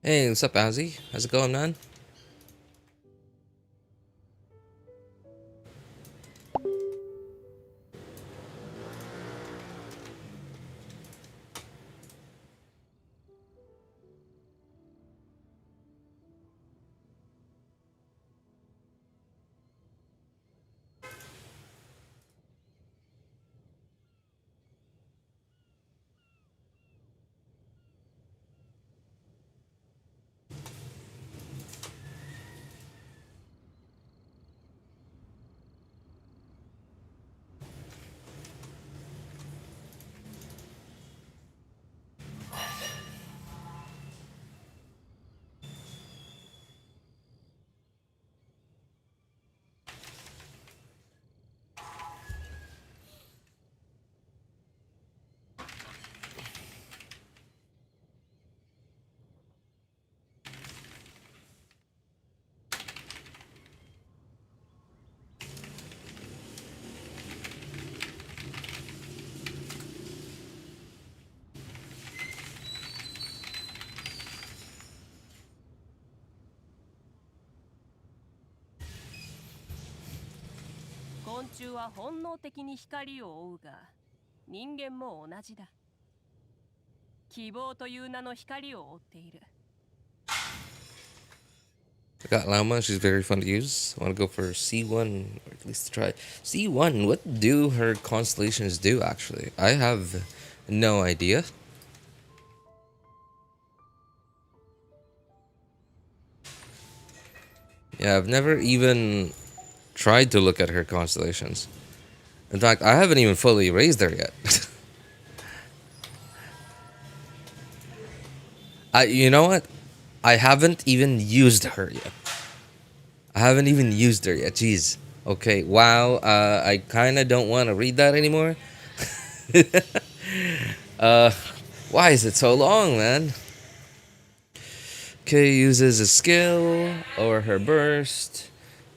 Hey, what's up, Azzy? How's it going, man? I got Lauma, she's very fun to use. I want to go for C1, or at least try. C1, what do her constellations do, actually? I have no idea. Yeah, I've never even tried to look at her constellations. In fact, I haven't even fully raised her yet. You know what? I haven't even used her yet. I haven't even used her yet. Jeez. Okay. Wow. I kind of don't want to read that anymore. uh, why is it so long, man? Okay, uses a skill or her burst.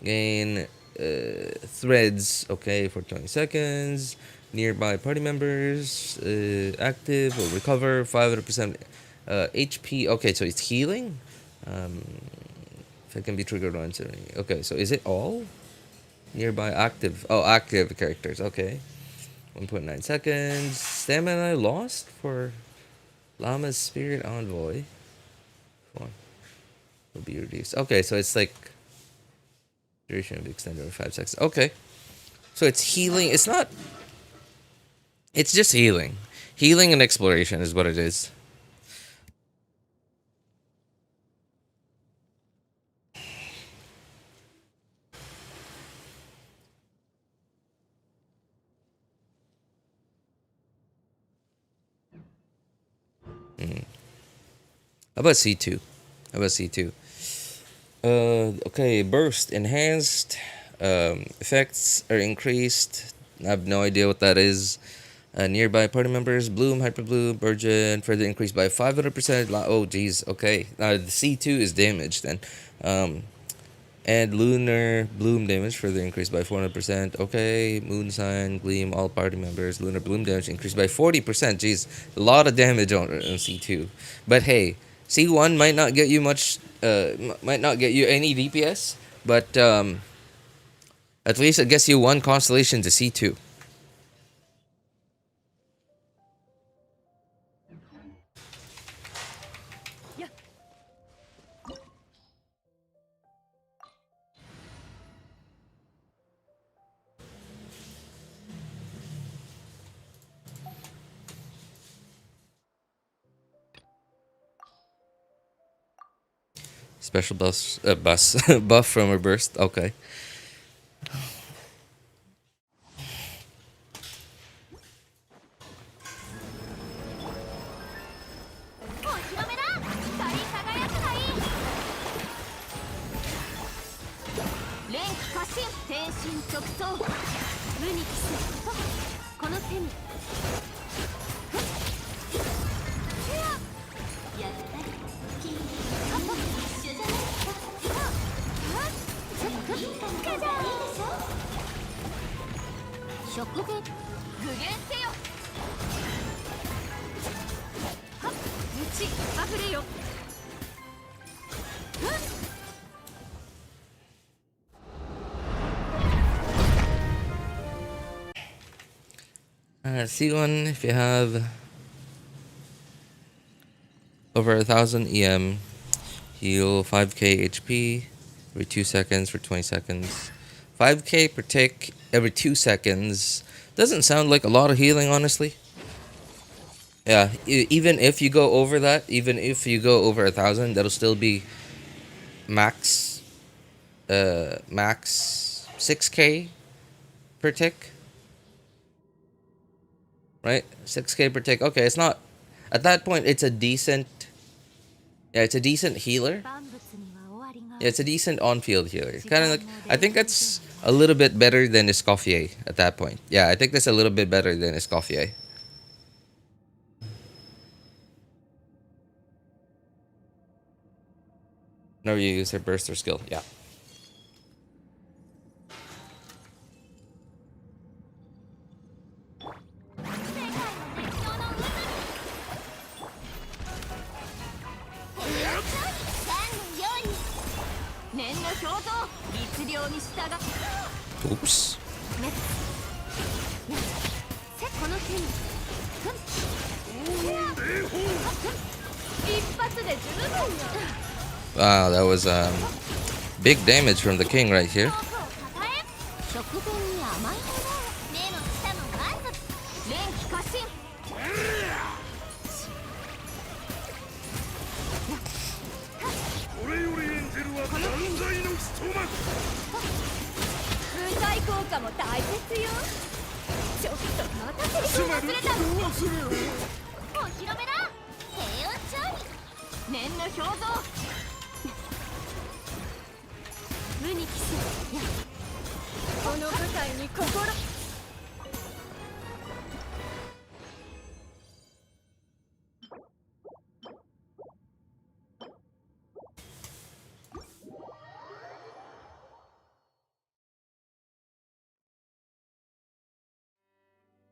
Gain threads. Okay, for 20 seconds. Nearby party members active will recover 500% HP. Okay, so it's healing. If it can be triggered once. Okay, so is it all? Nearby active. Oh, active characters. Okay. 1.9 seconds. Stamina lost for Llama's Spirit Envoy. One. Will be reduced. Okay, so it's like duration will be extended over 5 seconds. Okay. So it's healing. It's not. It's just healing. Healing and exploration is what it is. How about C2? How about C2? Okay, burst enhanced. Effects are increased. I have no idea what that is. Nearby party members, Bloom, Hyper Bloom, Burgeon, further increased by 500%. Oh, geez. Okay. The C2 is damaged then. And Lunar Bloom damage further increased by 400%. Okay. Moon Sign, Gleam, all party members. Lunar Bloom damage increased by 40%. Jeez. A lot of damage on C2. But hey, C1 might not get you much, might not get you any DPS. But at least it gets you one constellation to C2. Special buff from her burst. Okay. C1, if you have over 1,000 EM, heal 5k HP every 2 seconds for 20 seconds. 5k per tick every 2 seconds. Doesn't sound like a lot of healing, honestly. Yeah, even if you go over that, even if you go over 1,000, that'll still be max, max 6k per tick. Right? 6k per tick. Okay, it's not, at that point, it's a decent, yeah, it's a decent healer. Yeah, it's a decent on-field healer. Kind of like, I think that's a little bit better than Escoffier at that point. Yeah, I think that's a little bit better than Escoffier. Whenever you use her burst or skill, yeah. Oops. Wow, that was big damage from the king right here.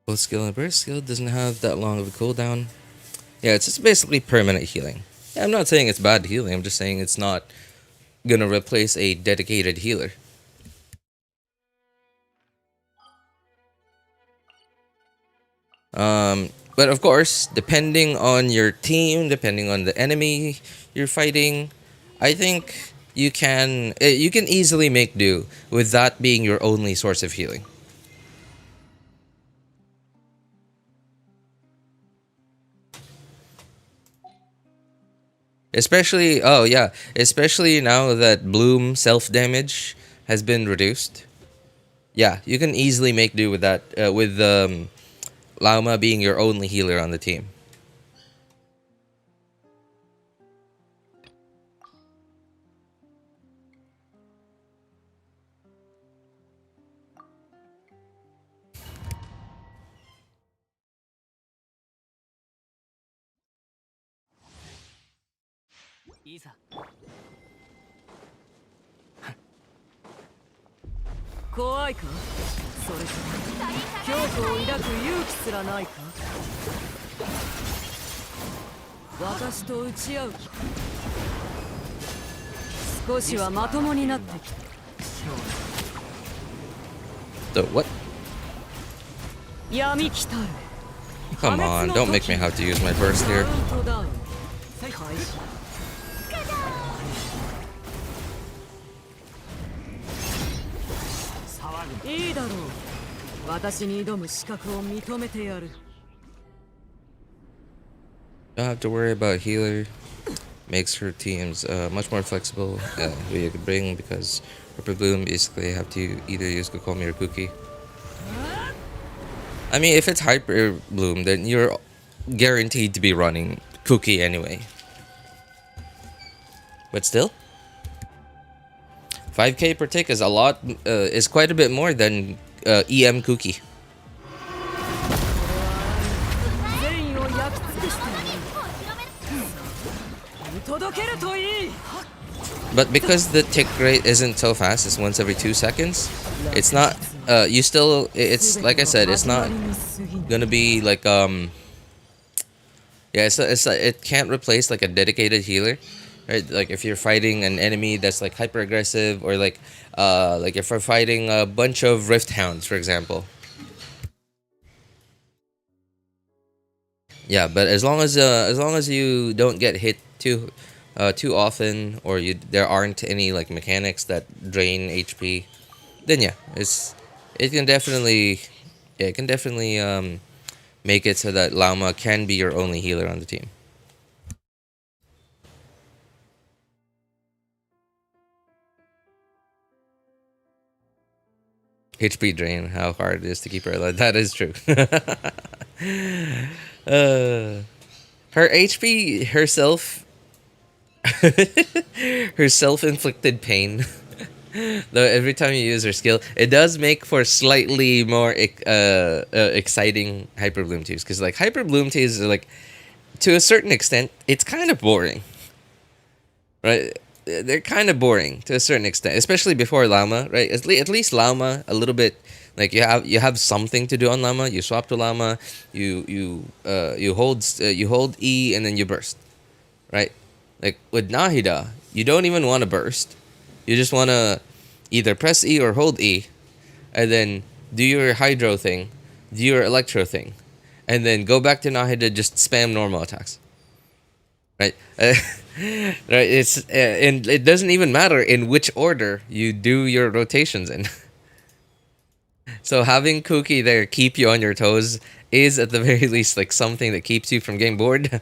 Both skill and burst skill doesn't have that long of a cooldown. Yeah, it's just basically permanent healing. Yeah, I'm not saying it's bad healing, I'm just saying it's not gonna replace a dedicated healer. But of course, depending on your team, depending on the enemy you're fighting, I think you can easily make do with that being your only source of healing. Especially, oh yeah, especially now that Bloom self damage has been reduced. Yeah, you can easily make do with that, with Lauma being your only healer on the team. The what? Come on, don't make me have to use my burst here. Don't have to worry about healer. Makes her teams much more flexible who you can bring, because Purple Bloom basically have to either use Kokomi or Kuki. I mean, if it's Hyper Bloom, then you're guaranteed to be running Kuki anyway. But still, 5k per tick is a lot, is quite a bit more than EM Kuki. But because the tick rate isn't so fast, it's once every 2 seconds, it's not, you still, it's like I said, it's not gonna be like, yeah, it can't replace like a dedicated healer, right? Like if you're fighting an enemy that's like hyper aggressive, or like if you're fighting a bunch of Rift Hounds, for example. Yeah, but as long as you don't get hit too often, or you there aren't any like mechanics that drain HP, then yeah, it can definitely yeah, it can definitely make it so that Lauma can be your only healer on the team. HP drain, how hard it is to keep her alive. That is true. uh, her HP herself, her self-inflicted pain. Though every time you use her skill, it does make for slightly more exciting Hyper Bloom teas. Because like Hyper Bloom teas are like, to a certain extent, it's kind of boring, right? They're kind of boring to a certain extent, especially before Llama, right? At least Llama a little bit, like you have something to do on Llama. You swap to Llama, you hold E and then you burst, right? Like with Nahida, you don't even want to burst. You just want to either press E or hold E, and then do your Hydro thing, do your Electro thing, and then go back to Nahida, just spam normal attacks. Right? Right? And it doesn't even matter in which order you do your rotations in. So having Kuki there keep you on your toes is at the very least like something that keeps you from getting bored.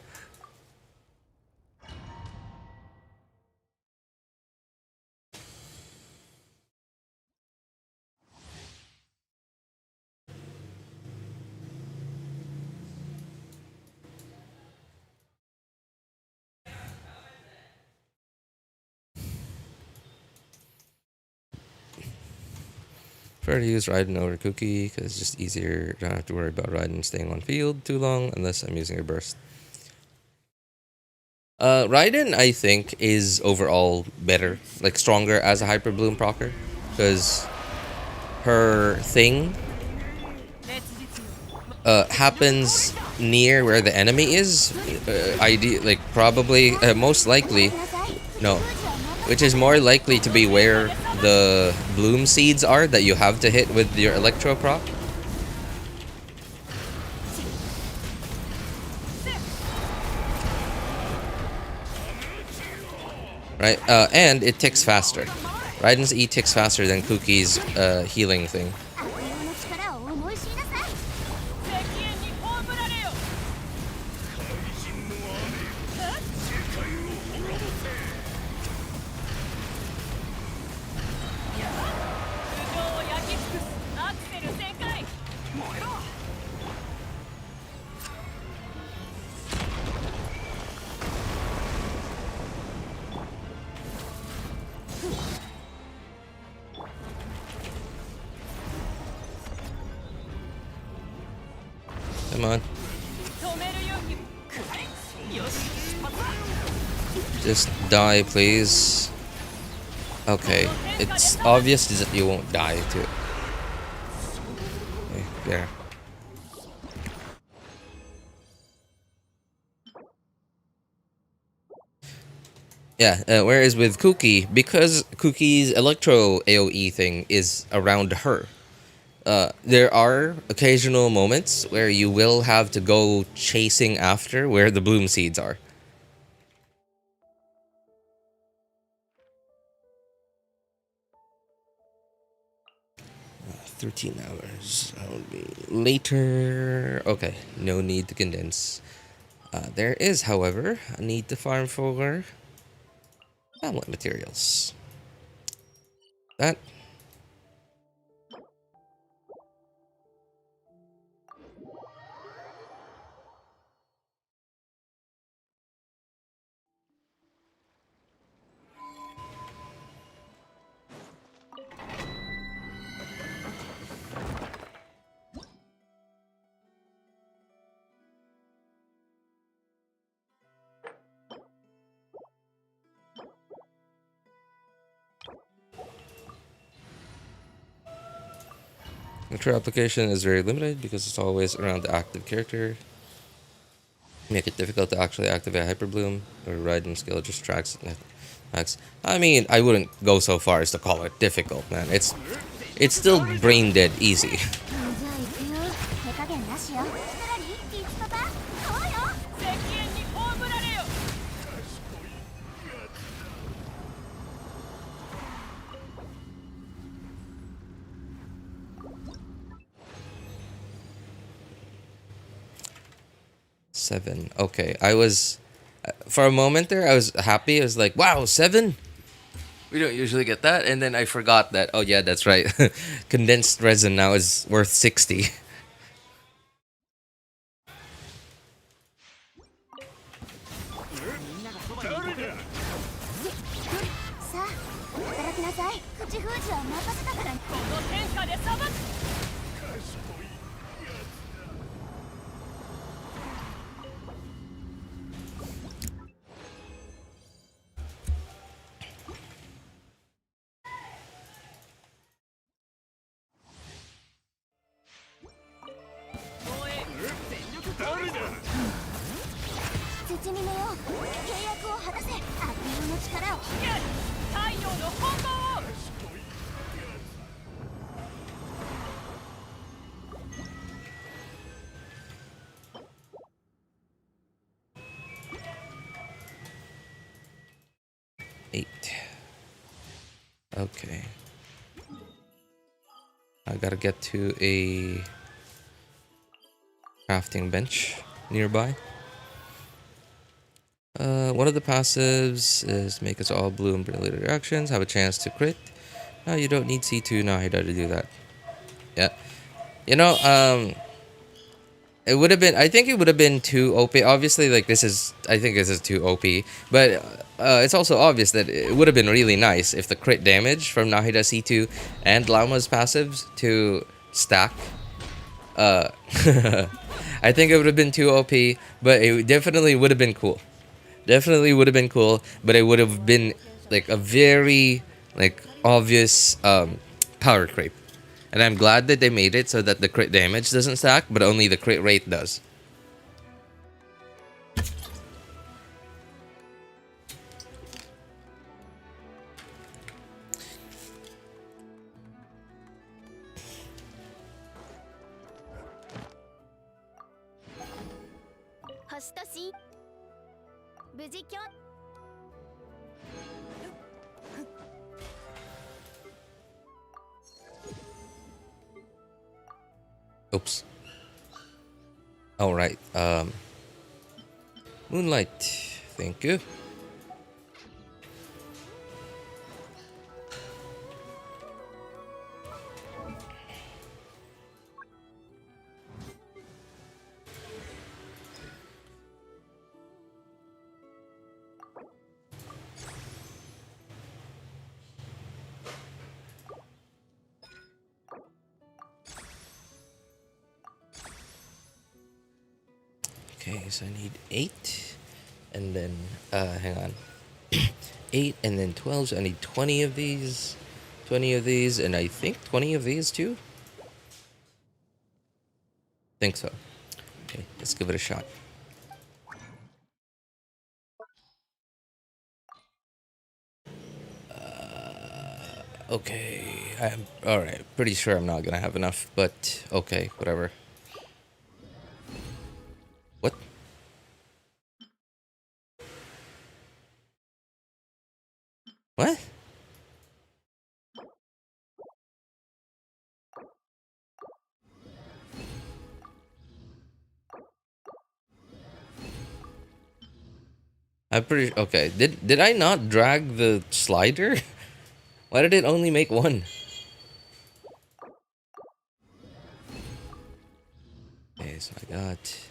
Prefer to use Raiden over Kuki because it's just easier. Don't have to worry about Raiden staying on field too long unless I'm using a burst. Raiden, I think, is overall better, like stronger as a Hyper Bloom procer, because her thing happens near where the enemy is. Like probably, most likely, no, which is more likely to be where the bloom seeds are that you have to hit with your Electro proc. Right? And it ticks faster. Raiden's E ticks faster than Kuki's healing thing. Come on. Just die, please. Okay, it's obvious that you won't die to it. Okay, there. Yeah, whereas with Kuki, because Kuki's Electro AoE thing is around her, there are occasional moments where you will have to go chasing after where the bloom seeds are. 13 hours. That would be later. Okay, no need to condense. There is, however, a need to farm for family materials. That. The true application is very limited because it's always around the active character. Make it difficult to actually activate Hyper Bloom, or Raiden skill just tracks max. I mean, I wouldn't go so far as to call it difficult, man. It's still brain dead easy. 7. Okay, I was... For a moment there, I was happy. I was like, wow, 7? We don't usually get that. And then I forgot that, oh yeah, that's right. Condensed resin now is worth 60. Eight. Okay. I gotta get to a crafting bench nearby. One of the passives is make us all blue in related actions. Have a chance to crit. No, you don't need C2 Nahida to do that. Yeah. You know, it would have been... I think it would have been too OP. Obviously, like, this is... I think this is too OP. But it's also obvious that it would have been really nice if the crit damage from Nahida C2 and Lauma's passives to stack. I think it would have been too OP, but it definitely would have been cool. Definitely would have been cool, but it would have been like a very like obvious power creep. And I'm glad that they made it so that the crit damage doesn't stack, but only the crit rate does. Oops. All right. Moonlight. Thank you. Okay, so I need 8, and then hang on, 8 and then 12. So I need 20 of these, and I think 20 of these too. Think so. Okay, let's give it a shot. Okay, I'm all right. Pretty sure I'm not gonna have enough, but okay, whatever. What? What? I'm pretty okay. Did I not drag the slider? Why did it only make 1? Okay, so I got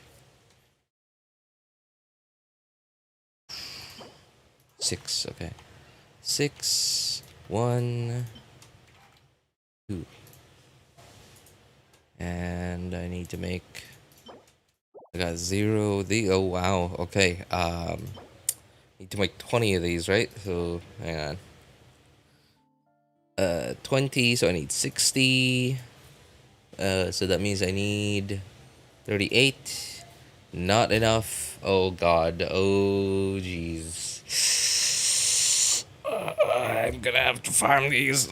6. Okay, 6, 1, 2, and I need to make. I got 0. Oh wow. Okay. Need to make 20 of these, right? So hang on. 20. So I need 60. So that means I need 38. Not enough. Oh god. Oh jeez. I'm gonna have to farm these.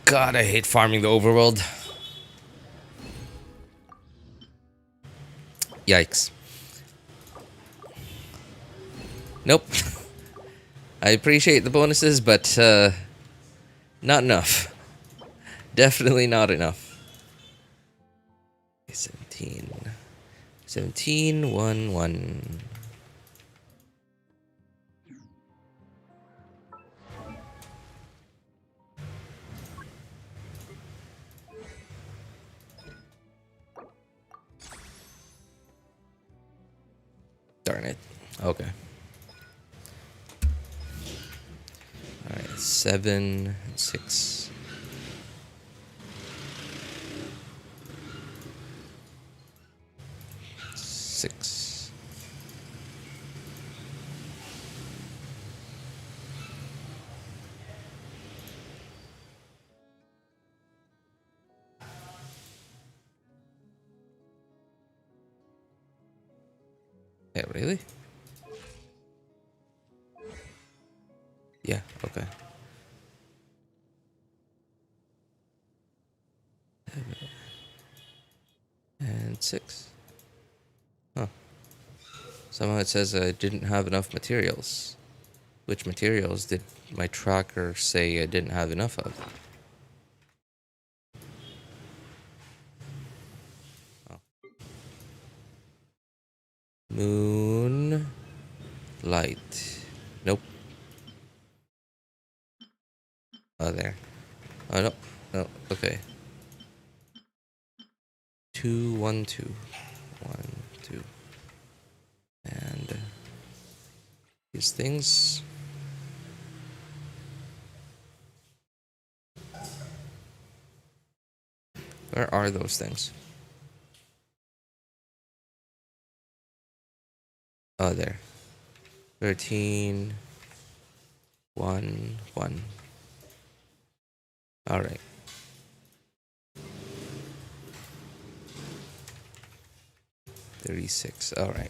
God, I hate farming the overworld. Yikes. Nope. I appreciate the bonuses, but not enough. Definitely not enough. 17. 1711. Darn it. Okay. Alright, 7, 6. Six. Yeah, really? Yeah, okay. And 6. Huh. Somehow it says I didn't have enough materials. Which materials did my tracker say I didn't have enough of? Oh. Moon. Light. Nope. Oh, there. Oh, no. No, okay. 2, 1, 2. 1, 2. And these things. Where are those things? Oh, there. 13, 1, 1. Alright. 36. Alright.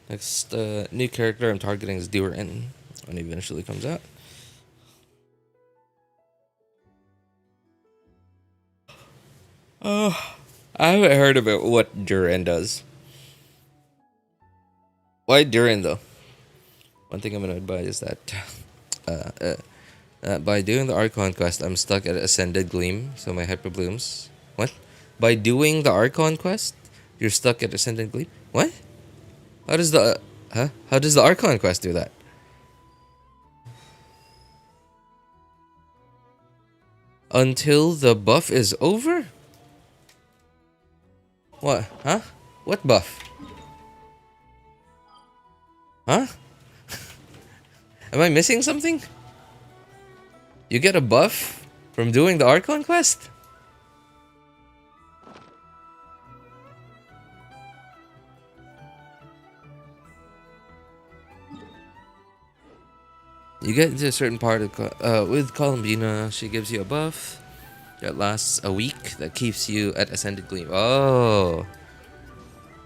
Next new character I'm targeting is Durin when he eventually comes out. Oh, I haven't heard about what Durin does. Why Durin though? One thing I'm annoyed by is that by doing the Archon quest, I'm stuck at Ascended Gleam, so my hyper blooms. What? By doing the Archon quest, you're stuck at Ascended Gleam? What? How does the How does the Archon quest do that? Until the buff is over? What? Huh? What buff? Huh? Am I missing something? You get a buff from doing the Archon quest? You get into a certain part of with Columbina, she gives you a buff that lasts a week that keeps you at Ascended Gleam. Oh,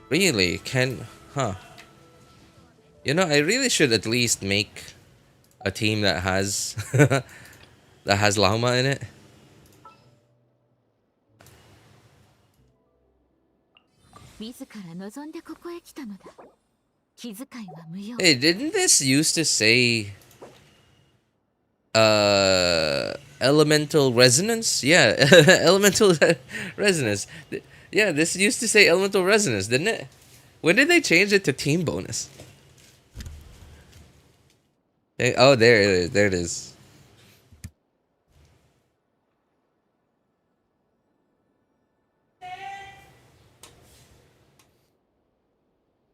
really? Huh? You know, I really should at least make a team that has that has Lauma in it. Hey, didn't this used to say elemental resonance? Yeah, elemental resonance. Yeah, this used to say elemental resonance, didn't it? When did they change it to team bonus? Oh, there it is. There it is.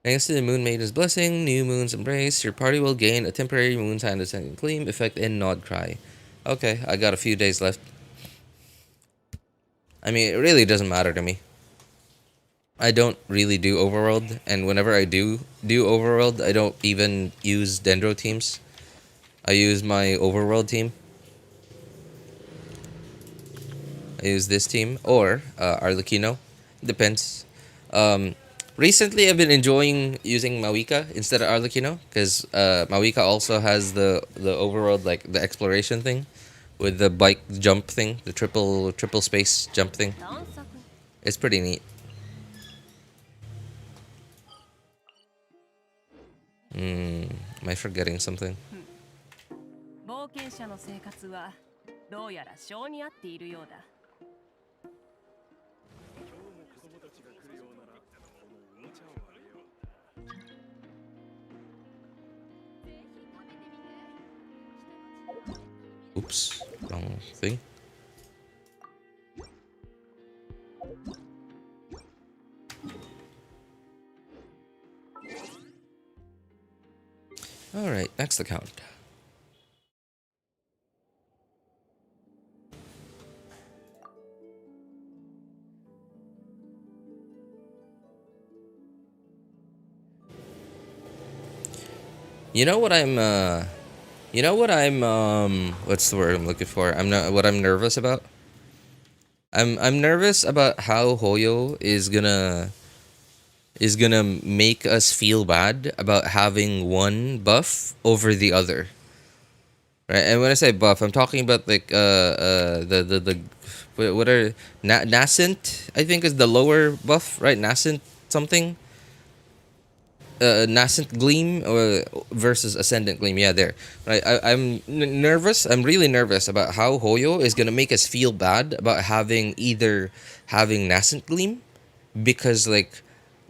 Thanks to the Moon Maiden's blessing, New Moon's embrace, your party will gain a temporary Moon's Hand Ascending Gleam effect in Nod-Krai. Okay, I got a few days left. I mean, it really doesn't matter to me. I don't really do Overworld, and whenever I do Overworld, I don't even use Dendro teams. I use my Overworld team. I use this team, or Arlecchino. Depends. Recently, I've been enjoying using Mawika instead of Arlecchino, because Mawika also has the Overworld, like the exploration thing, with the bike jump thing, the triple space jump thing. It's pretty neat. Am I forgetting something? どうやら性に合っているようだ。 Oops, wrong thing. Alright, next account. You know what I'm what's the word I'm looking for? What I'm nervous about? I'm nervous about how Hoyo is gonna make us feel bad about having one buff over the other. Right? And when I say buff, I'm talking about like the what are nascent, I think is the lower buff, right? Nascent something. Nascent gleam or versus ascendant gleam, yeah, there, right. I'm nervous. I'm really nervous about how Hoyo is gonna make us feel bad about having nascent gleam, because like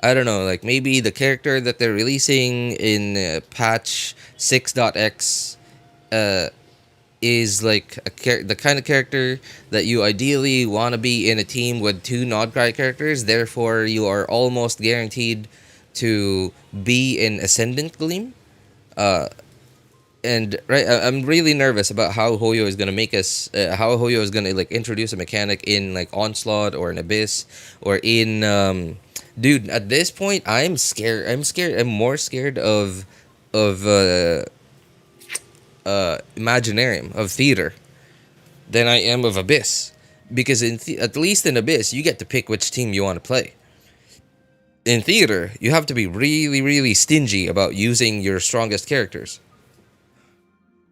I don't know, like maybe the character that they're releasing in patch 6.x is like the kind of character that you ideally want to be in a team with two Nod-Krai characters. Therefore, you are almost guaranteed to be in Ascendant Gleam. And right, I'm really nervous about how Hoyo is gonna make us, how Hoyo is gonna like introduce a mechanic in like Onslaught or an Abyss or in, dude. At this point, I'm scared. I'm more scared of Imaginarium, of Theater, than I am of Abyss, because at least in Abyss you get to pick which team you want to play. In Theater, you have to be really, really stingy about using your strongest characters.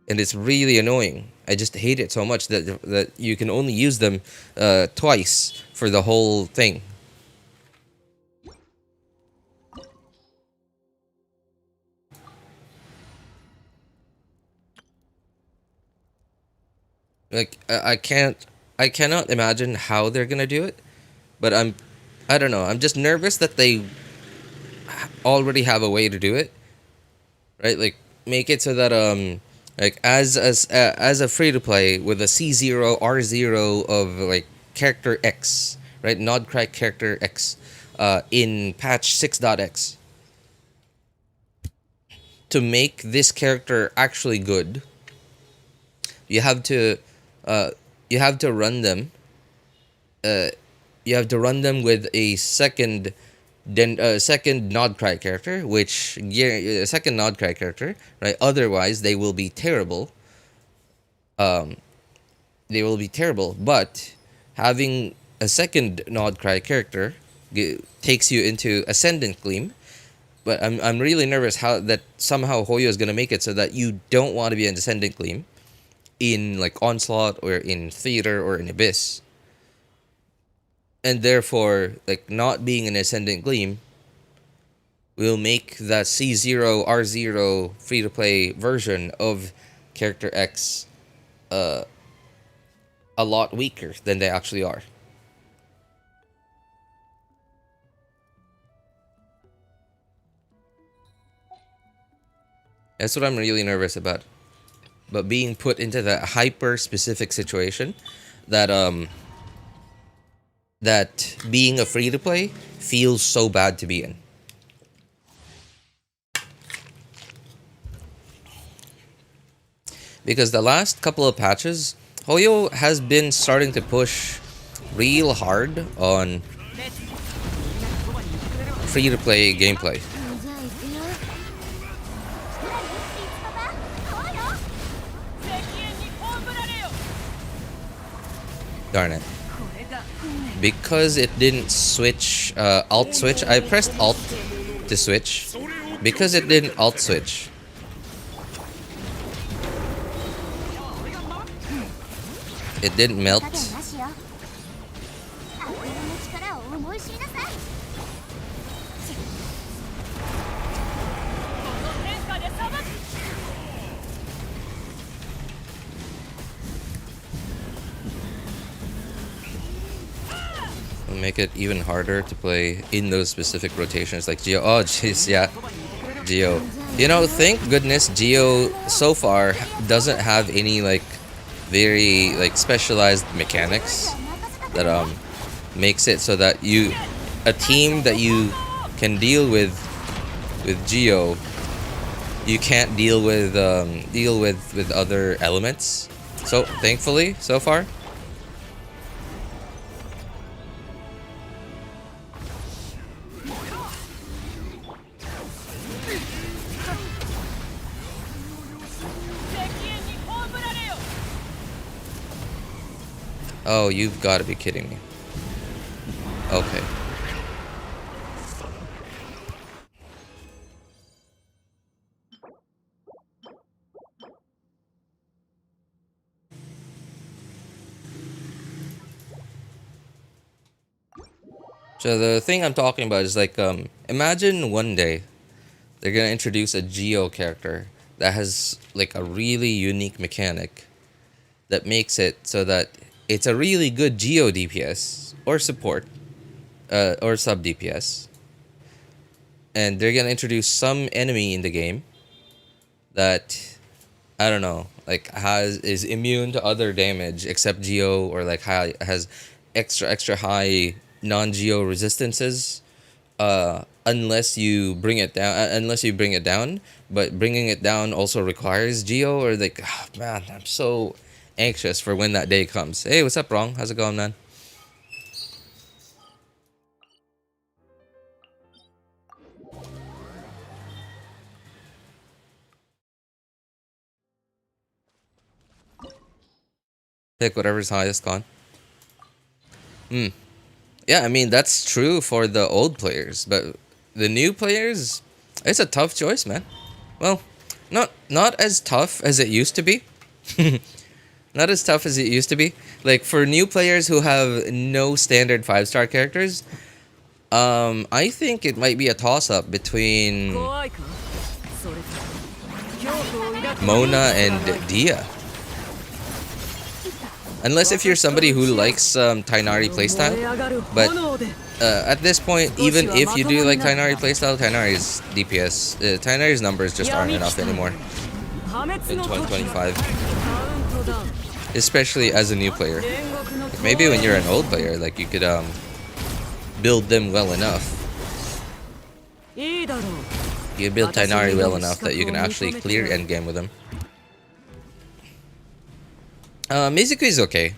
And it's really annoying. I just hate it so much that you can only use them twice for the whole thing. Like I cannot imagine how they're gonna do it, but I don't know. I'm just nervous that they already have a way to do it, right? Like make it so that like as a free to play with a C0 R0 of like character X, right? Nod-Krai character X, in patch 6.x, to make this character actually good, you have to run them. You have to run them with a second Nod-Krai character, a second Nod-Krai character, right? Otherwise, they will be terrible. They will be terrible. But having a second Nod-Krai character takes you into Ascendant Gleam. But I'm really nervous how that somehow Hoyo is gonna make it so that you don't want to be an Ascendant Gleam in like Onslaught or in Theater or in Abyss. And therefore, like not being an Ascendant Gleam will make that C0 R0 free to play version of character X a lot weaker than they actually are. That's what I'm really nervous about. But being put into that hyper specific situation that that being a free to play feels so bad to be in. Because the last couple of patches, Hoyo has been starting to push real hard on free to play gameplay. Darn it. Because it didn't switch, alt switch. I pressed alt to switch. Because it didn't alt switch. It didn't melt. make it even harder to play in those specific rotations like Geo. Oh, jeez, yeah, Geo. You know, thank goodness Geo so far doesn't have any like very like specialized mechanics that makes it so that a team that you can deal with Geo, you can't deal with other elements. So thankfully, so far. Oh, you've got to be kidding me. Okay. So the thing I'm talking about is like, imagine one day they're gonna introduce a Geo character that has like a really unique mechanic that makes it so that it's a really good Geo DPS or support, or sub DPS, and they're gonna introduce some enemy in the game that, I don't know, like is immune to other damage except Geo, or like has extra high non-Geo resistances, unless you bring it down, but bringing it down also requires Geo, or like, ah, man, I'm so anxious for when that day comes. Hey, what's up, Wrong? How's it going, man? Pick whatever's highest con. Yeah, I mean that's true for the old players, but the new players, it's a tough choice, man. Well, not as tough as it used to be. Not as tough as it used to be. Like for new players who have no standard 5-star characters, I think it might be a toss-up between Mona and Dia. Unless if you're somebody who likes Tainari playstyle, but at this point, even if you do like Tainari playstyle, Tainari's DPS, Tainari's numbers just aren't enough anymore in 2025. Especially as a new player. Maybe when you're an old player, like you could build them well enough. You build Tainari well enough that you can actually clear endgame with them. Mizuku is okay.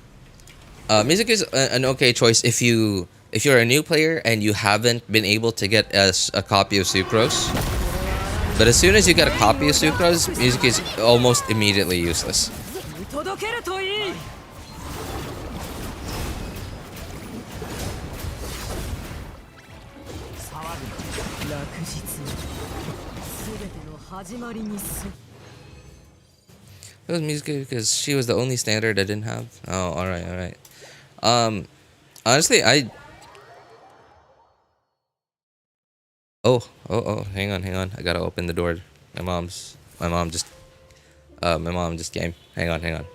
Mizuku is an okay choice if you're a new player and you haven't been able to get a copy of Sucrose. But as soon as you get a copy of Sucrose, Mizuku is almost immediately useless. It was Mizuku because she was the only standard I didn't have. Oh, alright, alright. Honestly, oh, hang on. I gotta open the door. My mom just came. Hang on.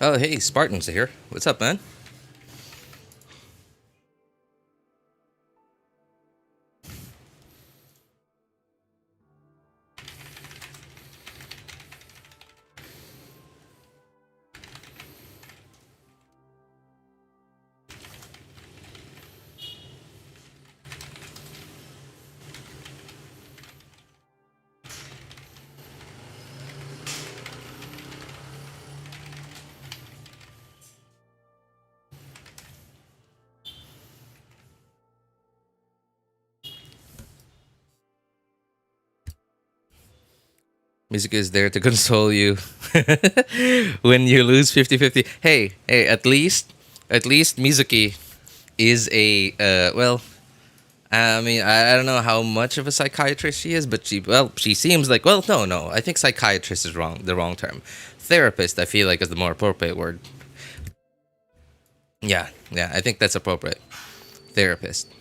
Oh, hey, Spartan's here. What's up, man? Music is there to console you when you lose 50-50. Hey, at least Mizuki is a well, I mean, I don't know how much of a psychiatrist she is, but she seems like, well, no, I think psychiatrist is the wrong term. Therapist, I feel like, is the more appropriate word. Yeah, I think that's appropriate. Therapist.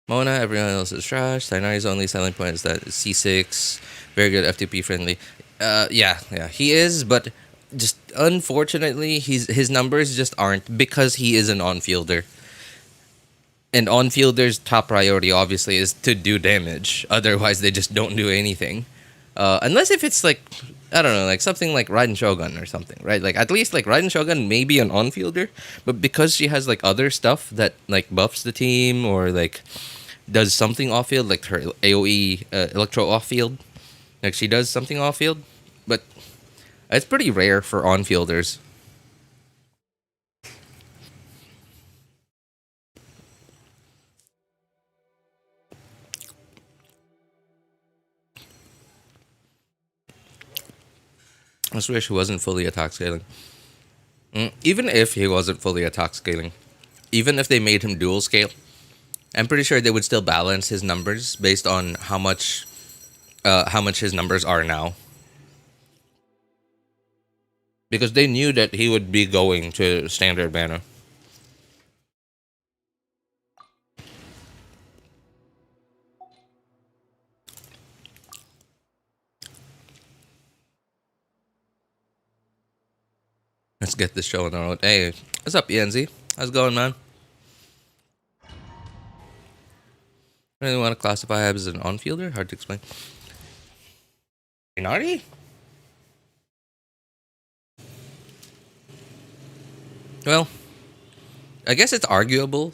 Mona, everyone else is trash. Sainari's only selling point is that C6, very good FTP friendly. Yeah, he is, but just unfortunately, his numbers just aren't because he is an on-fielder. And on-fielders' top priority obviously is to do damage. Otherwise, they just don't do anything. Unless if it's like, I don't know, like something like Raiden Shogun or something, right? Like at least like Raiden Shogun may be an on-fielder, but because she has like other stuff that like buffs the team or like does something off field, like her AoE Electro off field. Like she does something off field, but it's pretty rare for on fielders. I just wish he wasn't fully attack scaling. Even if he wasn't fully attack scaling, even if they made him dual scale, I'm pretty sure they would still balance his numbers based on how much his numbers are now. Because they knew that he would be going to standard mana. Let's get this show on the road. Hey, what's up, ENZ? How's it going, man? I really want to classify him as an on-fielder? Hard to explain. Inari? Well, I guess it's arguable,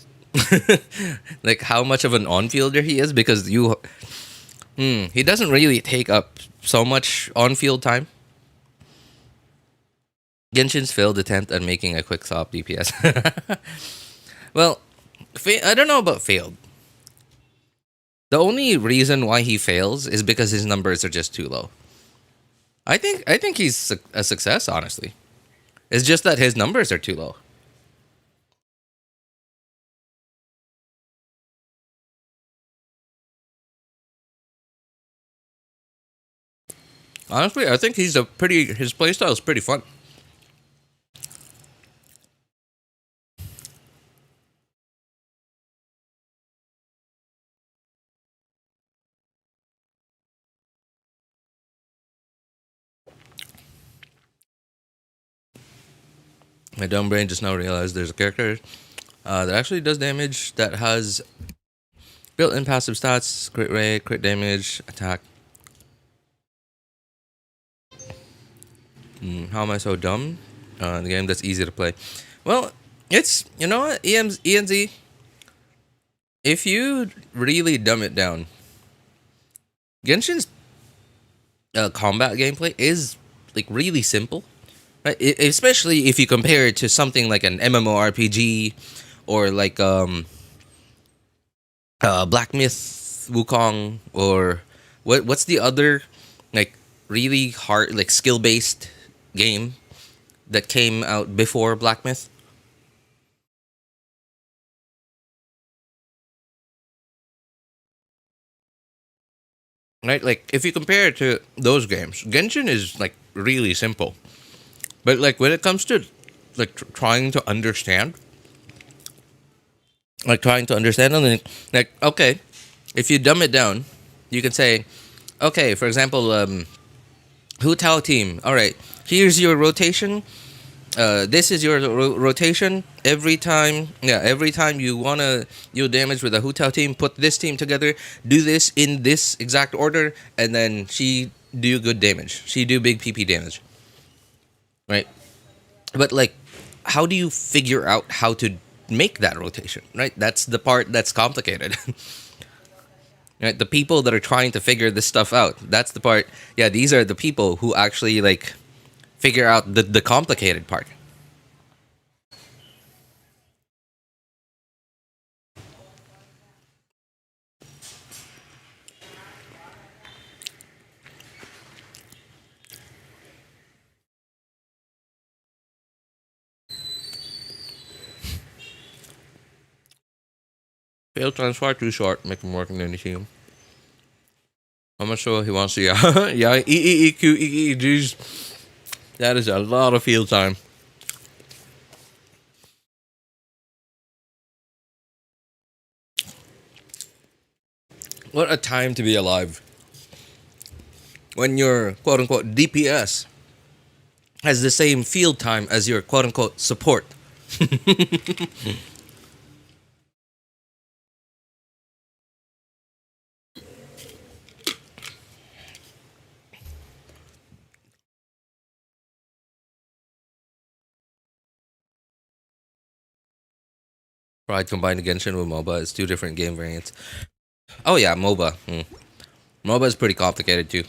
like how much of an on-fielder he is because he doesn't really take up so much on-field time. Genshin's failed attempt at making a quick stop DPS. Well, I don't know about failed. The only reason why he fails is because his numbers are just too low. I think he's a success, honestly. It's just that his numbers are too low. Honestly, I think his playstyle is pretty fun. My dumb brain just now realized there's a character that actually does damage that has built-in passive stats, crit rate, crit damage, attack. How am I so dumb? The game that's easy to play. Well, it's, you know what, ENZ, if you really dumb it down, Genshin's combat gameplay is like really simple, right? Especially if you compare it to something like an MMORPG or like Black Myth Wukong or what's the other like really hard like skill based game that came out before Black Myth? Right? Like if you compare it to those games, Genshin is like really simple. But like when it comes to like trying to understand, and like okay, if you dumb it down, you can say, okay, for example, Hu Tao team. All right, here's your rotation. This is your rotation. Every time you wanna deal damage with a Hu Tao team, put this team together. Do this in this exact order, and then she do good damage. She do big PP damage, right? But like, how do you figure out how to make that rotation? Right, that's the part that's complicated. Right, the people that are trying to figure this stuff out. That's the part. Yeah, these are the people who actually like figure out the complicated part. Fail time's far too short. Make him work in any team. I'm not sure he wants to. Yeah, yeah. Jeez, that is a lot of field time. What a time to be alive. When your quote unquote DPS has the same field time as your quote unquote support. Pride combined Genshin with MOBA. It's two different game variants. Oh yeah, MOBA. MOBA is pretty complicated too.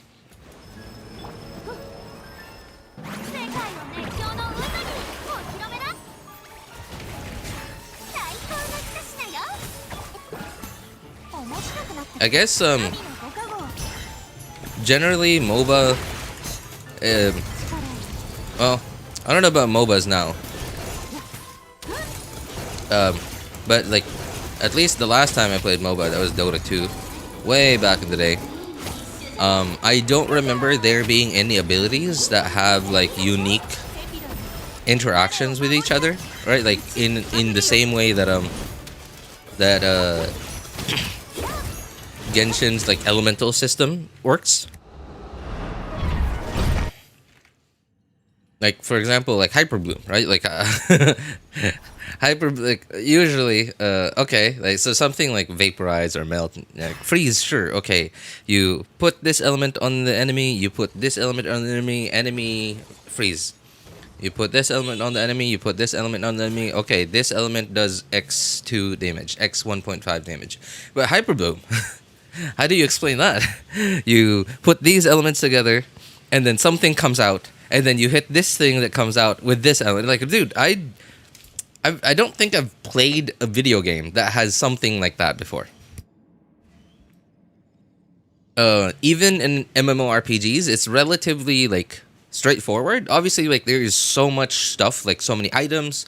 I guess generally MOBA. Well, I don't know about MOBAs now. But like, at least the last time I played MOBA, that was Dota 2, way back in the day. I don't remember there being any abilities that have like unique interactions with each other, right? Like in the same way that Genshin's like elemental system works. Like for example, like Hyper Bloom, right? Like like usually okay, like so something like vaporize or melt, like freeze, sure, okay. You put this element on the enemy, you put this element on the enemy freeze. You put this element on the enemy, you put this element on the enemy. Okay, this element does X2 damage, X 1.5 damage. But Hyper Bloom, how do you explain that? You put these elements together, and then something comes out, and then you hit this thing that comes out with this element. Like, dude, I don't think I've played a video game that has something like that before. Even in MMORPGs, it's relatively like straightforward. Obviously, like there is so much stuff, like so many items,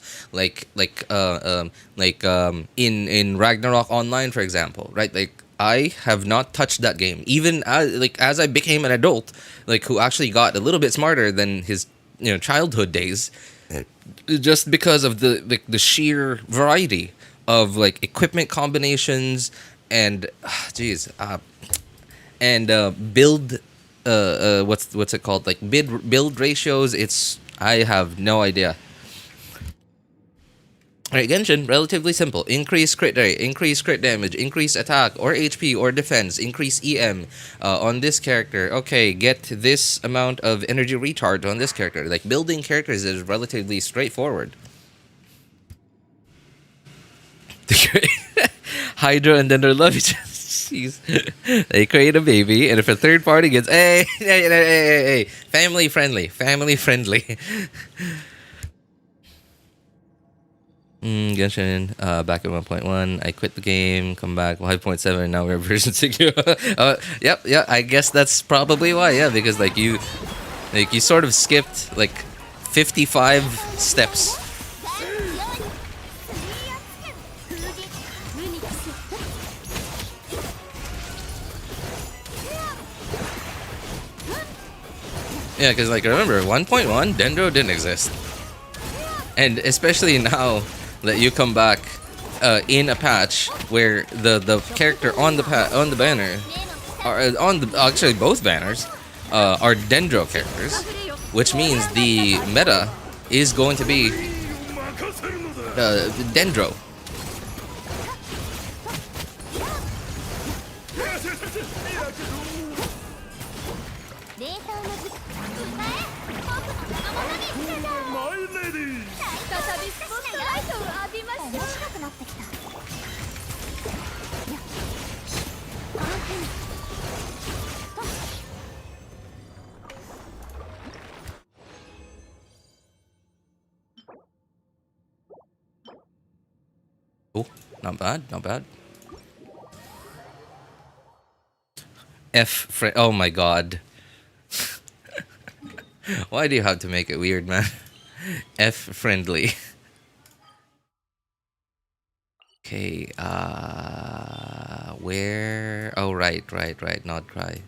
in Ragnarok Online, for example, right? Like I have not touched that game, even as I became an adult, like who actually got a little bit smarter than his childhood days, just because of the sheer variety of like equipment combinations and build what's it called, like build ratios. I have no idea. Alright, Genshin, relatively simple. Increase crit rate, increase crit damage, increase attack or HP or defense, increase EM on this character. Okay, get this amount of energy recharge on this character. Like, building characters is relatively straightforward. Hydra and then they love each other. Jeez. They create a baby, and if a third party gets, hey, family friendly. Genshin, back at 1.1. I quit the game, come back 5.7. Now we're version 6. Yep. I guess that's probably why. Yeah, because like you sort of skipped like 55 steps. Yeah, because like remember 1.1, Dendro didn't exist. And especially now that you come back in a patch where the character on the banner are on the actually both banners are Dendro characters, which means the meta is going to be Dendro. Oh, not bad, not bad. Oh my god. Why do you have to make it weird, man? F friendly. Okay, where? Oh, right, Nod-Krai.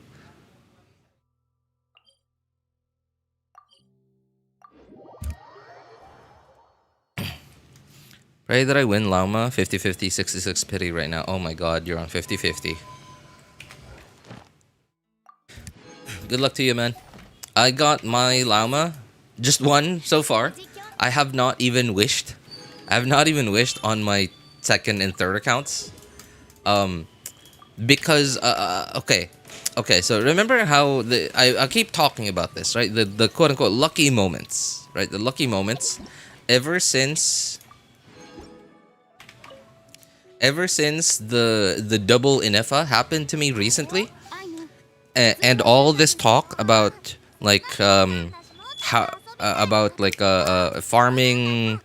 Pray that I win Lauma. 50-50, 66 pity right now. Oh my god, you're on 50-50. Good luck to you, man. I got my Lauma. Just one so far. I have not even wished. I have not even wished on my second and third accounts. Because, okay. Okay, so remember how I keep talking about this, right? The quote-unquote lucky moments, right? The lucky moments. Ever since the double Inefa happened to me recently, and all this talk about like farming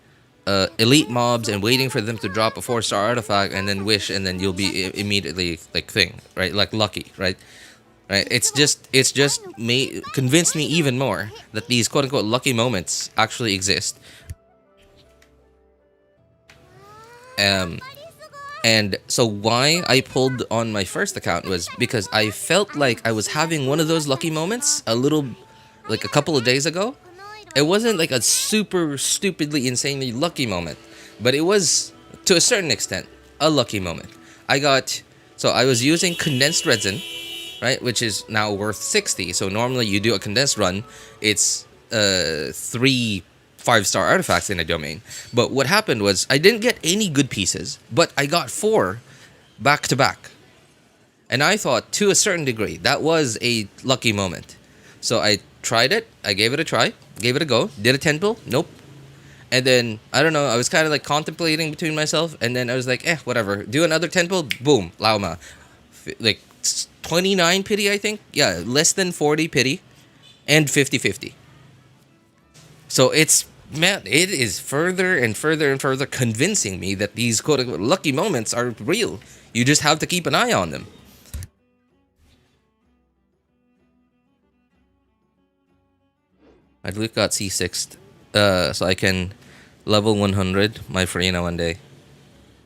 elite mobs and waiting for them to drop a 4-star artifact and then wish and then you'll be immediately like thing, right? Like lucky, right? Right? It's just convinced me even more that these quote unquote lucky moments actually exist. And so why I pulled on my first account was because I felt like I was having one of those lucky moments a couple of days ago. It wasn't like a super stupidly insanely lucky moment, but it was to a certain extent a lucky moment. I was using condensed resin, right, which is now worth 60. So normally you do a condensed run, it's 3 5-star artifacts in a domain. But what happened was I didn't get any good pieces, but I got 4 back to back. And I thought to a certain degree that was a lucky moment. So I tried it, I gave it a try, gave it a go, did a 10 pull, nope. And then I don't know, I was kind of like contemplating between myself, and then I was like, whatever, do another 10 pull, boom, Lauma. Like 29 pity, I think. Yeah, less than 40 pity and 50-50. So it is further and further and further convincing me that these quote-unquote lucky moments are real. You just have to keep an eye on them. I'd look at C6 so I can level 100 my Farina one day.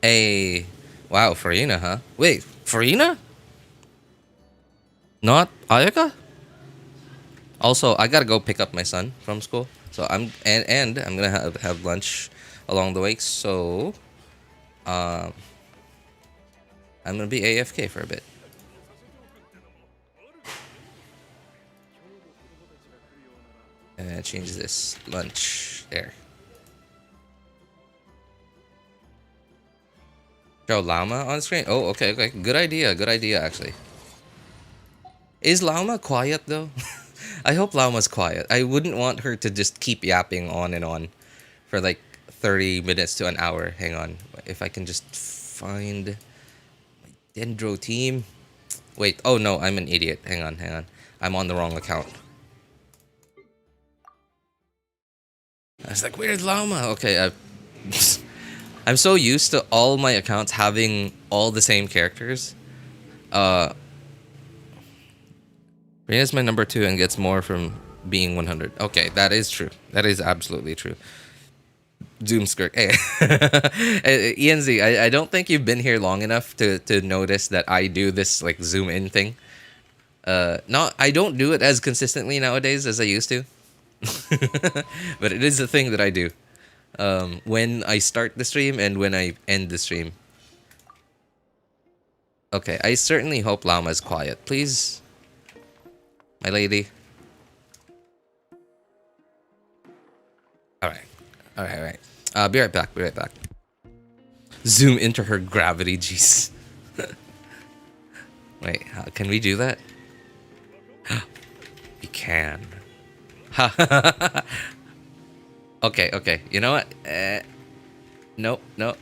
Hey, wow, Farina, huh? Wait, Farina? Not Ayaka? Also, I gotta go pick up my son from school. So I'm gonna have lunch along the way. So I'm gonna be AFK for a bit. And change this lunch there. Show Lauma on screen. Oh, okay. Good idea actually. Is Lauma quiet though? I hope Lauma's quiet. I wouldn't want her to just keep yapping on and on for like 30 minutes to an hour. Hang on. If I can just find my Dendro team. Wait. Oh no, I'm an idiot. Hang on. I'm on the wrong account. I was like, where's Lauma? Okay, I'm so used to all my accounts having all the same characters. Rena's my number 2 and gets more from being 100. Okay, that is true. That is absolutely true. Zoom skirt. Hey. ENZ, I don't think you've been here long enough to notice that I do this like zoom in thing. I don't do it as consistently nowadays as I used to. But it is a thing that I do. when I start the stream and when I end the stream. Okay, I certainly hope Lauma's quiet. Please, my lady. Alright. Alright. Be right back. Be right back. Zoom into her gravity, jeez. Wait, can we do that? We can. Okay. You know what? Nope. A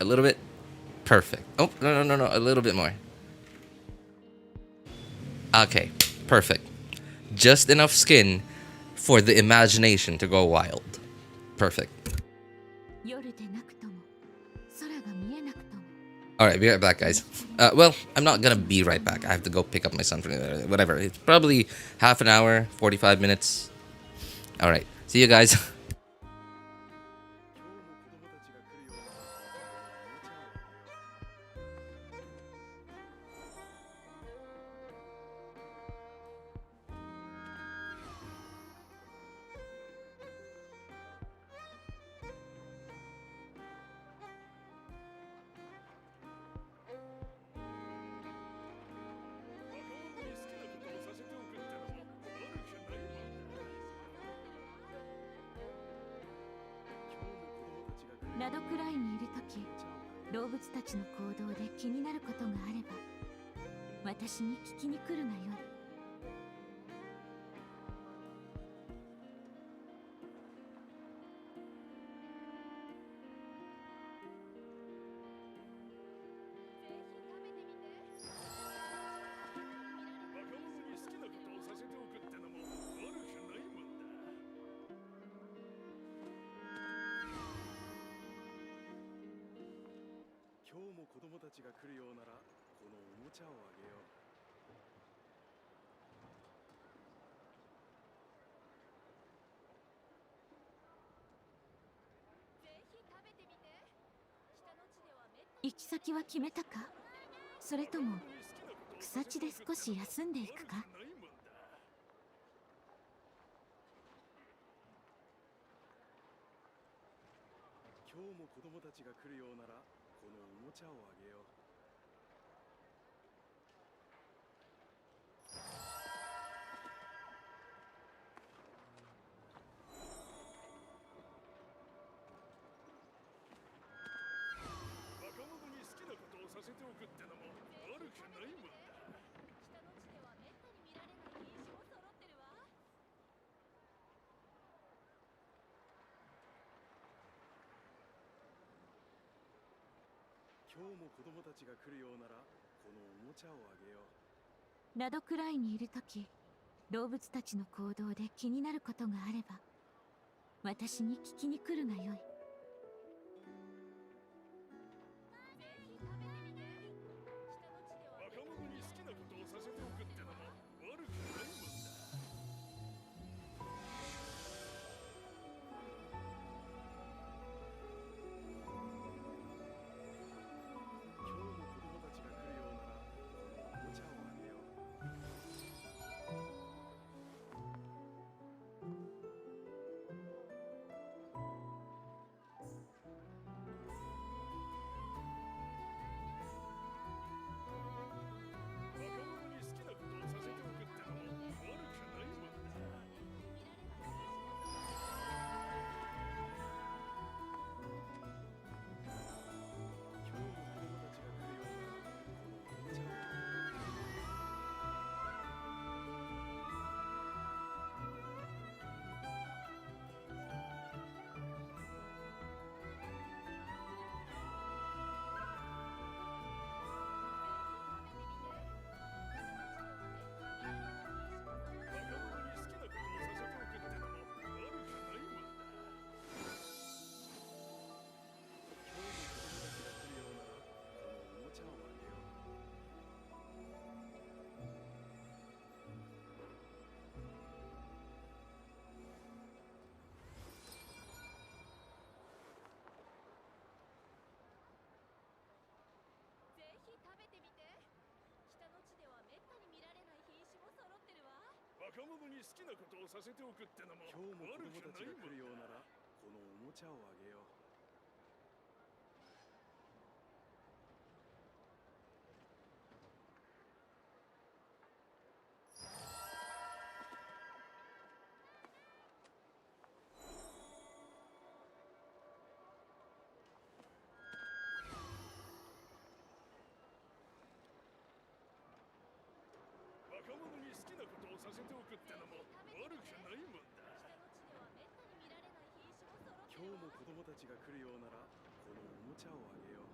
little bit. Perfect. Oh, no. A little bit more. Okay, perfect. Just enough skin for the imagination to go wild. Perfect. Alright, be right back, guys. Well, I'm not gonna be right back. I have to go pick up my son from whatever. It's probably half an hour, 45 minutes. Alright, see you guys. ナドクライにいるとき、動物たちの行動で気になることがあれば、私に聞きに来るがよい。子供たちが来るようならこのおもちゃをあげよう。ぜひ食べてみて。北の地ではめったに。行き先は決めたか？それとも草地で少し休んでいくか？今日も子供たちが来るようならこのおもちゃをあげよう。若者に好きなことをさせておくってのも悪くないもんだ。北の地ではめったに見られない品種も揃ってるわ。今日も子供たちが来るようならこのおもちゃをあげよう。ナドクライにいるとき、動物たちの行動で気になることがあれば、私に聞きに来るがよい。若者に好きなことをさせておくってのも悪くないもんだ。今日も子供たちが来るようならこのおもちゃをあげよう。若者に好きなことをさせておくってのも悪くないもんだ。今日も子供たちが来るようならここのおもちゃをあげよう。若者に好きなことをさせておくってのも悪くないもんだ。今日も子供たちが来るようならこのおもちゃをあげよう。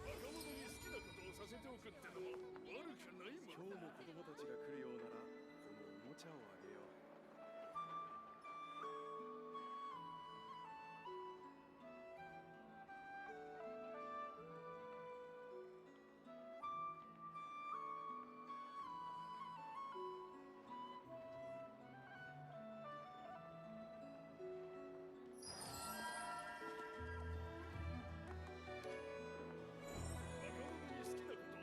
若者に好きなことをさせておくってのも悪くないもんだ。今日も子供たちが来るようならこのおもちゃをあげよう。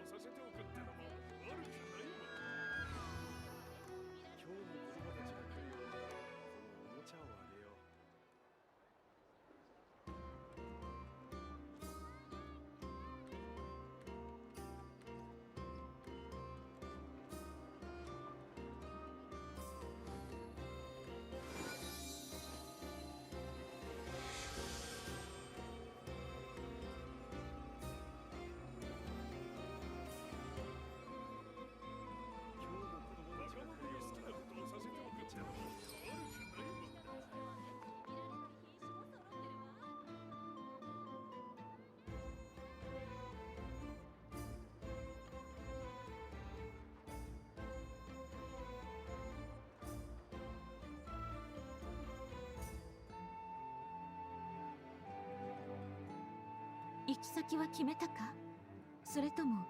させておくってのも悪くないもんだ。今日も子供たちが来るようならこのおもちゃをあげよう。させておくってのも悪くないもんだ。行き先は決めたか？それとも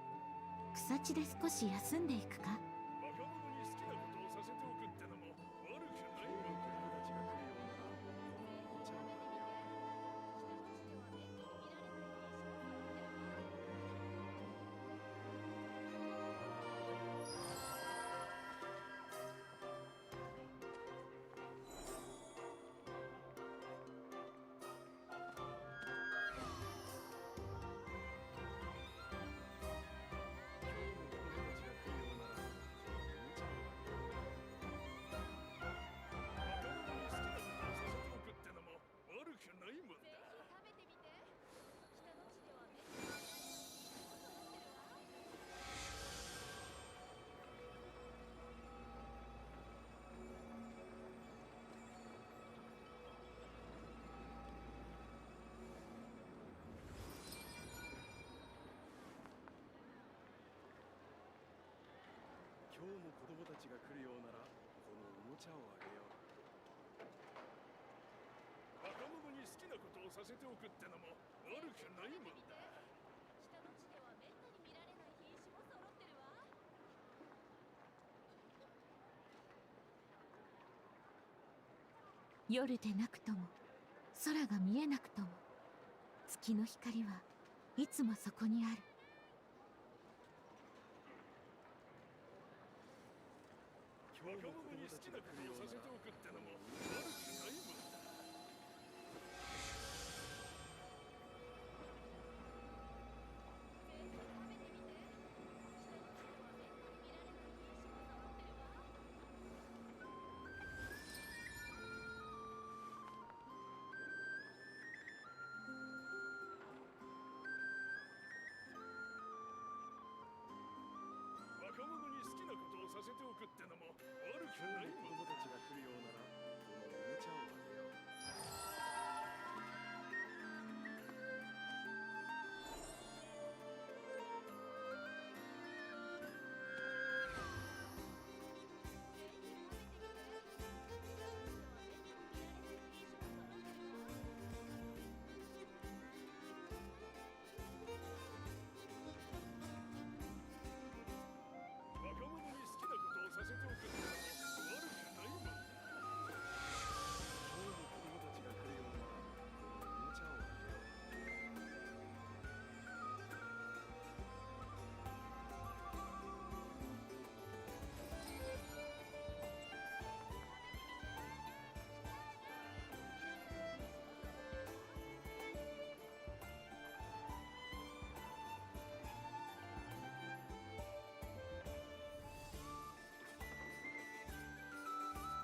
草地で少し休んでいくか？若者に好きなことをさせておくってのも悪くないもんだ。子供たちが来るようならこのおもちゃをあげよう。悪くないもんだ。ぜひ食べてみて。北の地ではめったに見られない品種も揃ってるわ。今日も子供たちが来るようならこのおもちゃをあげよう。若者に好きなことをさせておくってのも悪くないもんだ。北の地ではめったに見られない品種も揃ってるわ。夜でなくとも空が見えなくとも月の光はいつもそこにある。若者に好きなことをさせておくってのも悪くないもんだ。若者に好きなことをさせておくってのも悪くないもんだ。子供たちが来るようならこのおもちゃをあげよう。若者に好きなことをさせ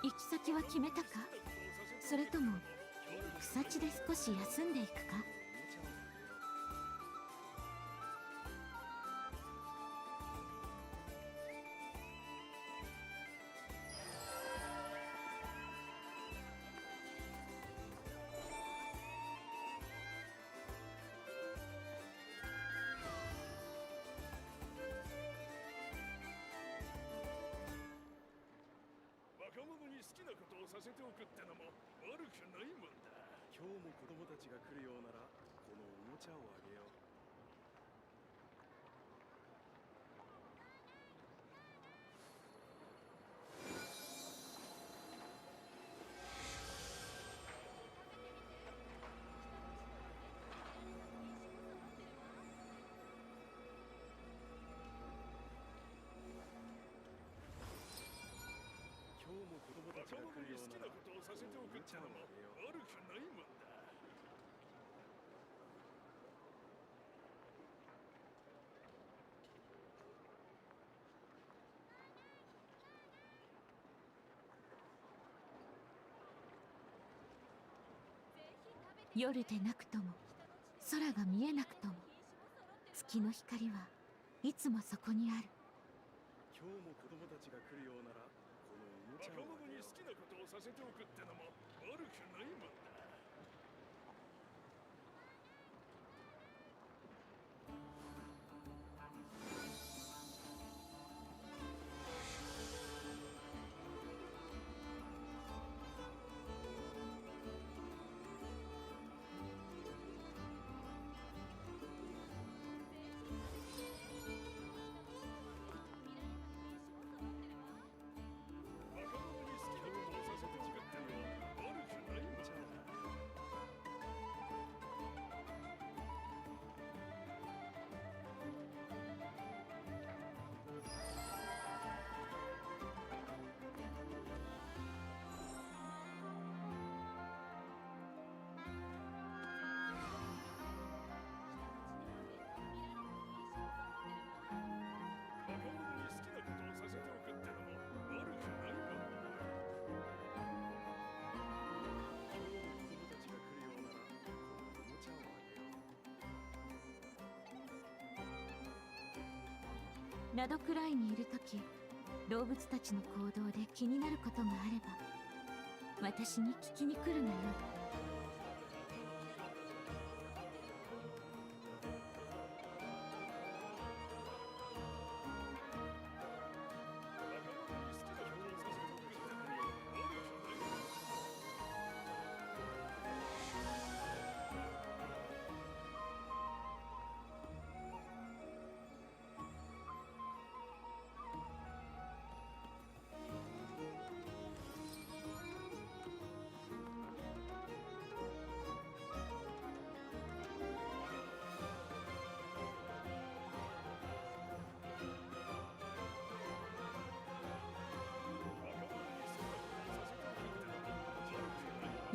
行き先は決めたか？それとも草地で少し休んでいくか？若者に好きなことをさせておくってのも悪くないもんだ。今日も子供たちが来るようならこのおもちゃをあげよう。今日も子供たちが来るようなら好きなことをさせておくってのも悪くないもんだ。夜でなくとも空が見えなくとも月の光はいつもそこにある。今日も子供たちが来るようならこのおもちゃをあげよう。若者に好きなことをさせておくってのも悪くないもんだ。ナドクライにいるとき、動物たちの行動で気になることがあれば私に聞きに来るがよい。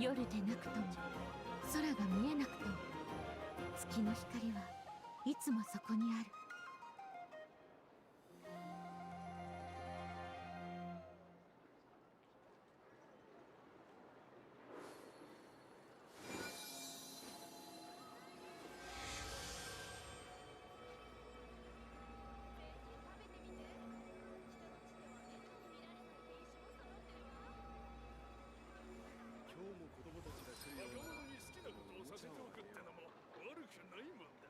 夜でなくとも空が見えなくとも月の光はいつもそこにある。今日も子供たちが来るような若者に好きなことをさせておくってのも悪くないもんだ。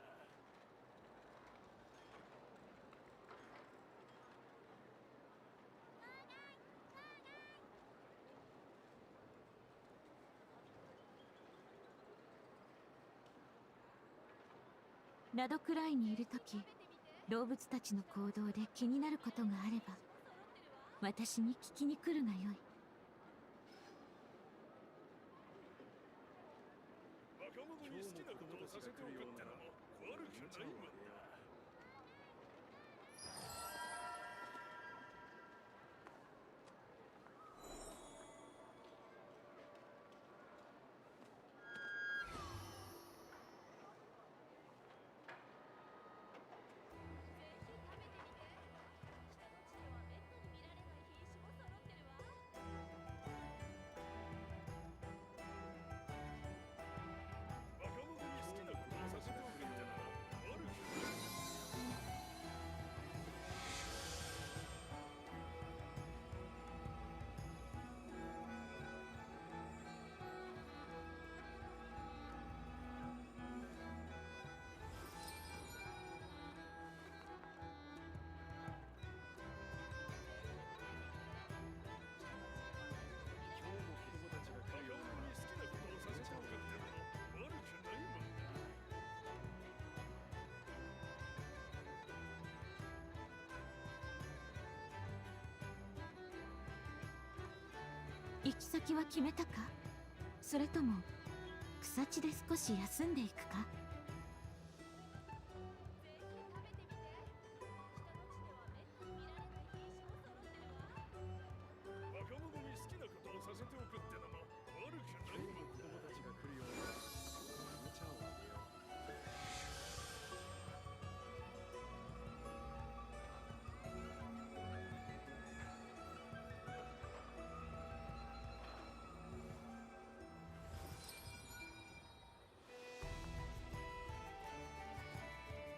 ナドクライにいるとき、動物たちの行動で気になることがあれば私に聞きに来るがよい。若者に好きなことをさせておくってのも悪くないもんだ。行き先は決めたか？それとも草地で少し休んでいくか？若者に好きなことをさせておくってのも悪くないもん。子供たちが来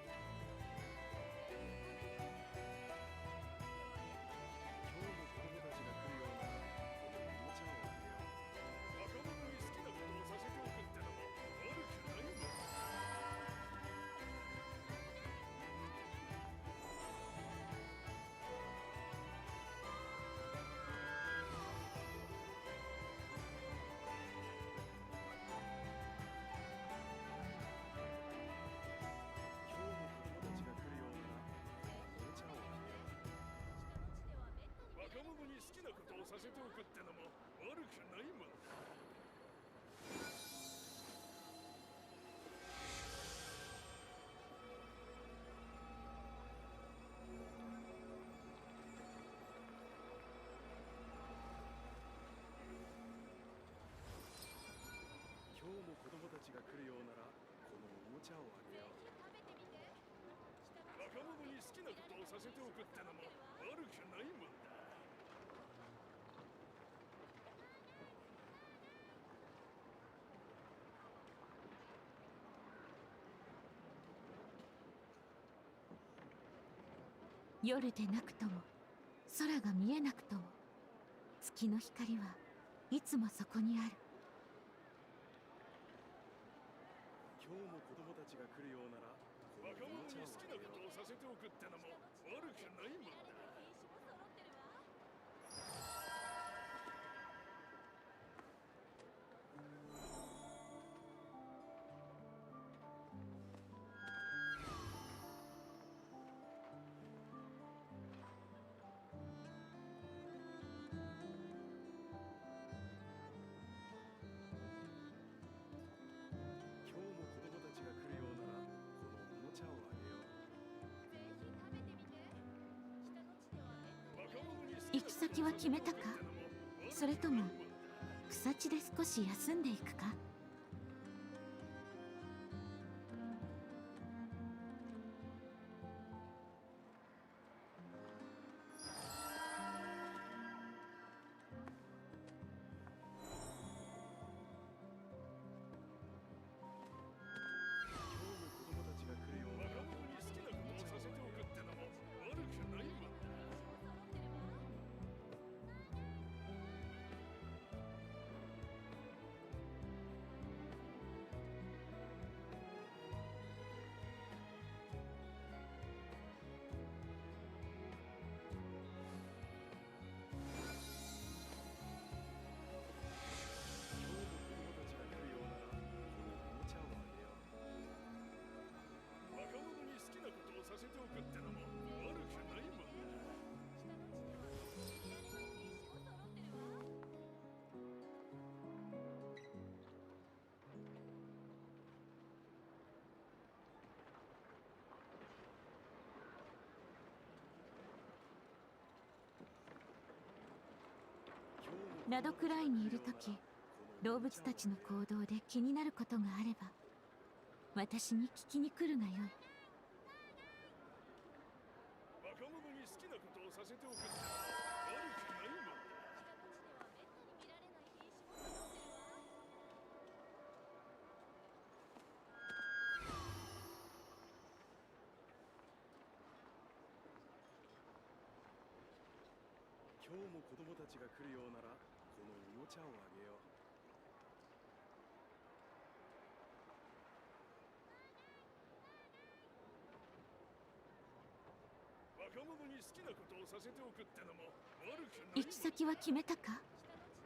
るようならおもちゃをあげよう。若者に好きなことをさせておくってのも悪くないもんだ。今日も子供たちが来るようならこのおもちゃをあげよう。若者に好きなことをさせておくってのも悪くないもんだ。夜でなくとも空が見えなくとも月の光はいつもそこにある。今日も子供たちが来るようなら若者に好きなことをさせておくってのも悪くないもんだ。今日も子供たちが来るようならこのおもちゃをあげよう。若者に好きな行き先は決めたか？それとも草地で少し休んでいくか？今日も子供たちが来るようなら若者に好きなことをさせておくってのも悪くないもんだ。今日も子供たちが来るようならこのおもちゃをあげよう。若者に好きなことをさせておくってのも悪くないもんだ。ナドクライにいるとき、動物たちの行動で気になることがあれば私に聞きに来るがよい。若者に好きなことをさせておくってのも悪くないもんだ。今日も子供たちが来るようならこのおもちゃをあげよう。若者に好きなことをさせておくってのも悪くないもんだ。行き先は決めたか？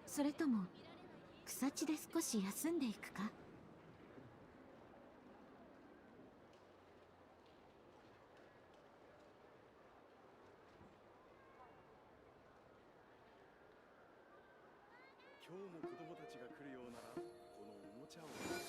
それとも草地で少し休んでいくか？今日も子供たちが来るようならこのおもちゃをあげよう。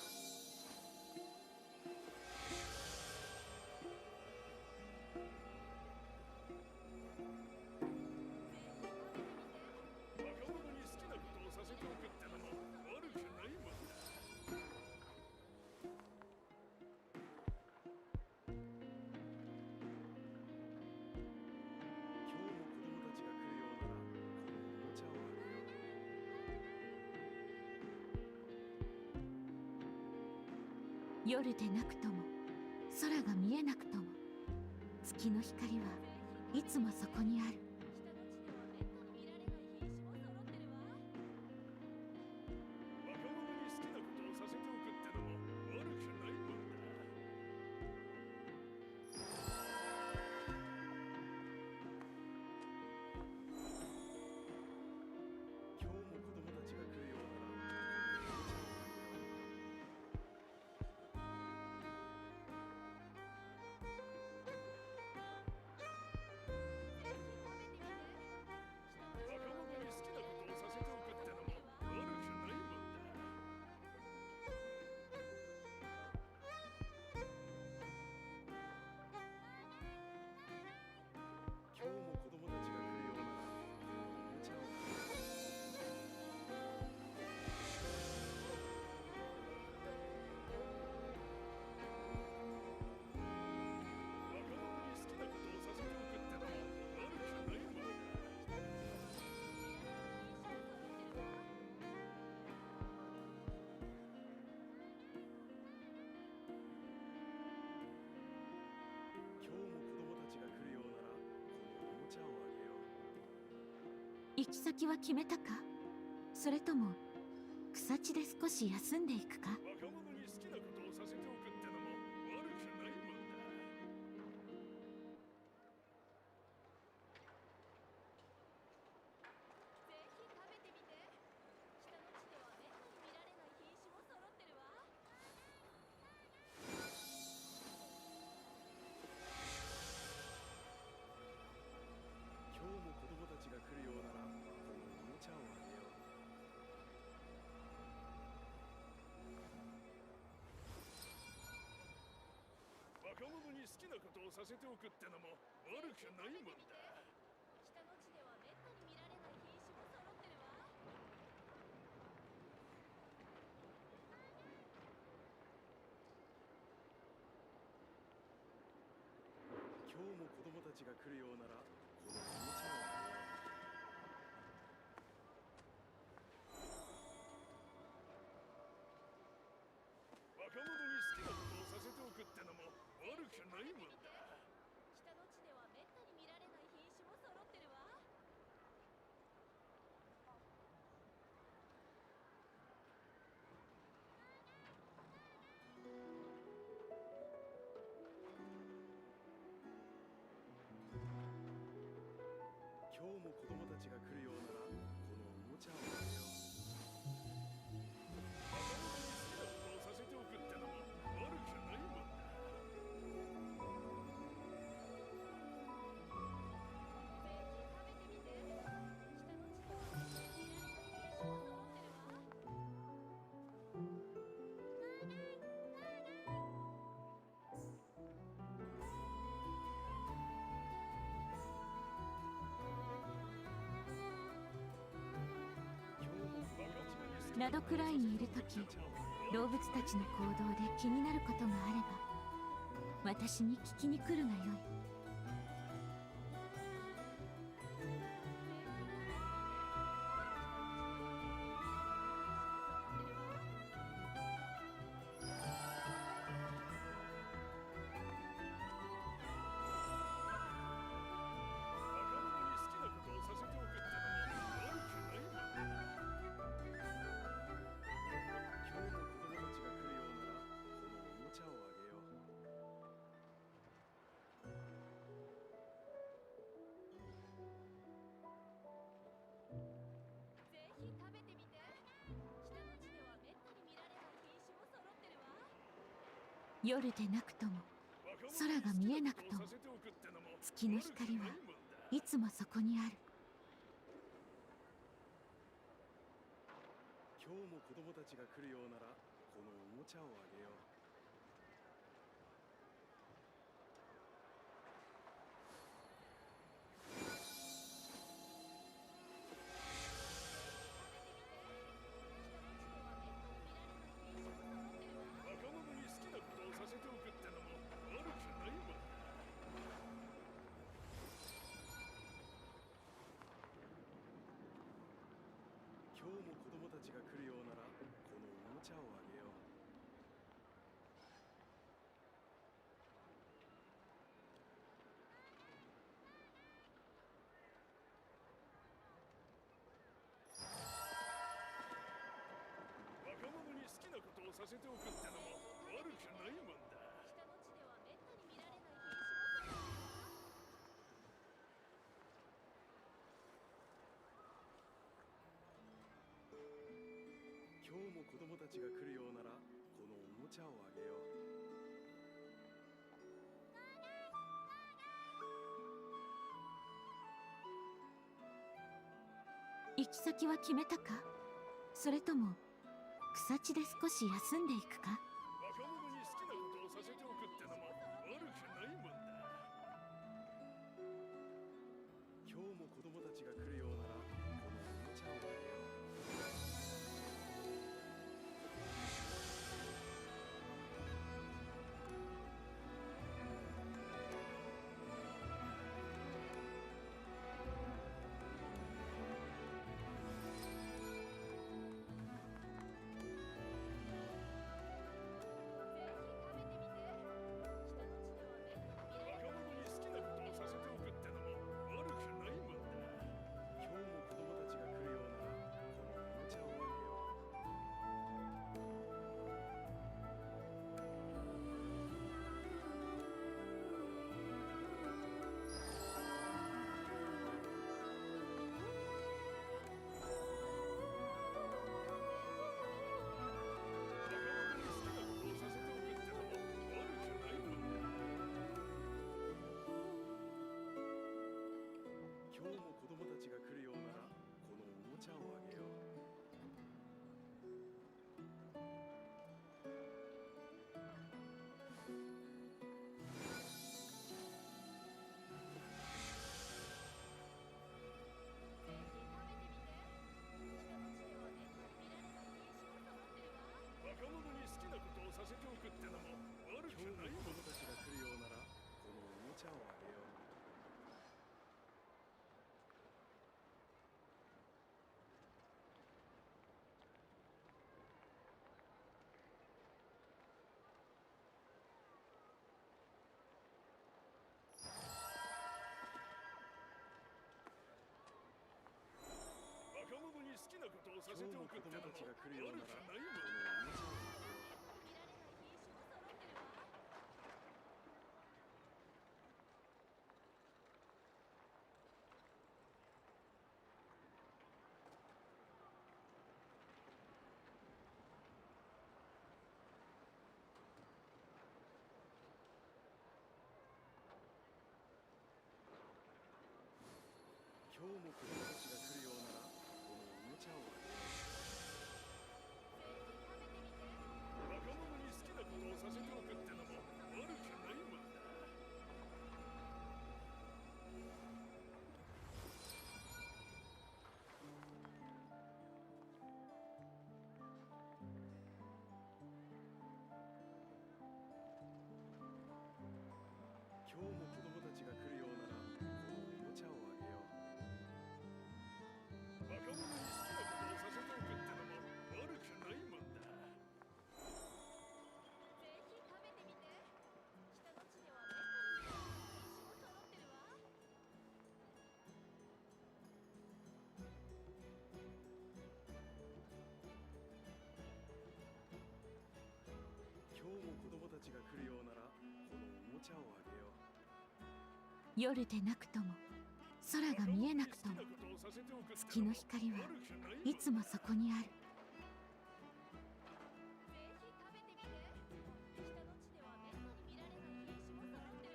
若者に好きなことをさせておくってのも悪くないもんだ。今日も子供たちが来るようならこのおもちゃをあげよう。夜でなくとも空が見えなくとも月の光はいつもそこにある。若者に好きなことをさせておくってのも悪くないもんだ。今日も子供たちが来るようならこのおもちゃをあげよう。若者に好きなことをさせておくってのも悪くないもんだ。今日も子供たちが来るようならこのおもちゃをあげよう。若者に好きなことをさせておくってのも悪くないもんだ。今日も子供たちが来るようならこのおもちゃをあげよう。行き先は決めたか？それとも草地で少し休んでいくか？若者に好きなことをさせておくってのも悪くないもんだ。ぜひ食べてみて。下の地ではめったに見られない品種も揃ってるわ。今日も子供たちが来るようならこのおもちゃをあげよう。若者に好きなことをさせておくってのも悪くないもんだ。下の地ではめったに見られない品種も揃ってるわ。今日も子供たちが来るようならこのおもちゃをあげよう。若者に好きなことをさせておくってのも悪くないもんだ。下の地ではめったに見られない品種も揃ってるわ。今日も子供たちが来るようならこのおもちゃをあげよう。若者に好きなことをさせておくってのも悪くないもんだ。ぜひ食べてみて。下の地ではめったに見られない品種も揃ってるわ。今日も子供たちが好きナドクライにいるとき動物たちの行動で気になることがあれば私に聞きに来るがよい。若者に好きなことをさせておくってのも悪くないもんだ。今日も子供たちが来るようならこのおもちゃをあげよう。ぜひ食べてみて。下の地ではめったに見られない品種も揃ってるわ。夜でなくとも空が見えなくとも月の光はいつもそこにある。今日も子供たちが来るようならこのおもちゃをあげよう。若者に好きなことをさせておくってのも悪くないもんだ。今日も子供たちが来るようならこのおもちゃをあげよう。若者に好きなことをさせておくってのも悪くないもんだ。下の地ではめったに見られない品種も今日も子供たちが来るようならこのおもちゃをあげよう。行き先は決めたか？それとも草地で少し休んでいくか？若者に好きなことをさせておくってのも悪くないもんだ。今日も子供たちが来るようならこのおもちゃをあげよう。若者に好きなことをさせておくってのも悪くないもんだ。今日も子供たちが来るようならこのおもちゃをあげよう。若者に好きなことをさせておくってのも悪くないもんだ。今日も子供たちが来るようならこのおもちゃをあげよう。若者に好きなことをさせておくってのも悪くないもんだ。今日も子供たちが来るようならこのおもちゃをあげよう。若者に好きなことをさせておくってのも悪くないもんだ。このおもちゃをあげよう。今日も子供たちが来るようならこのおもちゃをあげよう。若者に好きなことをさせておくってのも悪くないもんだ。今日も子供たちが来るようならこのおもちゃをあげよう。若者に好きなことをさせておくってのも悪くないもんだ。ぜひ食べてみて。下の地ではめったに見られない品種も揃ってるわ。今日も子供たちが来るようならこのおもちゃをあげよう。夜でなくとも空が見えなくとも月の光はいつもそこにある。ぜひ食べてみて。下の地ではめったに見られない品種も揃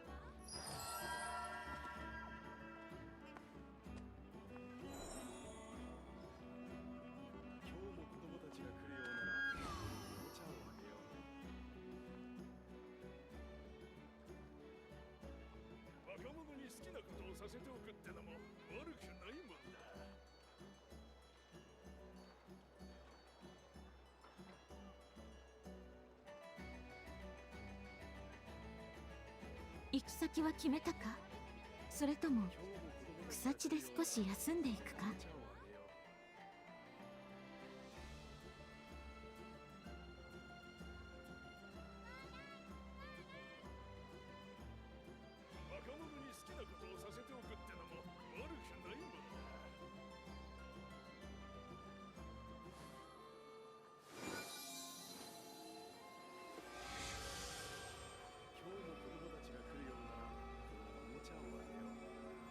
ってるわ。今日も子供たちがせておくってのも悪くないもんだ。行き先は決めたか？それとも草地で少し休んでいくか？若者に好きなことをさせておくってのも悪くないもんだ。今日も子供たちが来るようならこのおもちゃをあげよう。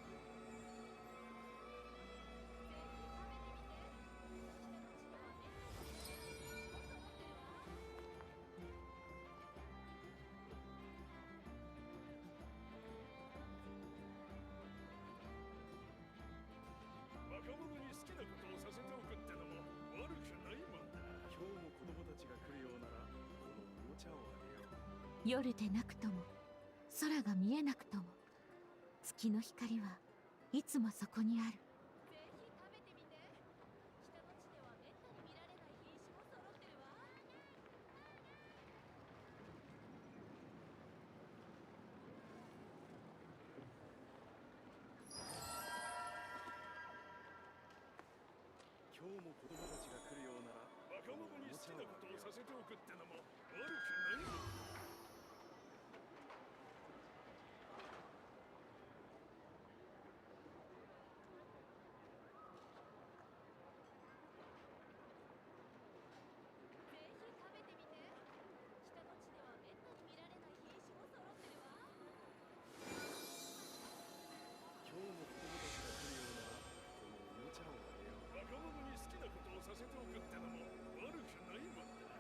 若者に好きなことをさせておくってのも悪くないもんだ。今日も子供たちが来るようならこのおもちゃをあげよう。夜でなくとも空が見えなくとも月の光はいつもそこにある。ぜひ食べてみて。下の地ではめったに見られない品種も揃ってるわ。今日も子供たちが来るようなら若者に好きなことをさせておくってのも悪くないもんだ。ぜひ食べてみて。下の地ではめったに見られない品種も揃ってるわ。今日も子供たちが来るようならこのおもちゃをあげよう。若者に好きなことをさせておくってのも悪くないもんだ。ぜ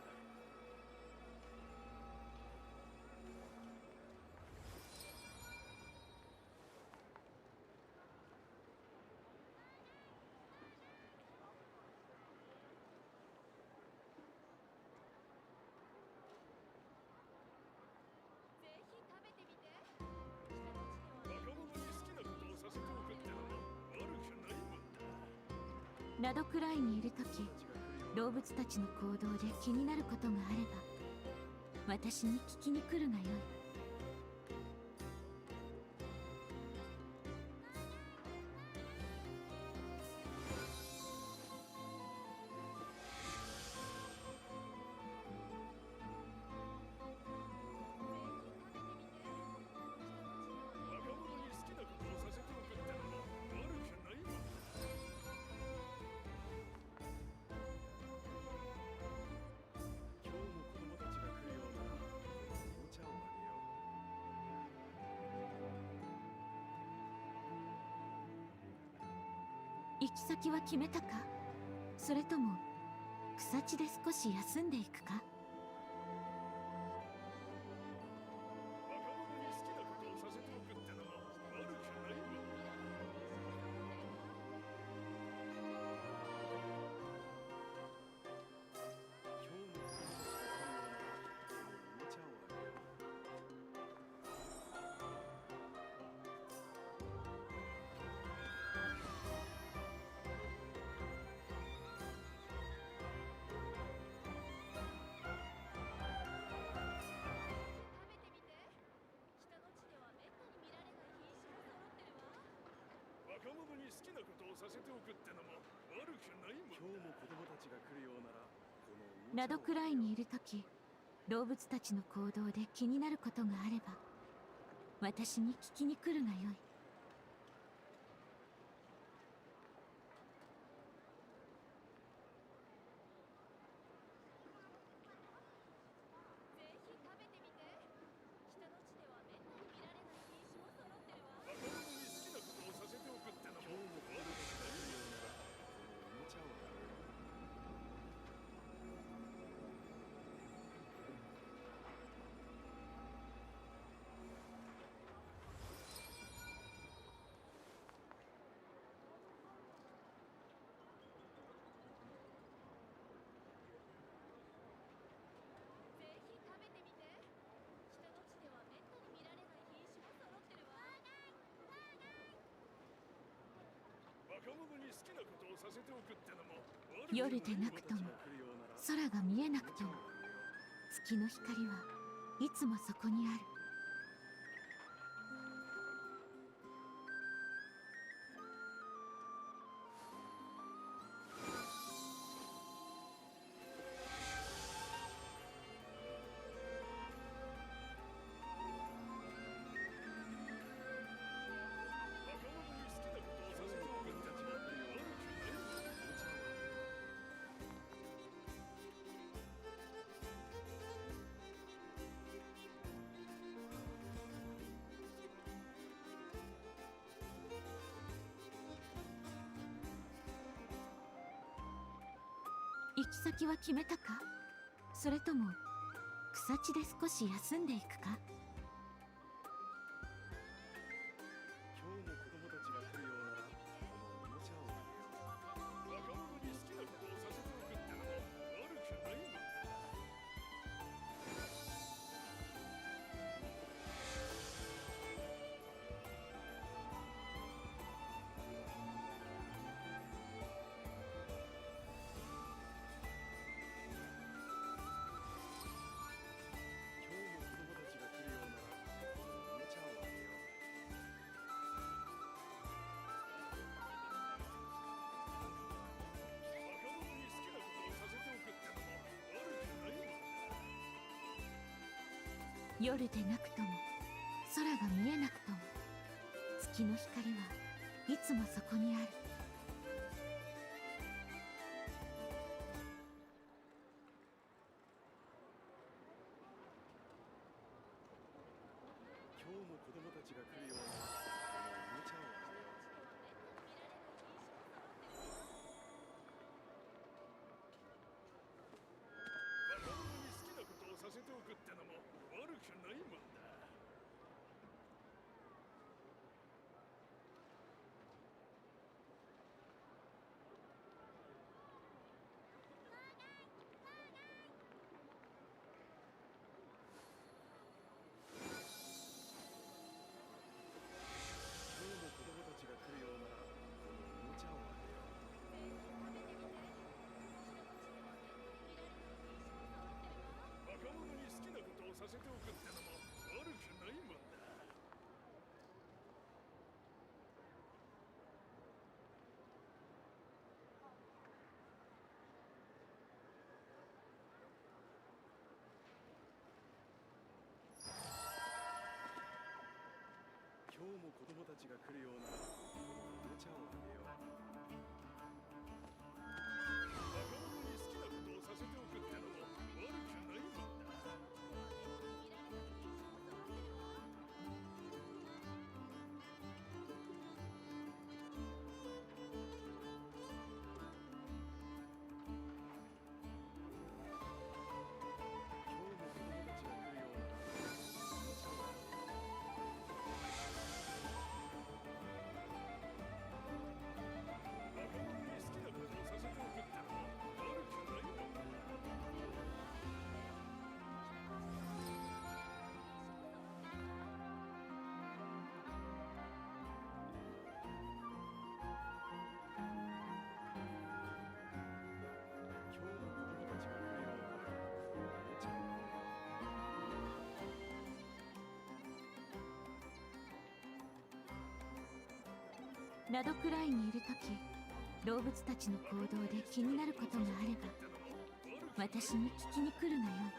ひ食べてみて。下の地では若者に好きなことをさせておくってのも悪くないもんだ。ナドクライにいるとき動物たちの行動で気になることがあれば私に聞きに来るがよい。若者に好きなことをさせておくってのも悪くないもんだ。今日も子供たちが来るようならこのおもちゃをあげよう。行き先は決めたか？それとも草地で少し休んでいくか？若者に好きなことをさせておくってのも悪くないもんだ。今日も子供たちが来るようならこのおもちゃをあげよう。食べてみて。下の地ではめったに見られない品種も揃ってるわ。若者に好きなことをさせておくってのも悪くないもんだ。今日も子供たちが来るようならこのおもちゃをナドクライにいるとき動物たちの行動で気になることがあれば私に聞きに来るがよい。ぜひ食べてみて。下の地ではめったに見られない品種も揃ってるわ。若者に好きなことをさせておくってのも今日も子供たちが来るようならこのおもちゃをあげよう。今日も子供たちが来るようならこのおもちゃをあげよう。若者に好きなことをさせておくってのも夜でなくとも空が見えなくとも月の光はいつもそこにある。行き先は決めたか？それとも草地で少し休んでいくか？今日も子供たちが来るようならこのおもちゃをあげよう。若者に好きなことをさせておくってのも悪くないもんだ。夜でなくとも空が見えなくとも月の光はいつもそこにある。今日も子供たちが来るようなこのおもちゃをあげよう。若者に好きなことをさせておくってのも悪くないもんだ。今日も子供たちが来るようならこのおもちゃをあげよう。若者に好きなことをさせておくってのも悪くないもんだ。今日も子供たちが来るようならこのおもちゃをあげよう。若者に好きなことをさせておくってのも悪くないもんだ。ナドクライにいるとき、動物たちの行動で気になることがあれば私に聞きに来るがよい。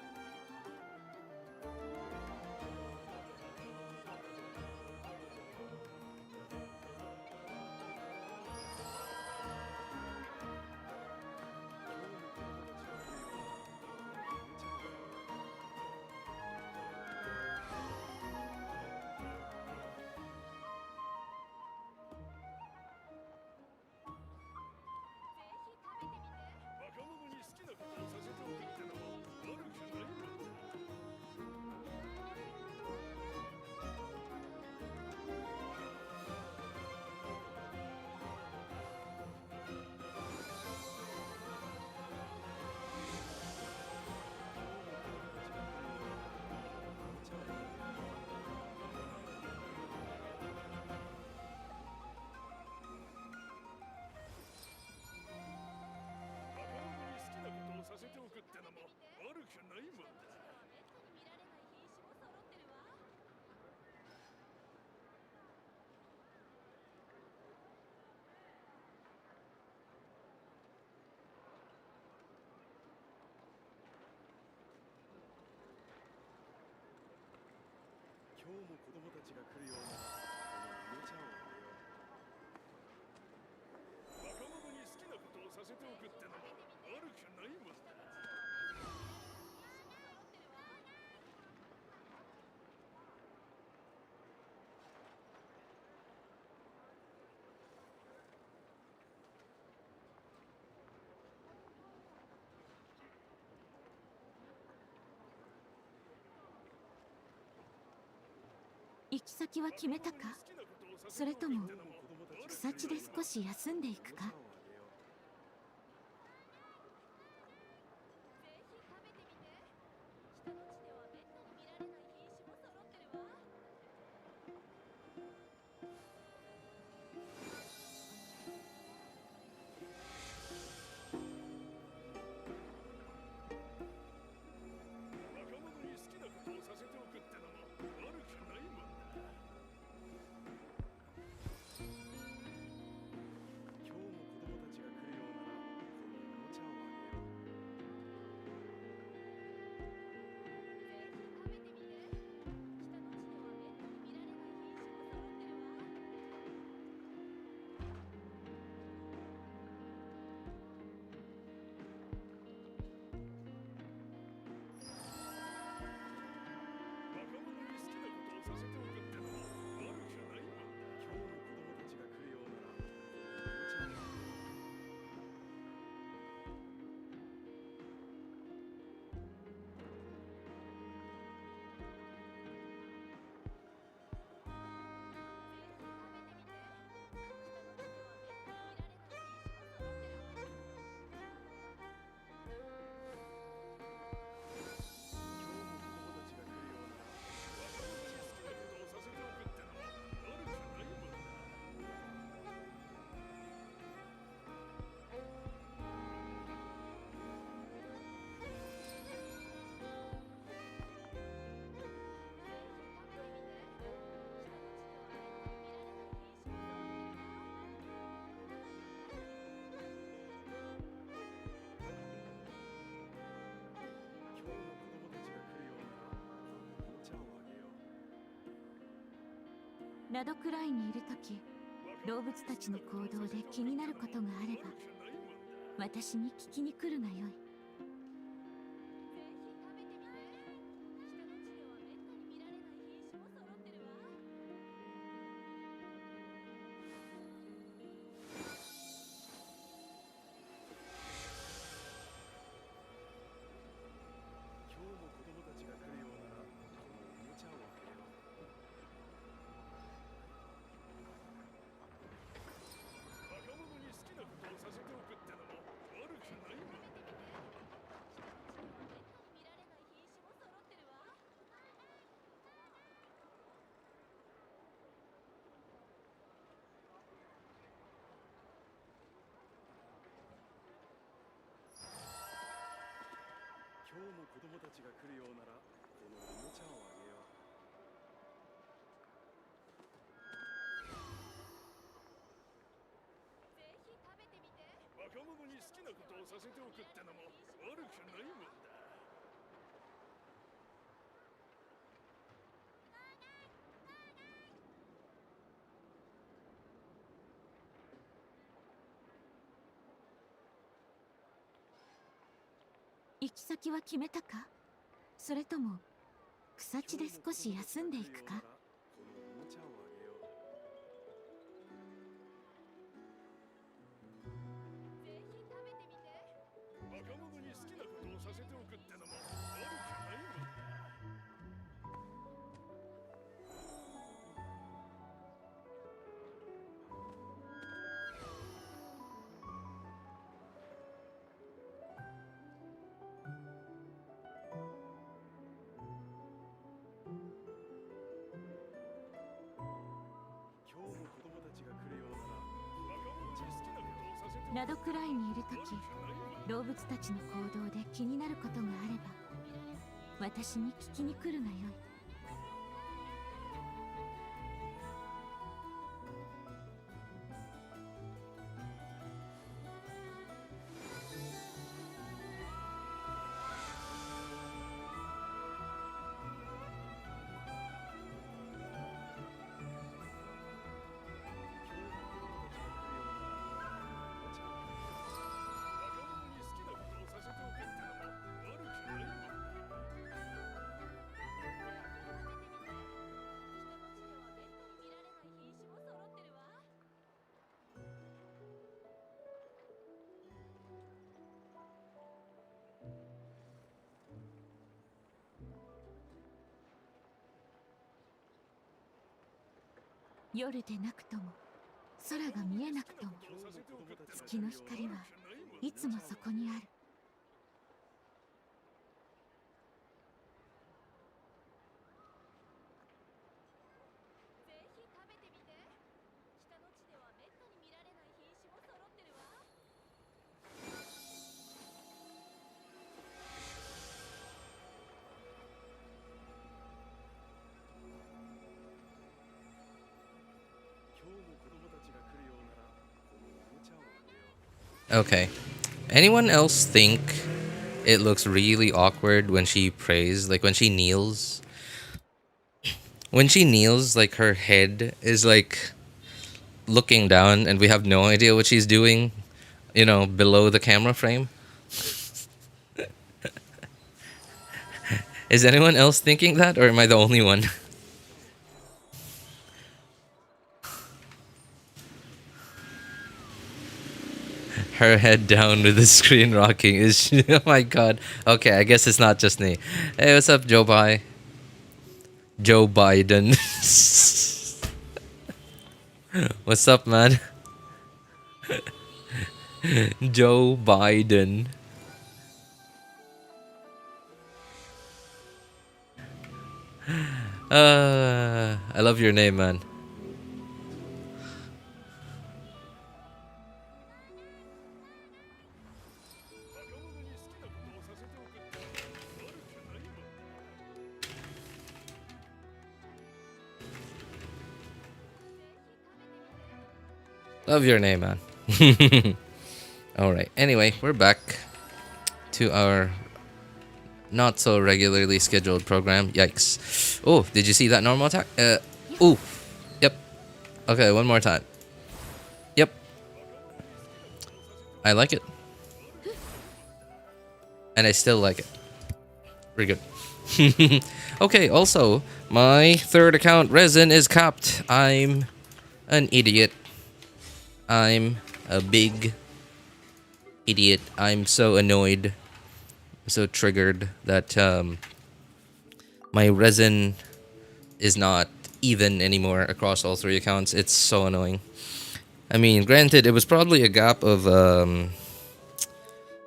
若者に好きなことをさせておくってのも悪くないもんだ。ちが来るようならこのおもちゃをあげよう。若者に好きなことをさせておくってのも悪くないもんだ。行き先は決めたか？それとも草地で少し休んでいくか？ぜひ食べてみて。下の地ではめったに見られない品種も揃ってるわ。若者に好きなことをさせておくってのも悪くないもんだ。今日も子供たちが来るようならこのおもちゃをあげよう。ぜひ食べてみて。下の地ではめったに見られない品種も揃ってるわ。若者に好きなことをさせておくってのも悪くないもんだ。今日も子供たちが来るようならこのおもちゃをあげよう。ぜひ食べてみて。下の地ではめったに見られない品種も揃ってるわ。今日も子供たちが来るようなら若者に好きなことをさせておくってのも悪くないもんだ。今日も子供たちが来るようならこのおもちゃをあげよう。ナドクライにいるとき、動物たちの行動で気になることがあれば悪くないもんだ。私に聞きに来るがよい。ぜひ食べてみて。下の地ではめったに見られない品種も揃ってるわ。今日も子供たちが来るようならこのおもちゃをあげよう。若者に好きなことをさせておくってのも悪くないもんだ。下の地ではめったに見られない品種も揃ってるわ。今日も子供たちが来るようならこのおもちゃをあげよう。ぜひ食べてみて。若者に好きなことをさせておくってのも悪くないもんだ。行き先は決めたか？それとも草地で少し休んでいくか？このおもちゃをあげよう。ぜひ食べてみて。若者に好きなことをさせておくってのも悪くないもんだ。今日も子供たちが来るようなら若者に好きなことをさせておくってのもナドクライにいるとき、悪くないもんだ。動物たちの行動で気になることがあれば私に聞きに来るがよい。今日も子供たちが来るようならこのおもちゃをあげよう。夜でなくとも空が見えなくとも月の光はいつもそこにある。ぜひ食べてみて。北の地ではめったに見られない品種も揃ってるわ。今日も子供たちが来るようならこのおもちゃをあげよう。 Okay. Anyone else think it looks really awkward when she prays? Like when she kneels? When she kneels, like her head is like looking down and we have no idea what she's doing, you know, below the camera frame. Is anyone else thinking that, or am I the only one? Her head down with the screen rocking is oh my god. Okay, I guess it's not just me. Hey, what's up, Joe Joe Biden. What's up, man? Joe Biden. I love your name, man. Love your name, man. Alright, anyway, we're back to our not so regularly scheduled program. Yikes. Oh, did you see that normal attack? Ooh. Yep. Okay, one more time. Yep. I like it. And I still like it. Pretty good. Okay, also, my third account, Resin, is capped. I'm an idiot. I'm a big idiot. I'm so annoyed. So triggered that my resin is not even anymore across all three accounts. It's so annoying. I mean, granted, it was probably a gap of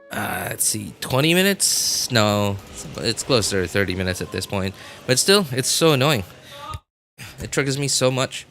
let's see, 20 minutes? No, it's closer to 30 minutes at this point. But still, it's so annoying. It triggers me so much.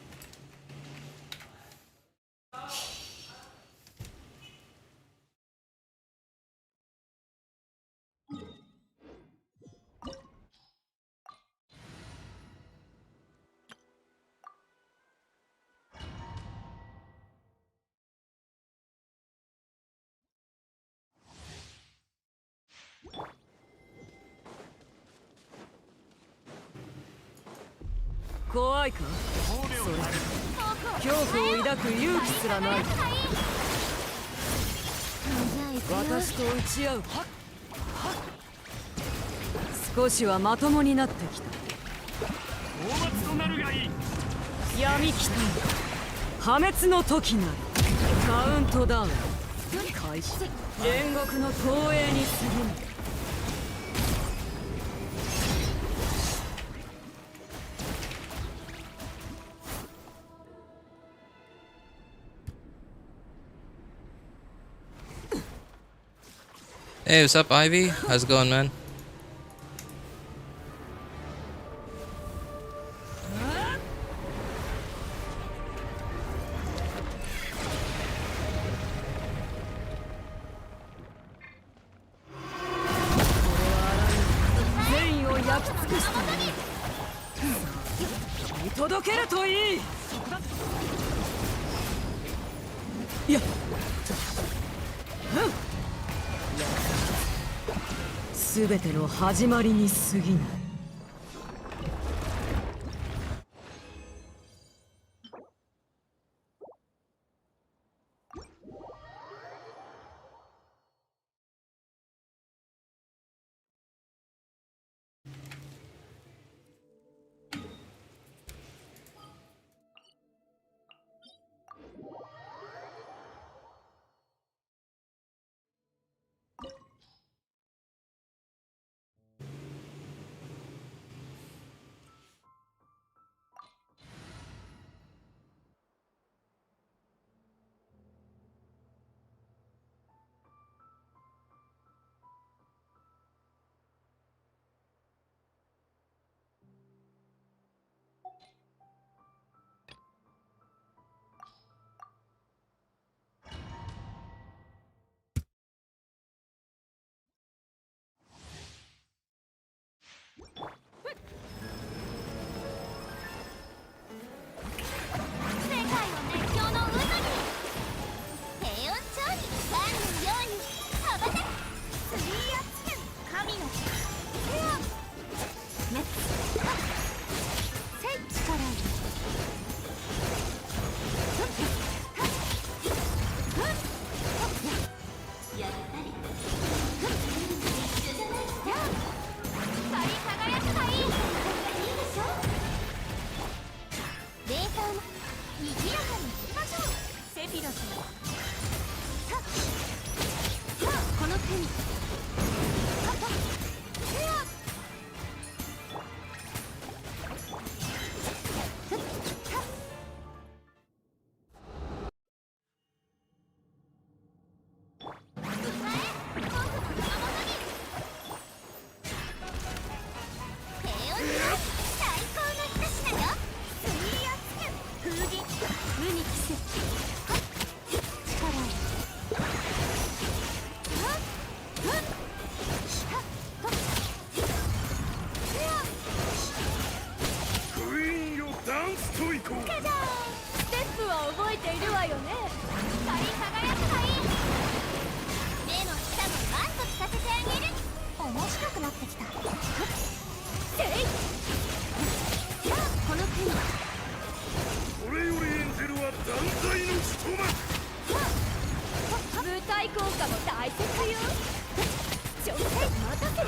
Hey, what's up, Ivy? How's it going, man?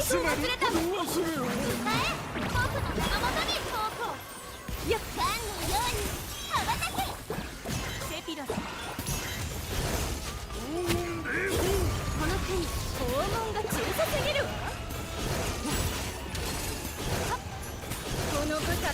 忘れたの。前僕の名のもとに遠くをよくファンのように羽ばたけ。セピロス、この国拷問が小さすぎるわ。この部下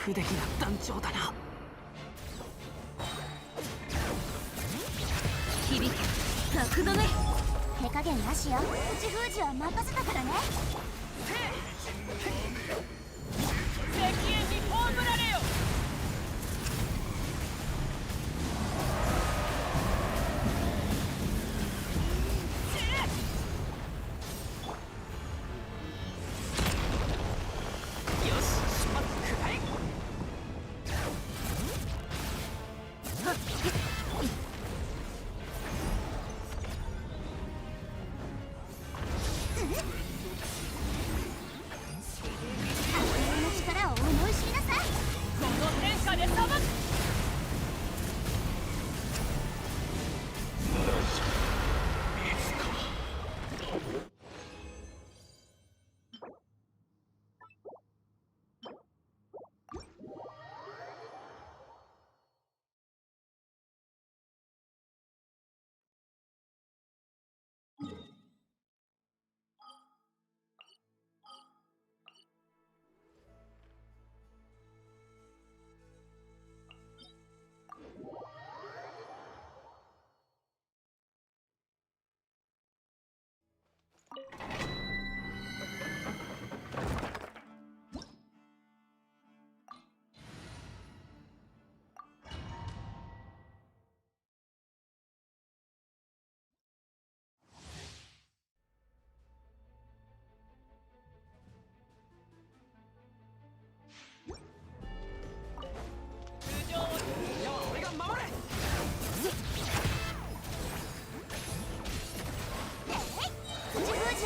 不出来な団長だな。響け楽のね。手加減なしよ。口封じは任せたからね。石煙に葬られよ。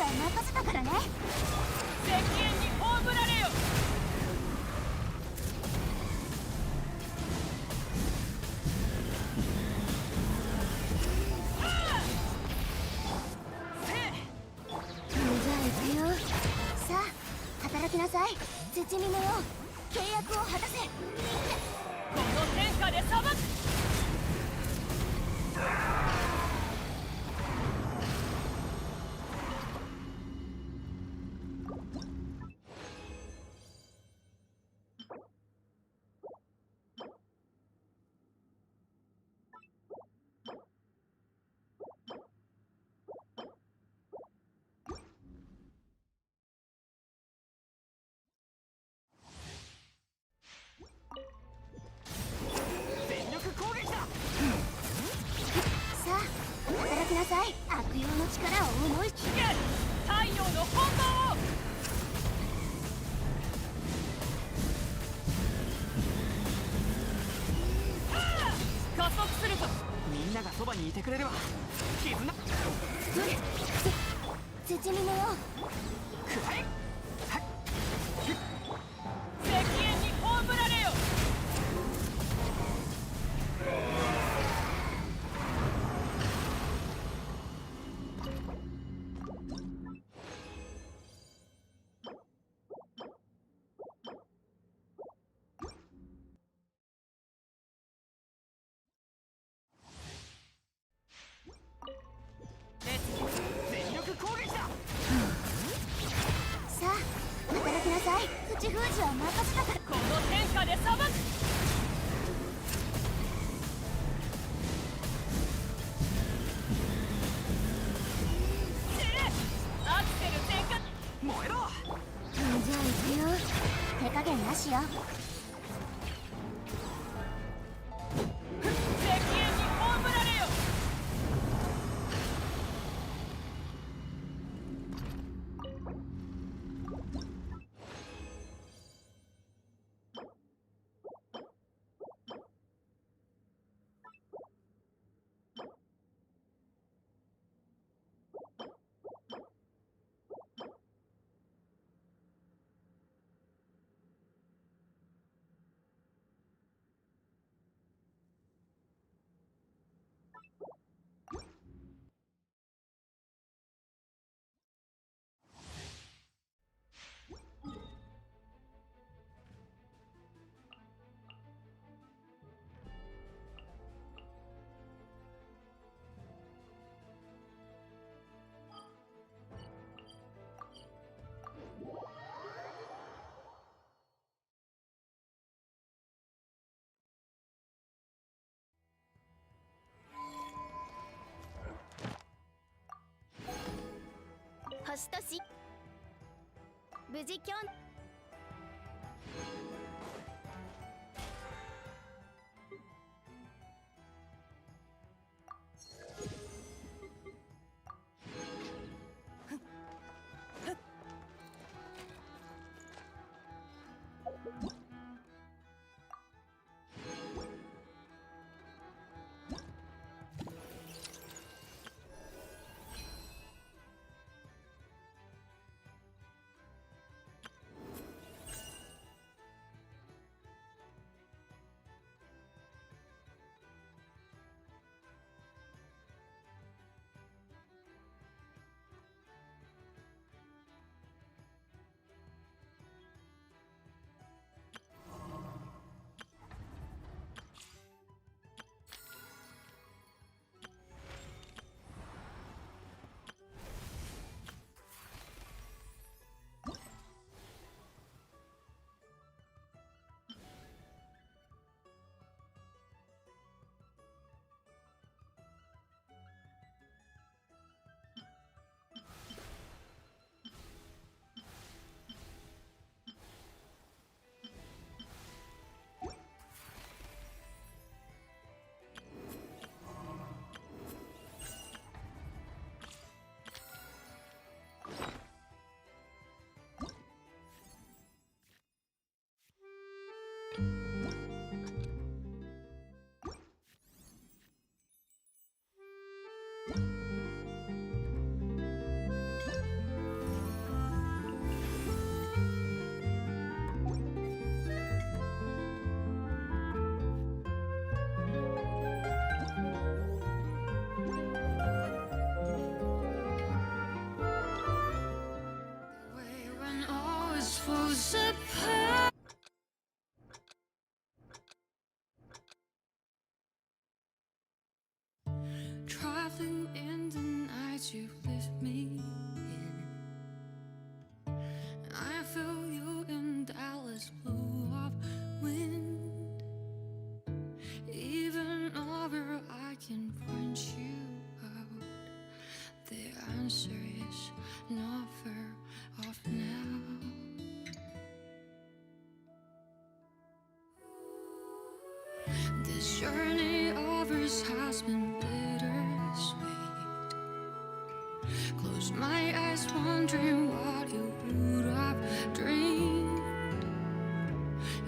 任せたからね。石煙に葬られよ。じゃあ行くよ。さあ働きなさい。絶妙のよ契約を果たせ。この天下で裁く。働きなさい。悪用の力を思い太陽の本能を。加速するぞ。みんながそばにいてくれれば絆。絶妙のよくらえ。石煙に葬られよ。口封じは任せたから。この天下で裁く。アクセル転換。燃えろ。じゃあ行くよ。手加減なしよ。敵縁に葬られよ。星とし無事キョン。Traveling in the nights you lift me in. I feel you in Dallas, blew up wind. Even over, I can point you out. The answer is not far off now. This journey of ours has been bittersweet. Close my eyes, wondering what you would have dreamed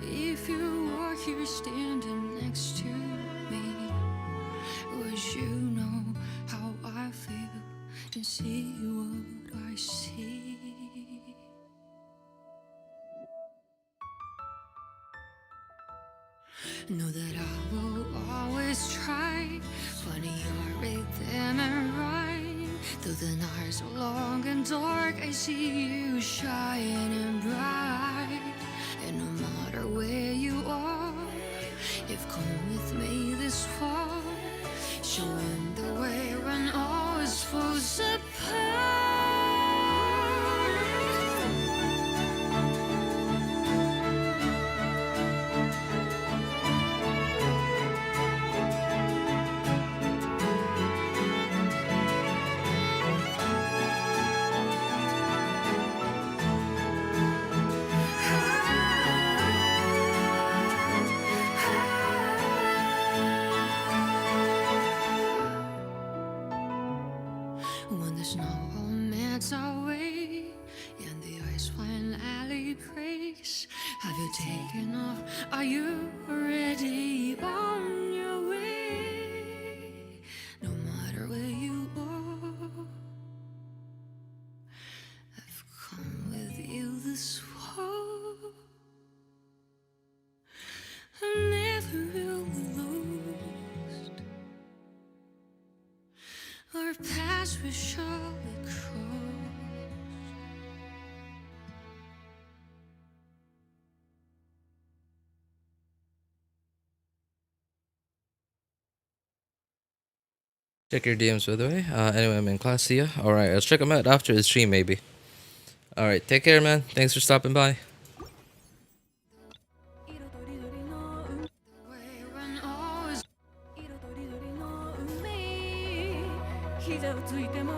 if you were here standing next to me. Would you know how I feel and see what I see? Know that I will always try. Funny your rhythm and rhyme. Though the nights are long and dark, I see you shining bright. And no matter where you are, you've come with me this far, showing the way when all is falls apart. nights away and the ice fine alley breaks. Have you taken off? Are you ready on your way? No matter where you are, I've come with you this far. I'm never really lost. Our paths we surely cross. Check your DMs, by the way. Anyway, I'm in class. See ya. Alright, let's check them out after the stream, maybe. Alright, take care, man. Thanks for stopping by. Way when all is 膝をついても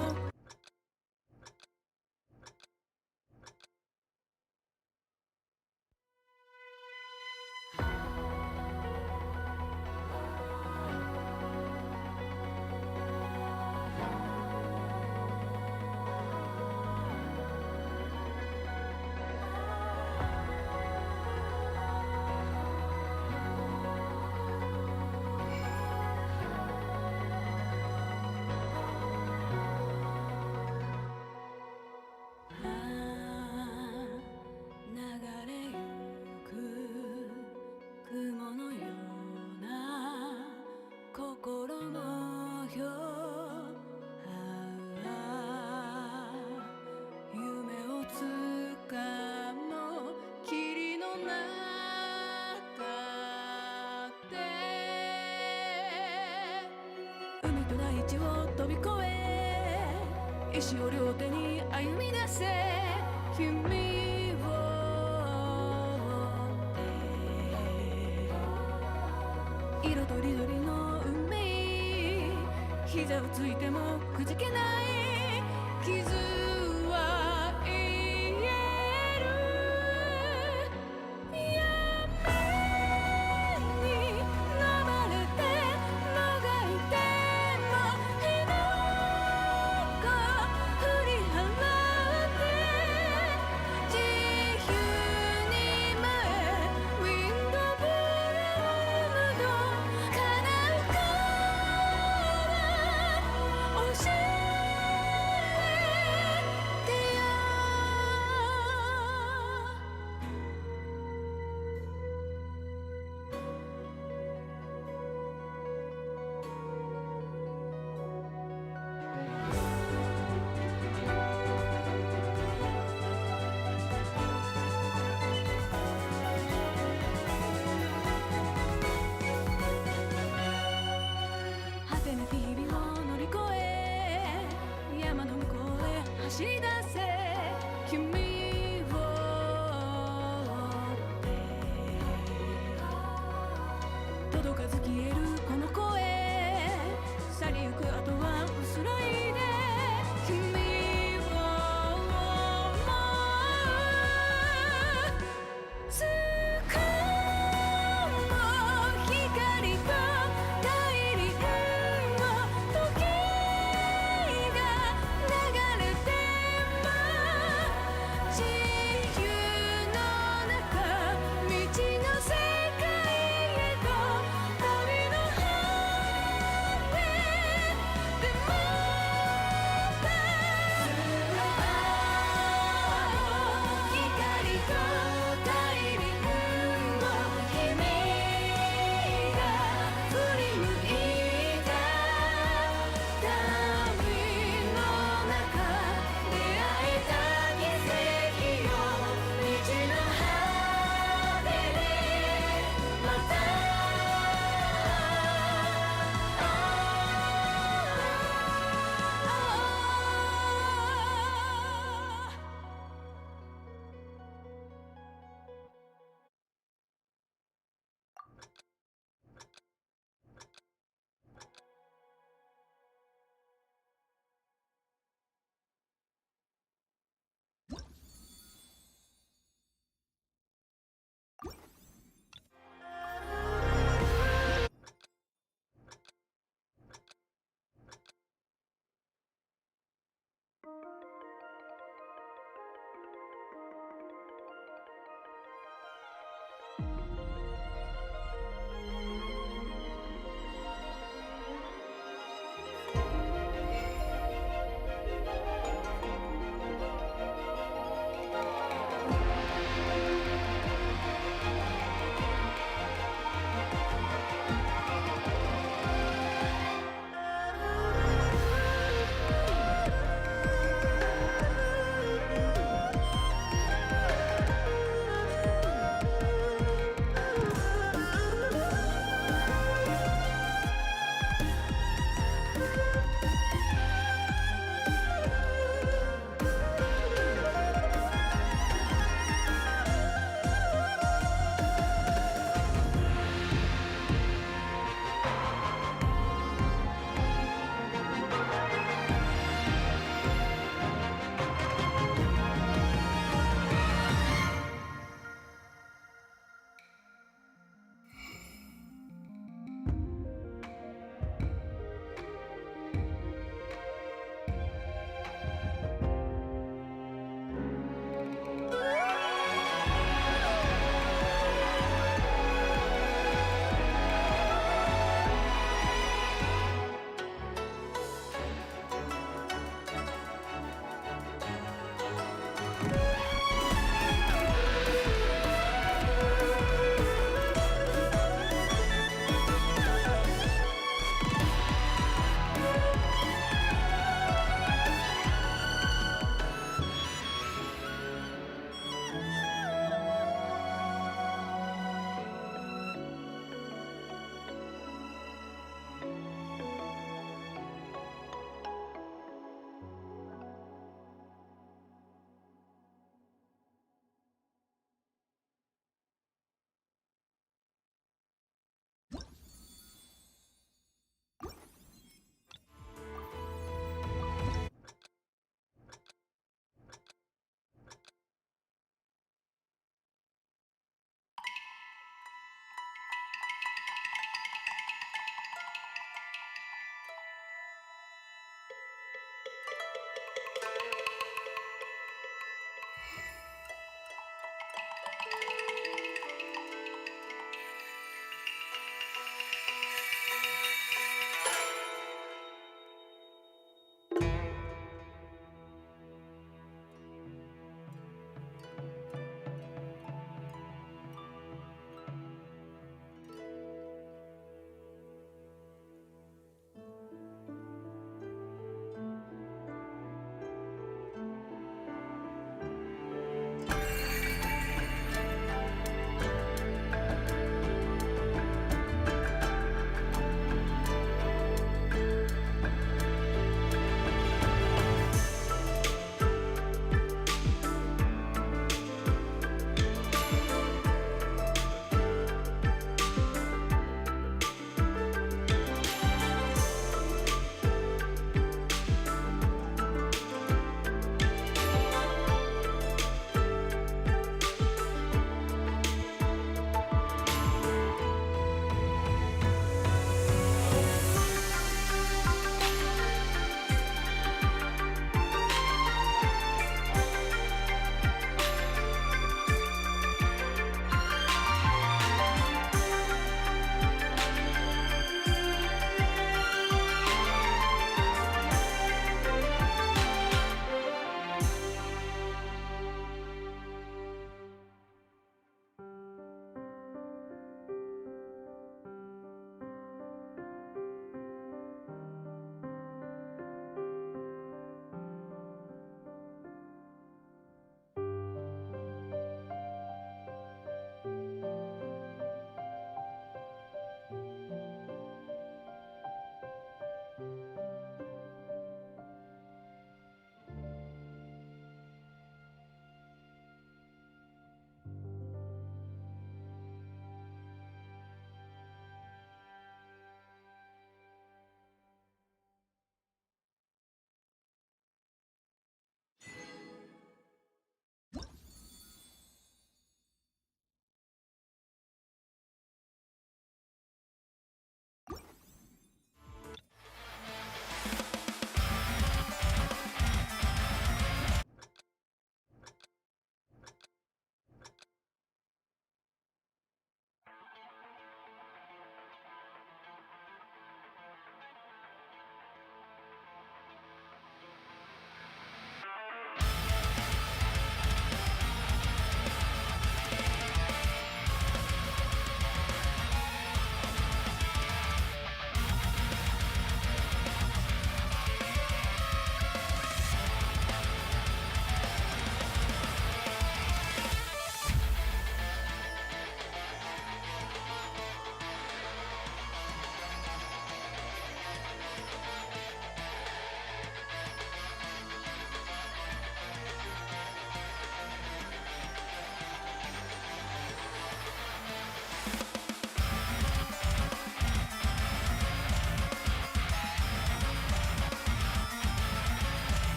海と大地を飛び越え石を両手に歩み出せ君を追って色とりどりの海膝をついてもくじけない傷は癒える闇に飲まれてもがいても火の粉振り払って自由に舞えウィンドブルームの叶うから教えてよ果てなき日々を乗り越え山の向こうへ走り出せ君を追って届かず消えるこの声去りゆく後は薄らいで君を思うつかも光と大輪の時が流れても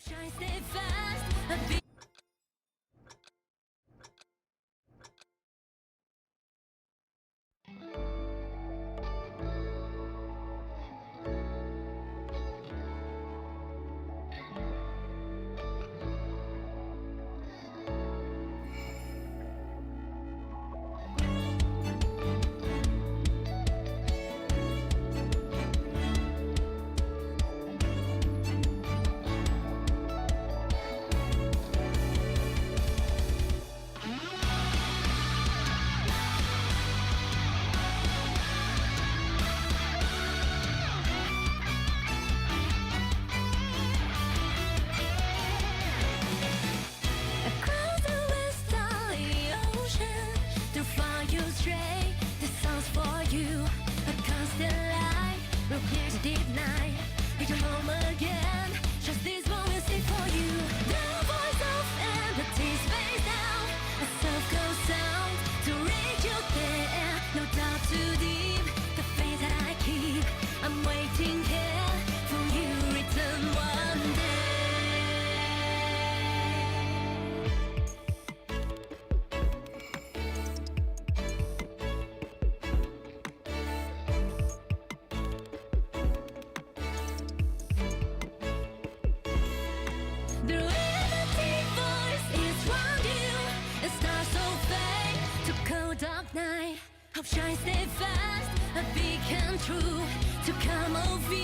Shine steadfast, a beat. Across the westerly ocean, to find you stray, this song's for you. A constant light, replace the deep night. It's your home again, just this moment sing for you. The voice of empathy space down, a soft sound to reach you there. No doubt too deep, the faith that I keep. I'm waiting here for you, return one day. The reality voice is round you. A star so faint to cold dark night. Hope shine steadfast, a beacon true to come over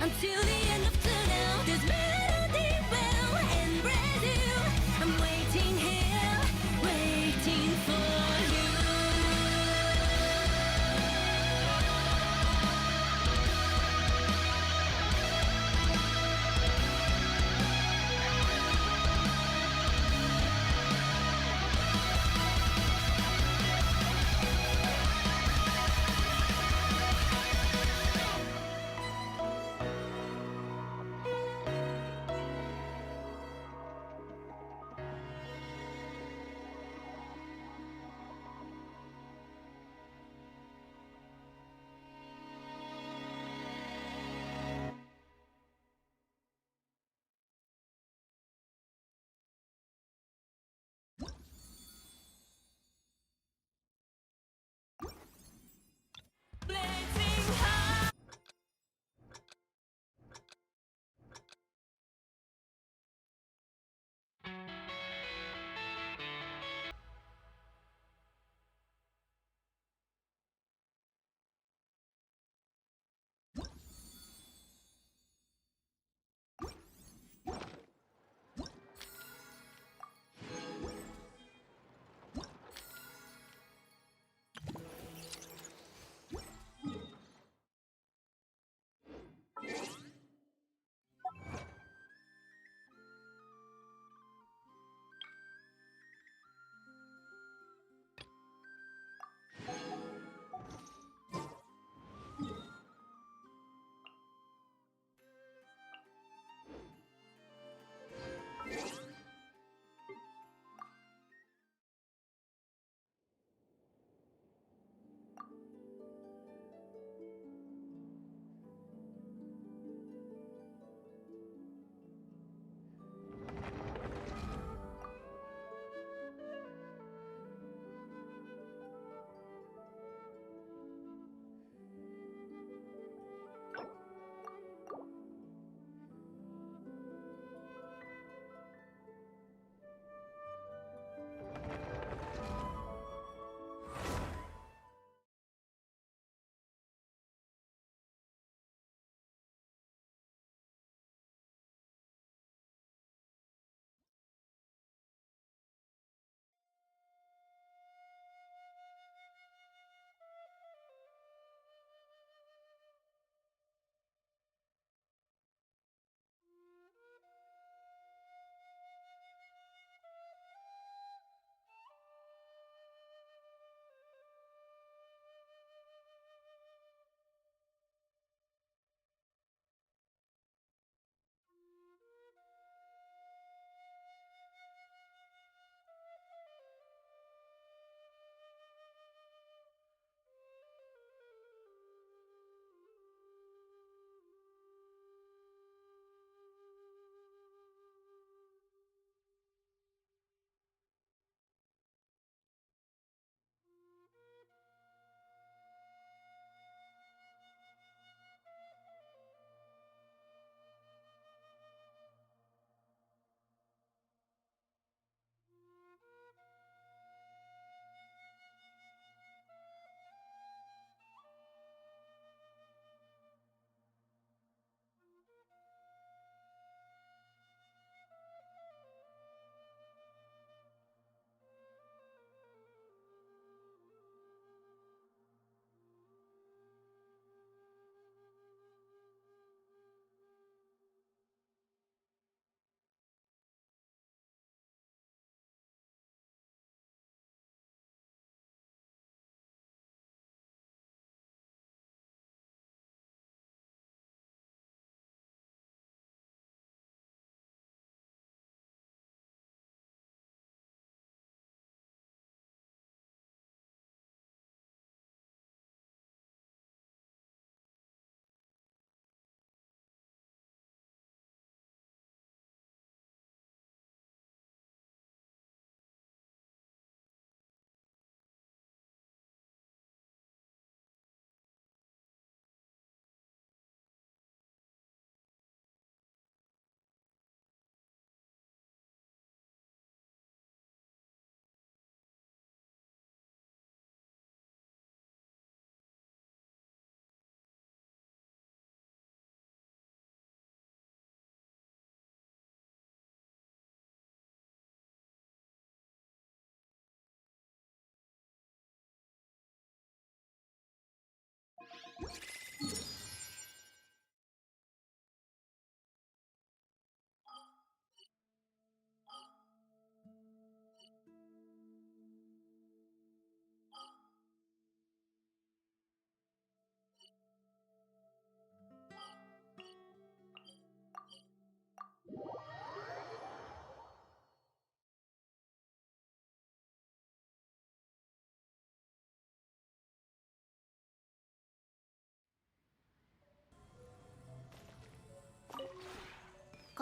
until the end of tunnel. This melody will embrace you. I'm waiting here, waiting for you.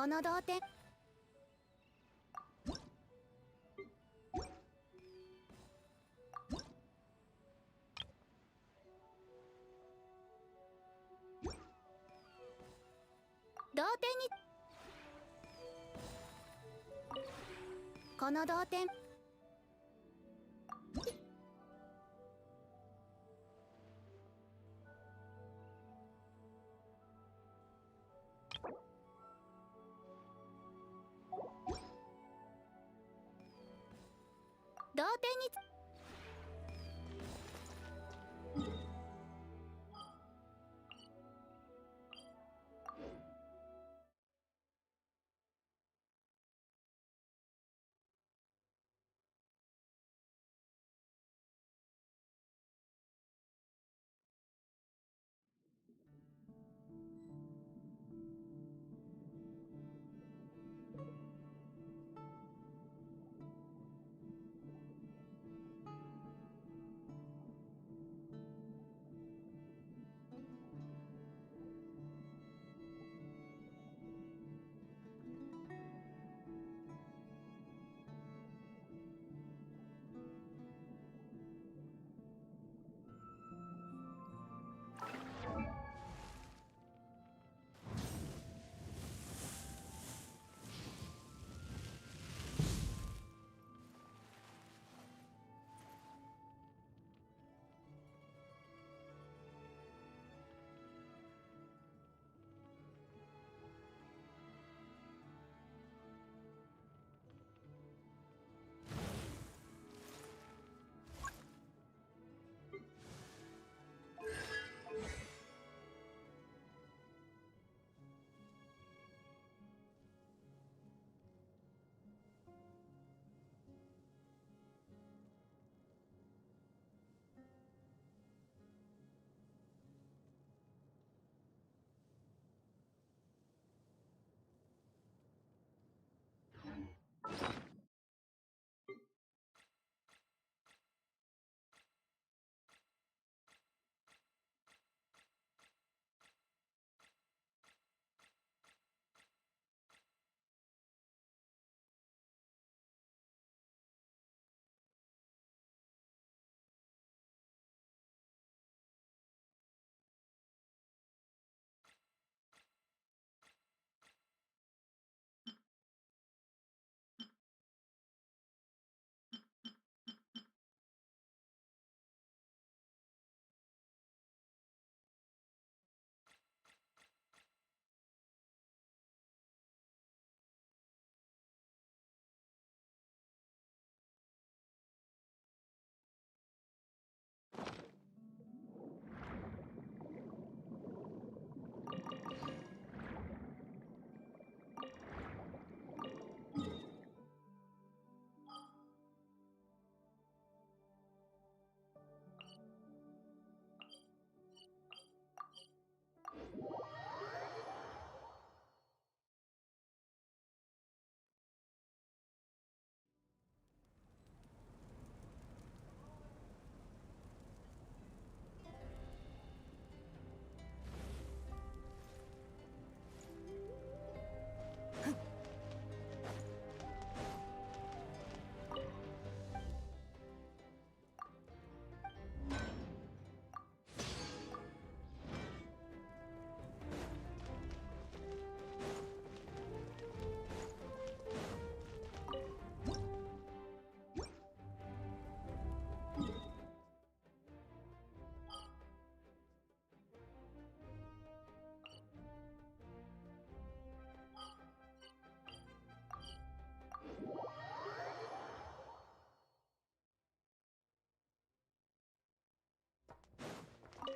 この同点同点にこの同点同点に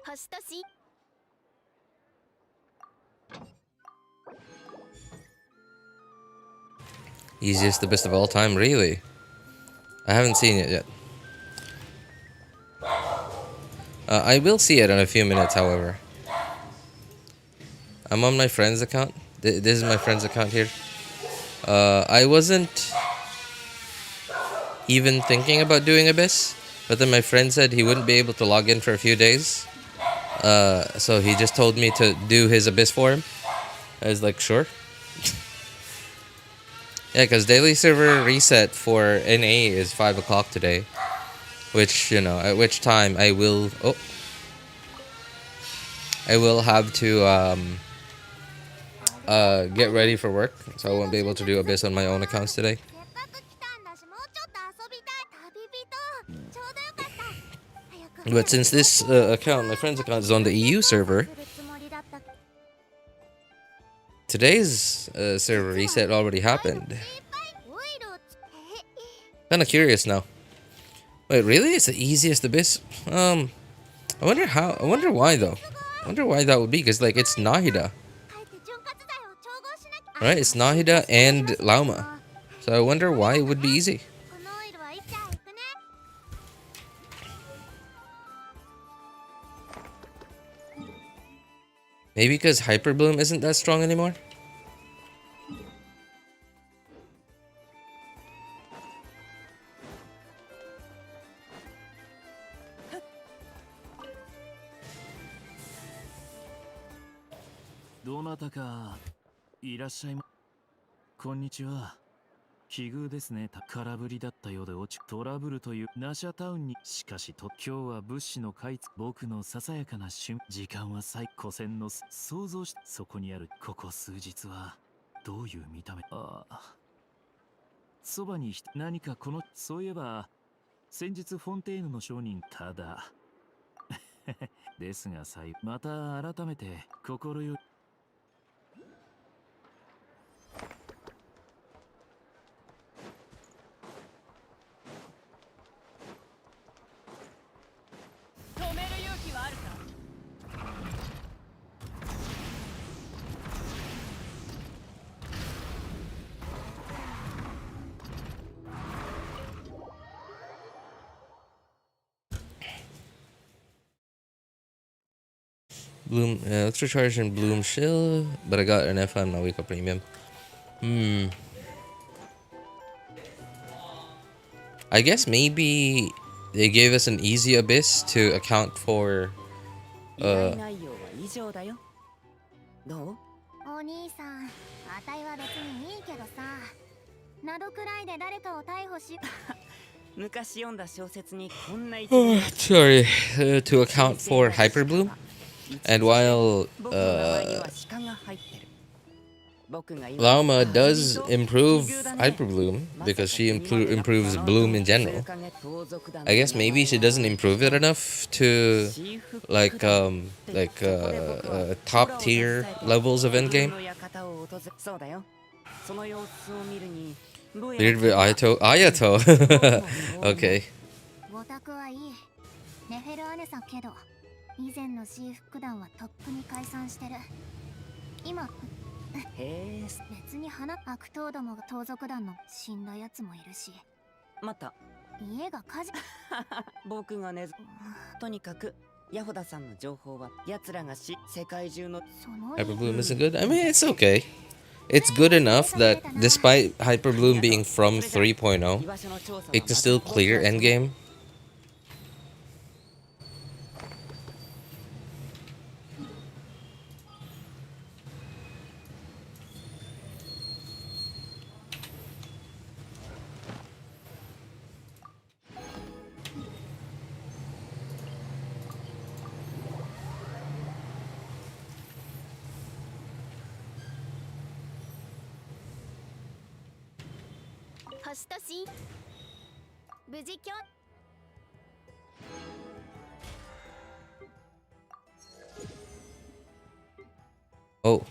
星とし Easiest abyss of all time, really? I haven't seen it yet. I will see it in a few minutes, however. I'm on my friend's account. This is my friend's account here. I wasn't even thinking about doing Abyss, but then my friend said he wouldn't be able to log in for a few days. So he just told me to do his Abyss for him. I was like, sure. Yeah, because daily server reset for NA is 5 o'clock today. Which, you know, at which time I will... Oh. I will have to get ready for work. So I won't be able to do Abyss on my own accounts today. せっかく来たんだしもうちょっと遊びたい旅人ちょうどよかった早く But since this account, my friend's account, is on the EU server, するつもりだった today's server reset already happened. いっぱいオイルをつ Kinda curious now. Wait, really? It's the easiest Abyss? I wonder how. I wonder why though. I wonder why that would be, because like it's Nahida, 帰って潤滑剤を調合しなきゃ right? It's Nahida and Lauma. So I wonder why it would be easy. このオイルは1台いくね Maybe because Hyper Bloom isn't that strong anymore? Bloom, let's recharge in Bloom Shill, but I got an F5 now Wake Up Premium. I guess maybe they gave us an easy Abyss to account for 依頼内容は以上だよ。どう？お兄さんあたいは別にいいけどさナドくらいで誰かを逮捕し昔読んだ小説にこんな一文が sorry, to account for Hyper Bloom. And while 僕の名前には鹿が入ってる。僕が今 Lauma does improve Hyper Bloom because she improves Bloom in general, I guess maybe she doesn't improve it enough to like top tier levels of endgame. そうだよ。その様子を見るにどうや Weird with Ayato. Okay. オタクはいいネフェル姉さんけど以前のシーフク団はとっくに解散してる今へえ、別に花悪党どもが盗賊団の死んだやつもいるしまた家が火事僕がねとにかくヤホダさんの情報は奴らが世界中のその Hyper Bloom isn't good. I mean, it's okay. It's good enough that despite Hyper Bloom being from 3.0, 居場所の調査は it can still clear endgame.「星とし無事今日 Oh.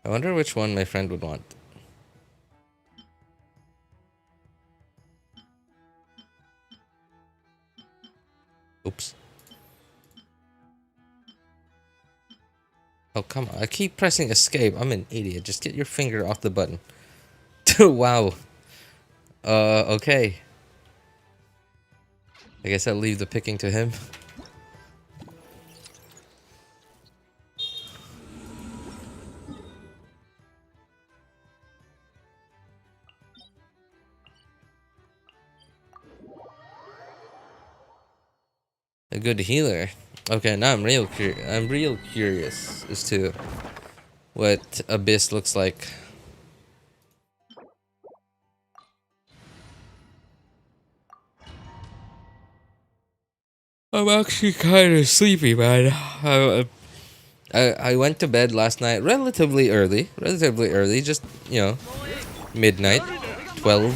I wonder which one my friend would want. Oops. Oh, come on. I keep pressing escape. I'm an idiot. Just get your finger off the button. Wow. Okay. I guess I'll leave the picking to him. A good healer. Okay, now I'm real curious as to what Abyss looks like. I'm actually kind of sleepy, man. I went to bed last night relatively early. Just, you know, midnight, 12.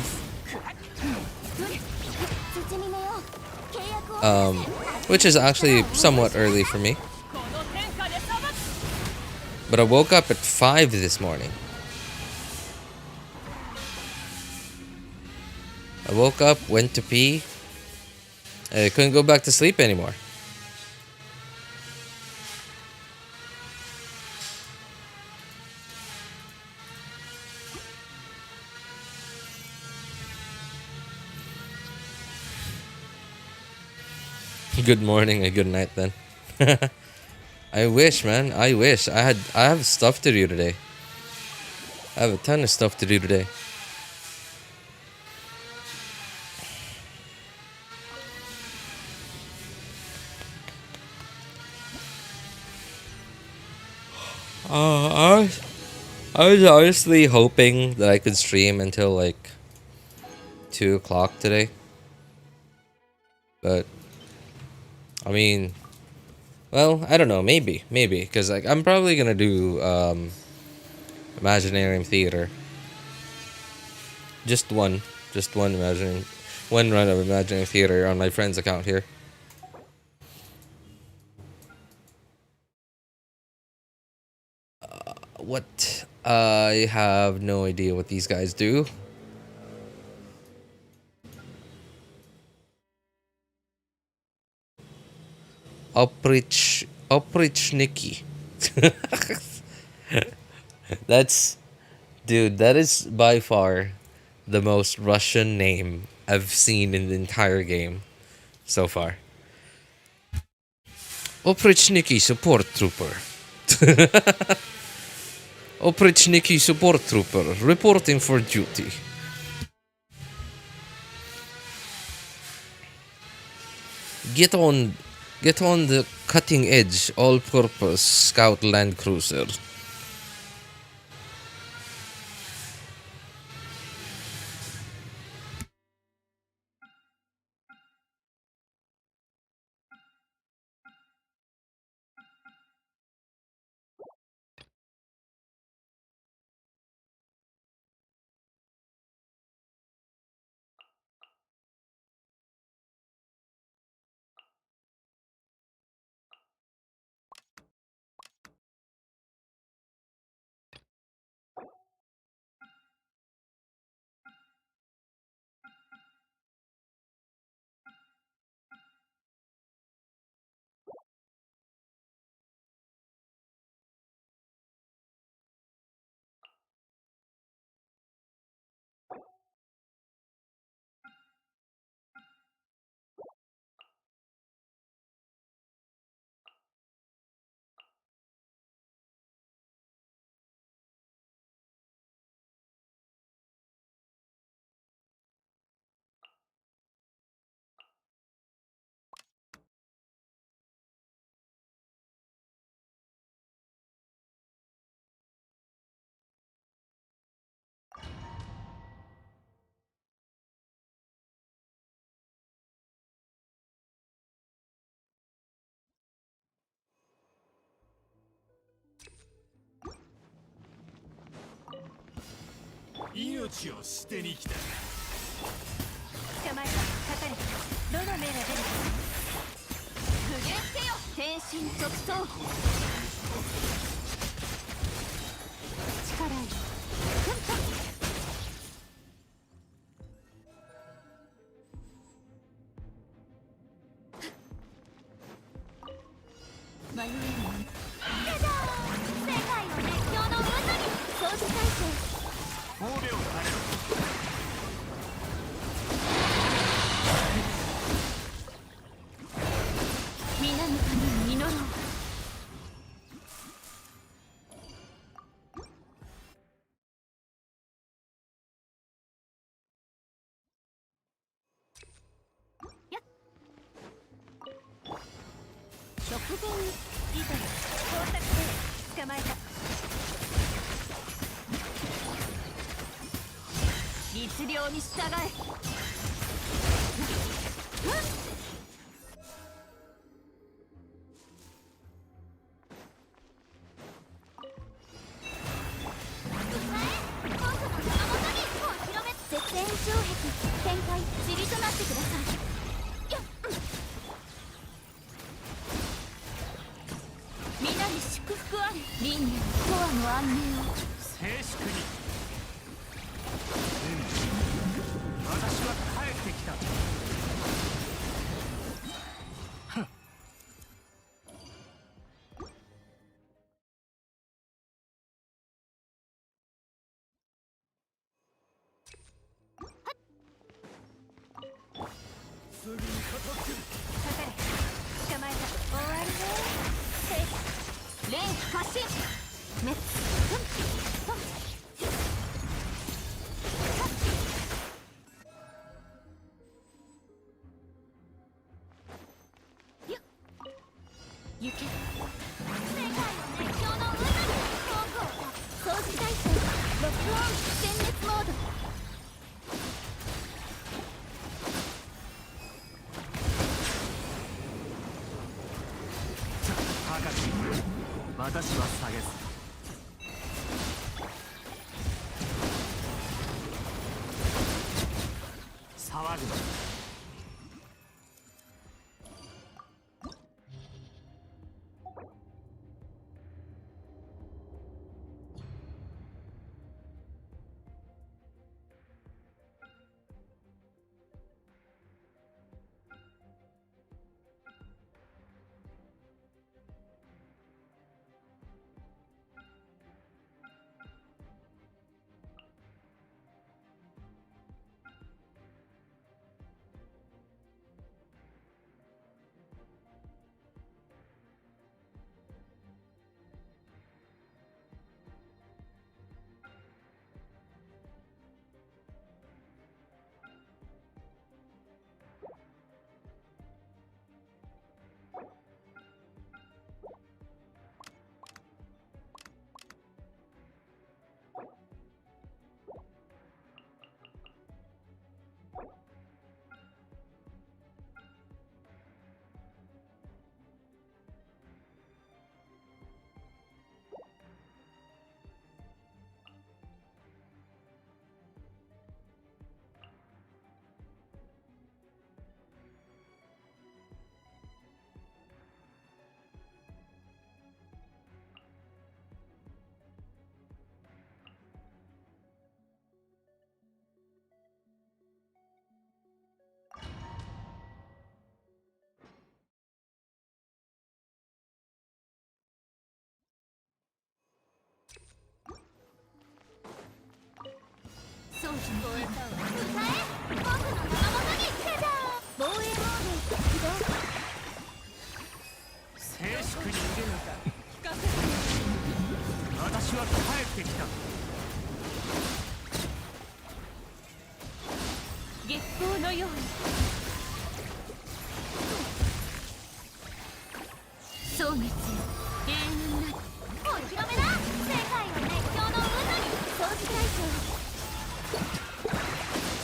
Which is actually somewhat early for me. But I woke up at 5 this morning. I woke up, went to pee. I couldn't go back to sleep anymore. Good morning and good night then. I wish, man. I wish. I have stuff to do today. I have a ton of stuff to do today. I was honestly hoping that I could stream until like 2 o'clock today. But I mean, well, I don't know. Maybe, because like I'm probably gonna do Imaginarium Theater. Just one run of Imaginarium Theater on my friend's account here. What? I have no idea what these guys do. Oprichniki. Dude, that is by far the most Russian name I've seen in the entire game so far. Oprichniki support trooper. Oprichniki support trooper reporting for duty. Get on the cutting edge all-purpose scout land cruiser. 直前にリトル工作兵捕まえた。律令に従え。絶縁障壁展開塵となってください。よっ、皆に祝福あれ。輪廻とわの安寧を。静粛に。私は帰ってきた。すぐに片付ける。かかれ。捕まえた。終わりね。連過信滅。行け。世界の熱狂の渦に遠くを掃除体制ロックオン全滅モード。高き私は下げず。騒ぐな。装置に超えたわ。迎え僕の名元にセダー防衛モード起動。静粛に。聞かせて。私は帰ってきた。月光のように蒼月よ永遠なるお披露目だ。世界の熱狂の渦に掃除体制。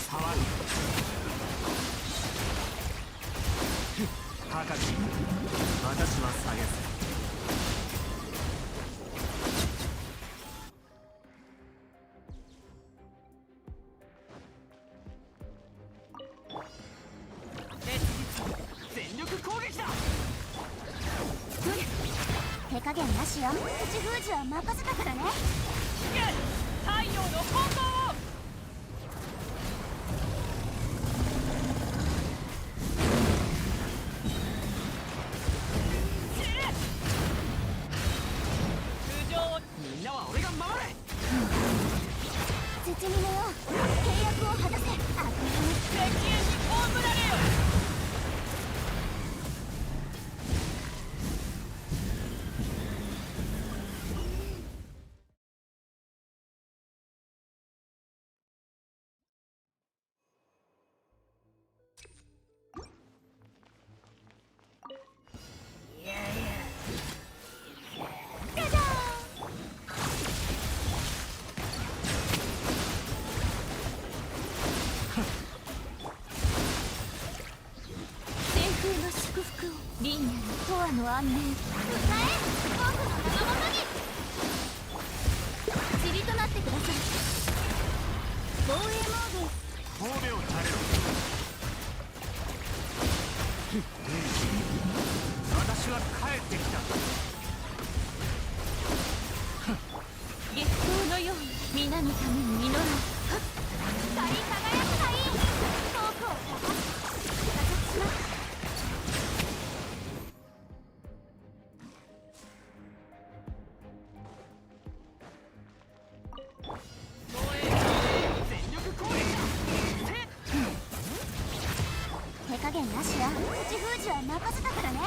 騒ぐ。高き私は下げず。全力攻撃だ。手加減なしよ。口封じは任せたからね。太陽の炎。みんなは俺が守れ。絶妙よ契約を果たせ。悪夢敵に葬られよ。祝福をリンヤの永遠の安寧迎え僕の名のもとに塵となってください。防衛モード神戸を垂れろ。私は帰ってきた。月光のように皆のために祈ろう。光り輝くがいい。遠くを加速します。手加減なしや口封じは任せたからね。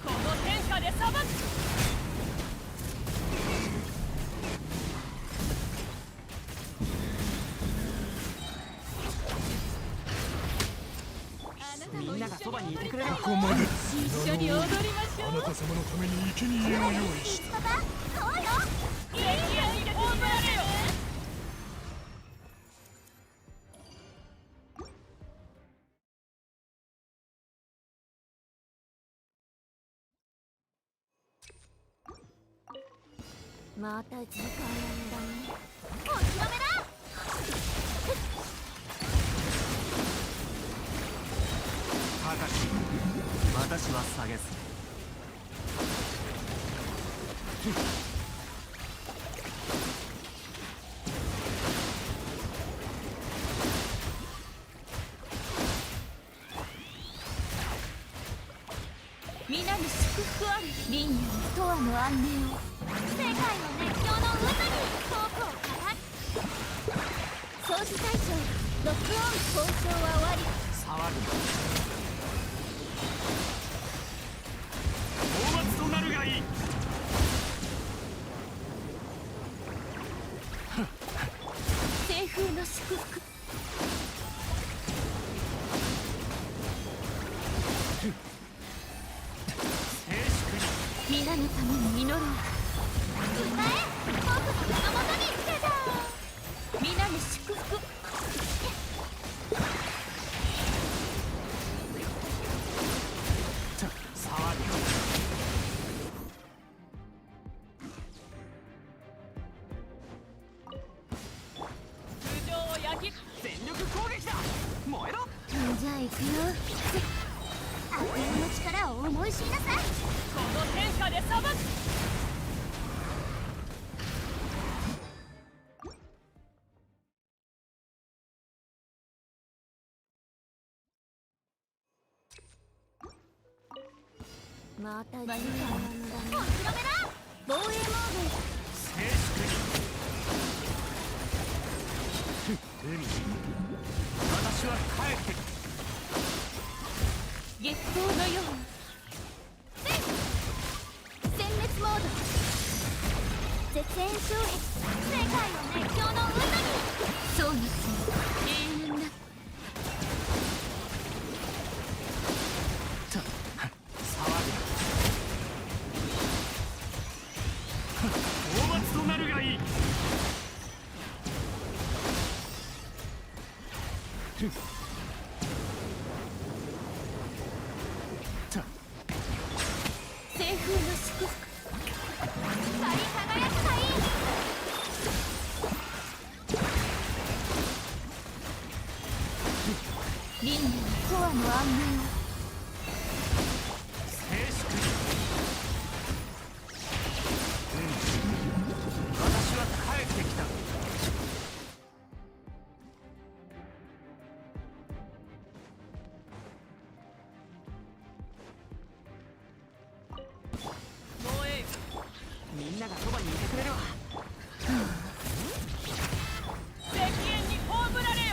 この天下で裁く。みんながそばにいてくれる。ここまで一緒に踊りましょう。あなた様のために生贄を用意した。パパそうよ。いやいやいや、オーバーレよ。また時間なんだね。お披露目だ。高し、私は下げす。皆に祝福ある。リンヤの永遠の安寧を。世界の熱狂の渦に遠くを語る。掃除対象ロックオン。交渉は終わり。騒ぐ。大松となるがいい。清風の祝福。皆のために祈ろう。迎え僕の手の元に来てじゃー。皆に祝福。騒ぐ。頭上を焼き。全力攻撃だ。燃えろ。じゃあ行くよ。悪用の力を思い知りなさい。この天下で裁く。また時間なんだね。お披露目だ。防衛モード。静粛に。海。私は帰ってきた。月光のように。殲滅モード。絶縁衝撃。世界の熱狂の渦に。そうなって永遠だ。騒ぐ。大松となるがいい。清風の祝福。光り輝くがいい。リンヤの永遠の安寧を。静粛に。私は帰ってきた。防衛。みんながそばにいてくれるわ。石煙に葬られよ。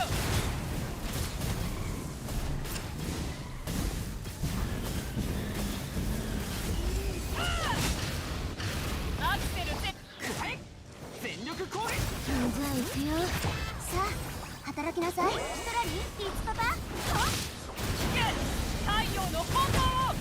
アクセルセ。はい。全力攻撃。じゃあ行くよ。さあ働きなさい。ストラリー、リッツパパ。太陽の炎を。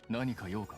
何か用か。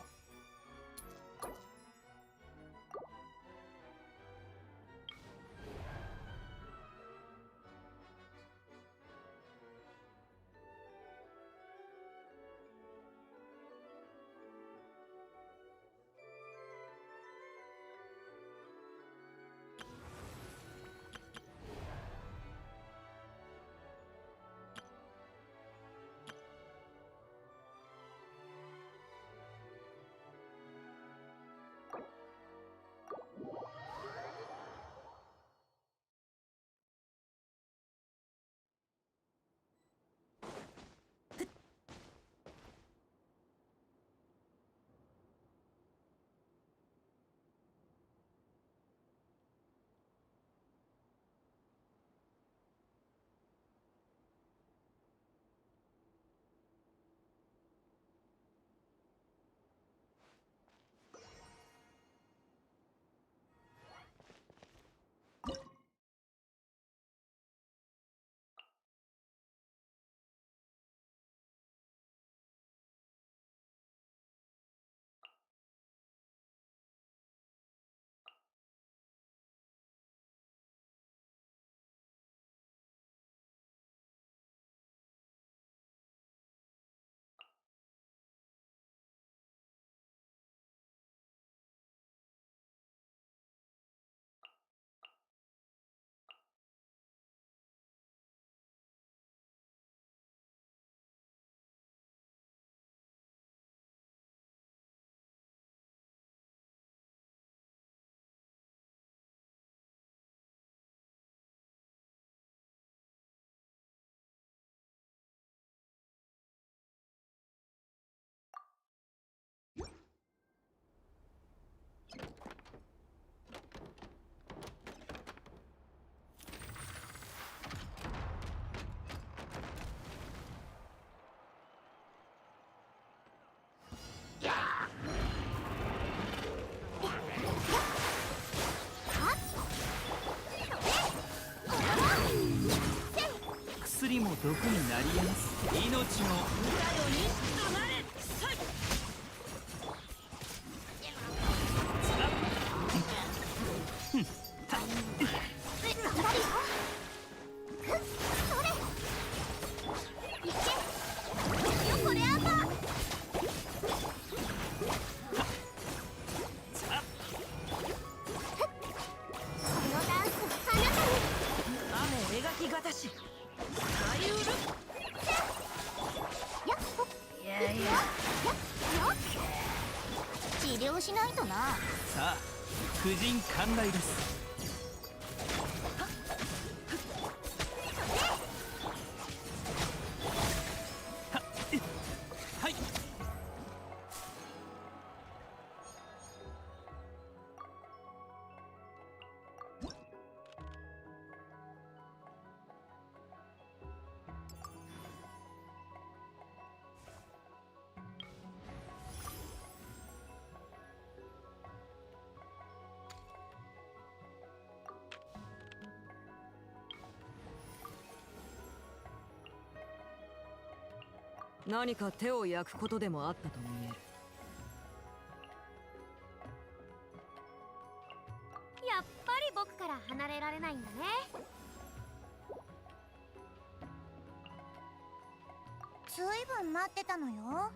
薬も毒になり得ます。命の治療しないとな。さあ、婦人寛大です。はい。何か手を焼くことでもあったと見える。やっぱり僕から離れられないんだね。ずいぶん待ってたのよ。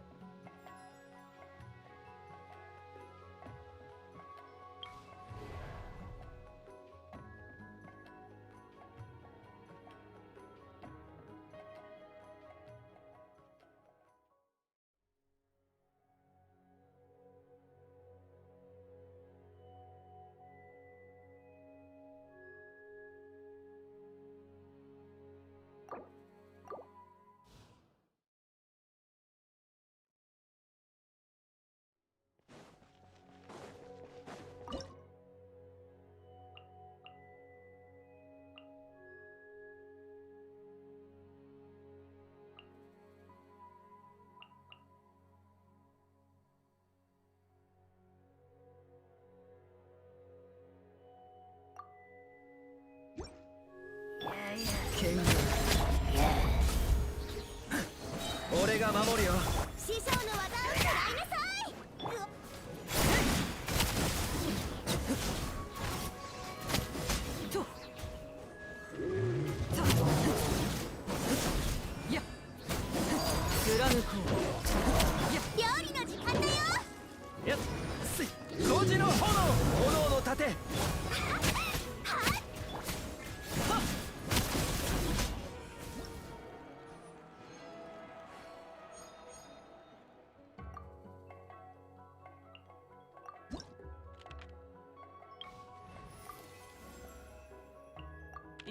俺が守るよ。師匠の技を食らいなさい。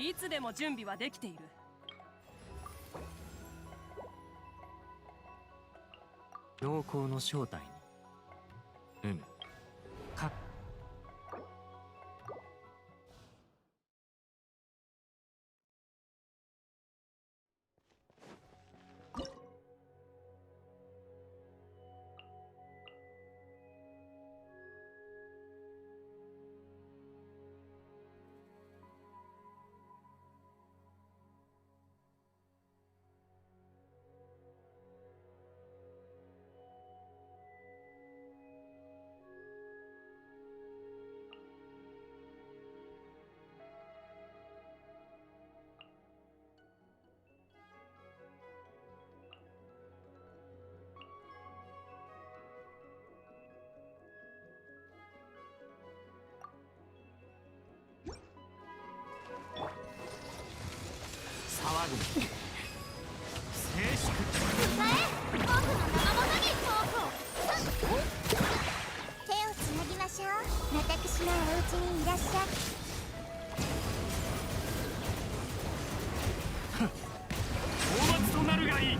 いつでも準備はできている。陽光の正体にか騒ぐ静粛僕の生元にトークを手をつなぎましょう。私のお家にいらっしゃい。討伐となるがいい。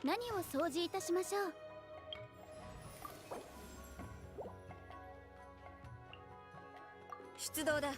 何を掃除いたしましょう。出動だ。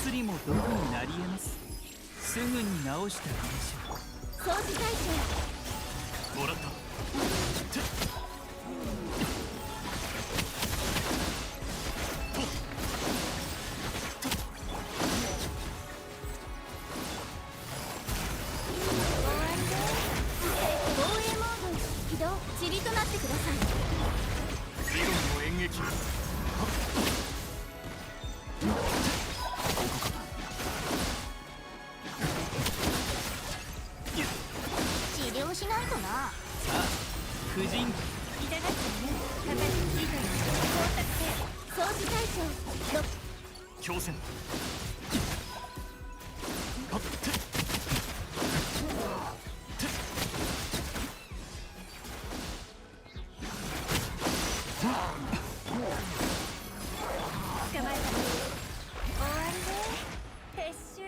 薬も毒になり得ます。すぐに治してあげましょう。掃除対象。もらった。防衛モード起動。塵となってください。理論の演劇。治療しないとな。さあ、婦人痛がってね。叩きついたよ。光沢性。掃除対象。強戦。捕まえた。終わりね。撤収。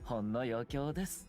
ほんの余興です。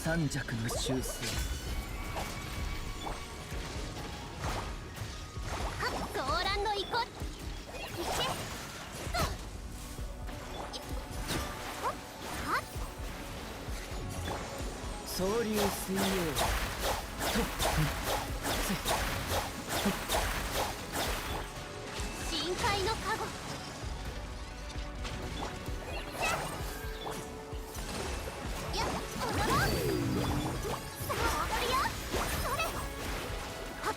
三弱の修正。ソーランド行こう。総流水泳。深海のカゴ。やっ踊ろう。さあ踊るよ。それ。はっ。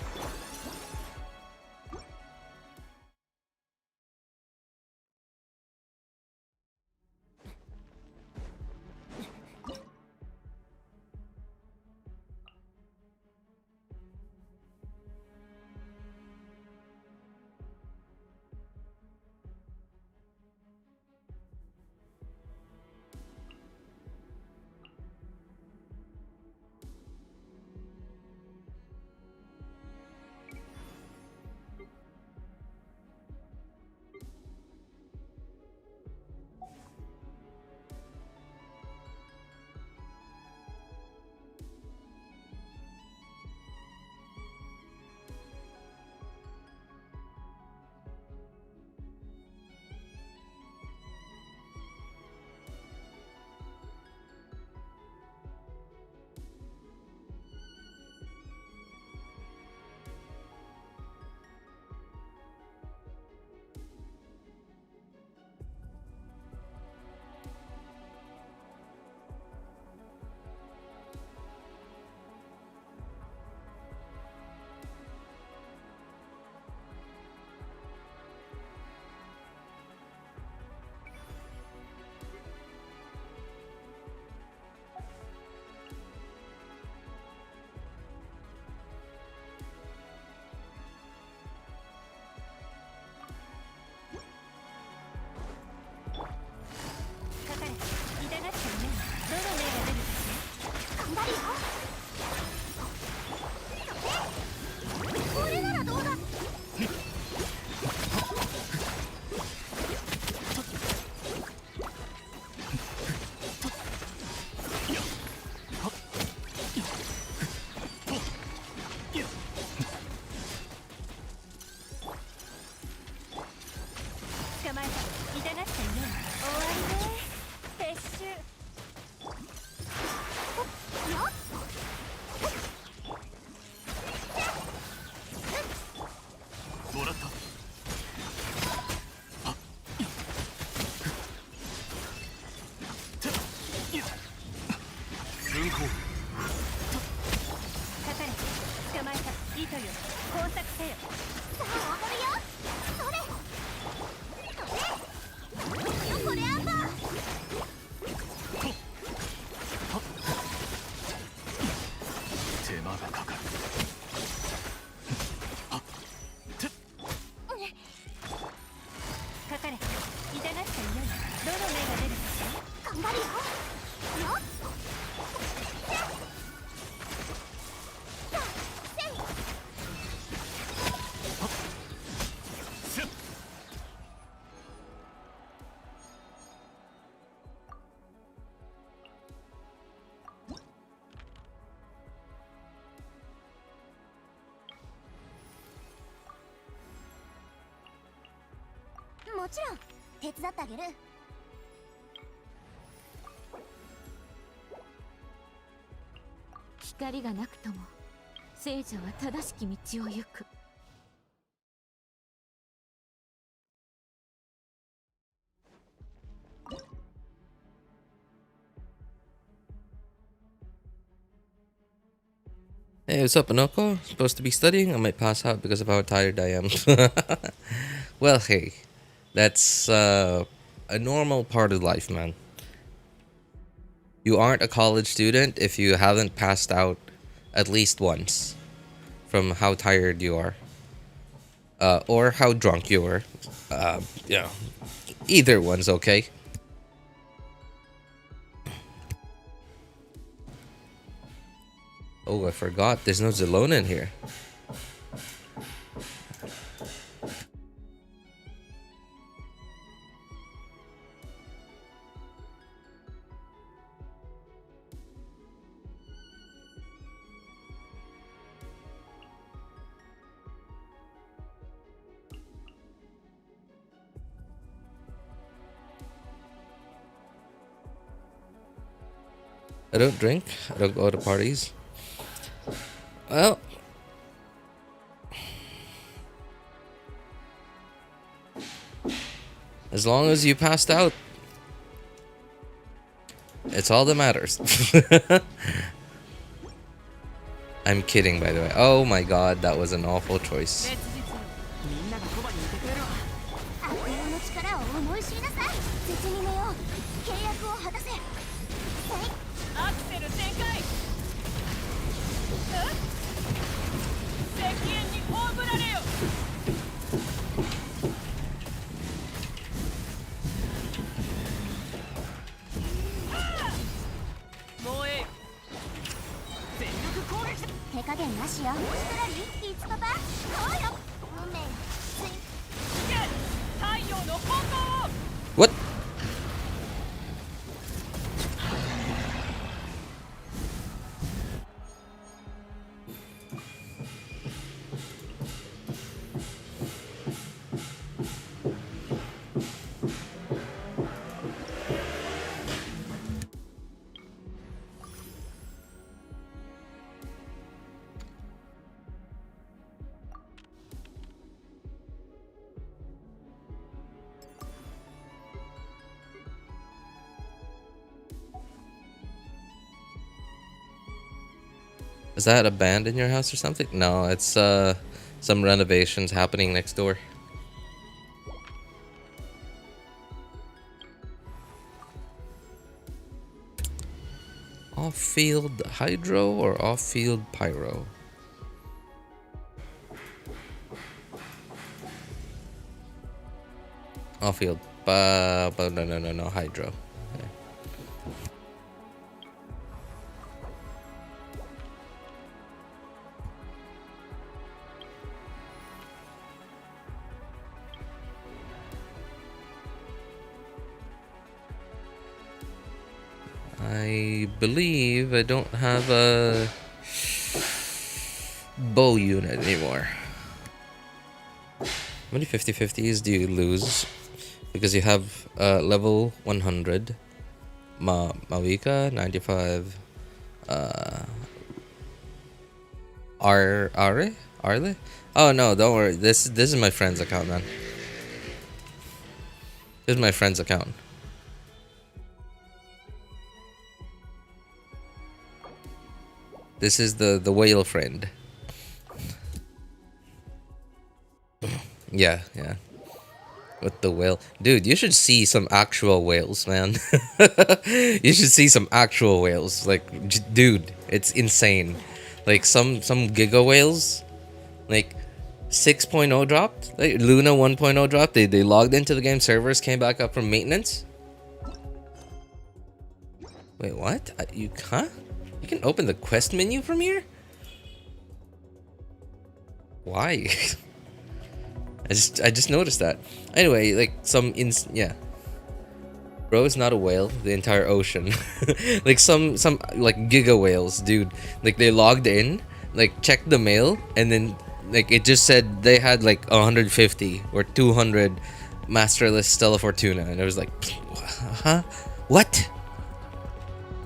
かかれ。痛がってるね。どの目が出るかしら。頑張るよ。これならどうだ。捕まえた。痛がってるね。終わりね。撤収。よっ。もらった。運行。かかれ。捕まえた。糸よ。工作せよ。さあ踊るよ。それ。これあんだ。手間がかかる。かかれ。痛がっていよいよ。どの目が出るかしら。頑張るよ。よっ。さあせい。せっ。もちろん手伝ってあげる。光がなくとも聖者は正しき道を行く。Hey, what's up, Anoko? Supposed to be studying? I might pass out because of how tired I am. Well, hey, that's a normal part of life, man. You aren't a college student if you haven't passed out at least once from how tired you are. Or how drunk you were. Yeah, either one's okay. Oh, I forgot. There's no Zelona in here. I don't drink. I don't go to parties. Well, as long as you passed out, it's all that matters. I'm kidding, by the way. Oh my god, that was an awful choice. 別日よみんながそばにいてくれるわ悪用の力を思い知りなさい絶に寝よう契約を果たせアクセル全開石煙に葬られよもうええ全力攻撃手加減なしよストラリーいつパパそうよ運命つい太陽の炎を What? Is that a band in your house or something? No, it's some renovations happening next door. Off-field hydro or off-field pyro? Off-field, but no, hydro. Okay. I believe I don't have a bow unit anymore. How many 50/50s do you lose? Because you have level 100, Mawika 95, Arle? Oh no, don't worry. This is my friend's account, man. This is my friend's account. This is the whale friend. Yeah. With the whale. Dude, you should see some actual whales, man. You should see some actual whales. Like, dude, it's insane. Like, some giga whales. Like, 6.0 dropped. Like, Luna 1.0 dropped. They logged into the game servers, came back up from maintenance. Wait, what? Huh? You can open the quest menu from here? Why? I just noticed that. Anyway, like yeah. Bro, it's not a whale. The entire ocean. Like some like giga whales, dude. Like they logged in, like checked the mail, and then like it just said they had like 150 or 200 Masterless Stella Fortuna, and it was like, huh? What?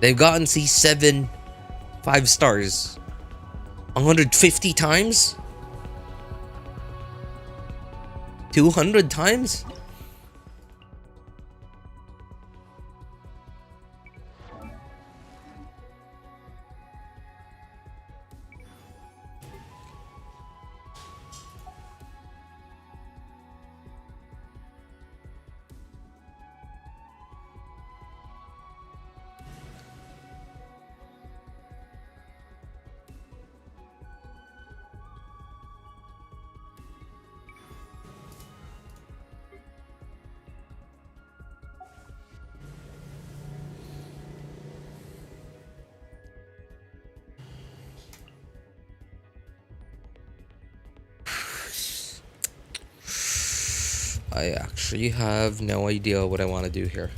They've gotten C7 5 stars 150 times? 200 times? I actually have no idea what I want to do here.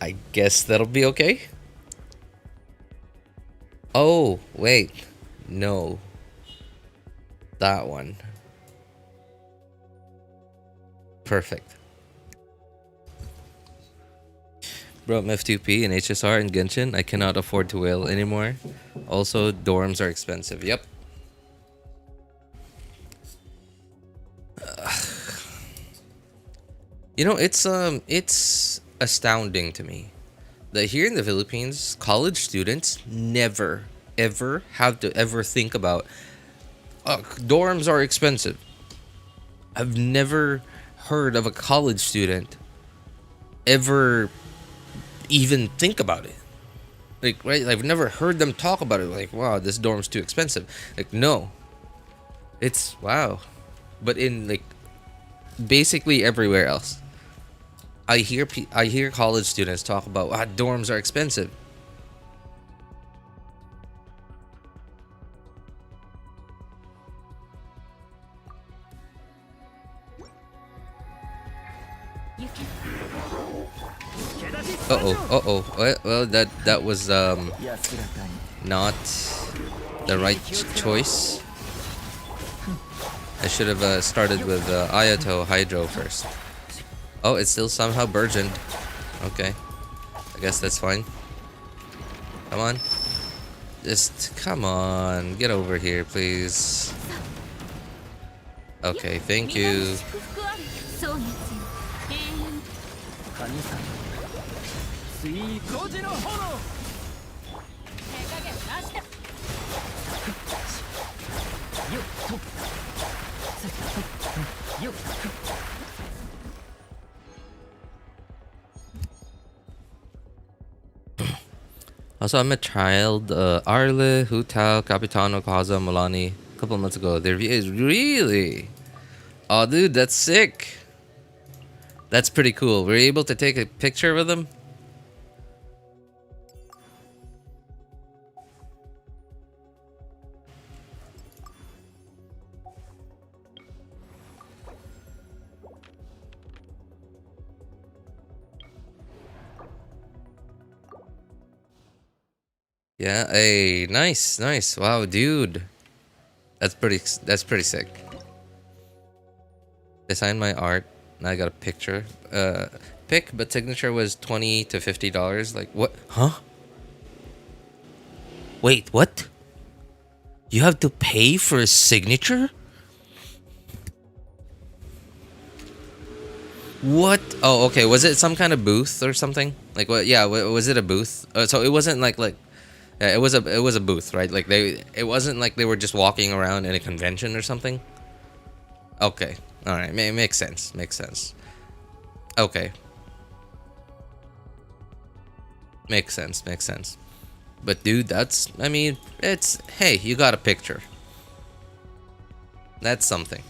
I guess that'll be okay. Oh, wait. No. That one. Perfect. Bro, I'm F2P and HSR and Genshin. I cannot afford to whale anymore. Also, dorms are expensive. Yep. You know, it's astounding to me that here in the Philippines, college students never ever have to ever think about dorms are expensive. I've never heard of a college student ever even think about it. Like, right? I've never heard them talk about it. Like, wow, this dorm's too expensive. Like, no. It's wow. But in like basically everywhere else, I hear college students talk about dorms are expensive. Well, that was not the right choice. I should have started with Ayato Hydro first. Oh, it's still somehow burgeoned. Okay, I guess that's fine. Come on, just come on, get over here, please. Okay, thank you. そうなんですよ永遠神様スイート時の炎手加減なしだよっとよっ Also, I met child Arle, Hutao, Capitano, Kaza, Milani a couple months ago. Their review is really. Oh, dude, that's sick. That's pretty cool. Were you able to take a picture with them? Yeah, hey, nice. Wow, dude. That's pretty sick. They signed my art. And I got a picture. Pic, but signature was $20 to $50. Like, what? Huh? Wait, what? You have to pay for a signature? What? Oh, okay. Was it some kind of booth or something? Like, what? Yeah, was it a booth? So it wasn't like it was a booth, right? Like it wasn't like they were just walking around in a convention or something. Okay, all right, makes sense. Okay, makes sense. But dude, I mean, hey, you got a picture. That's something.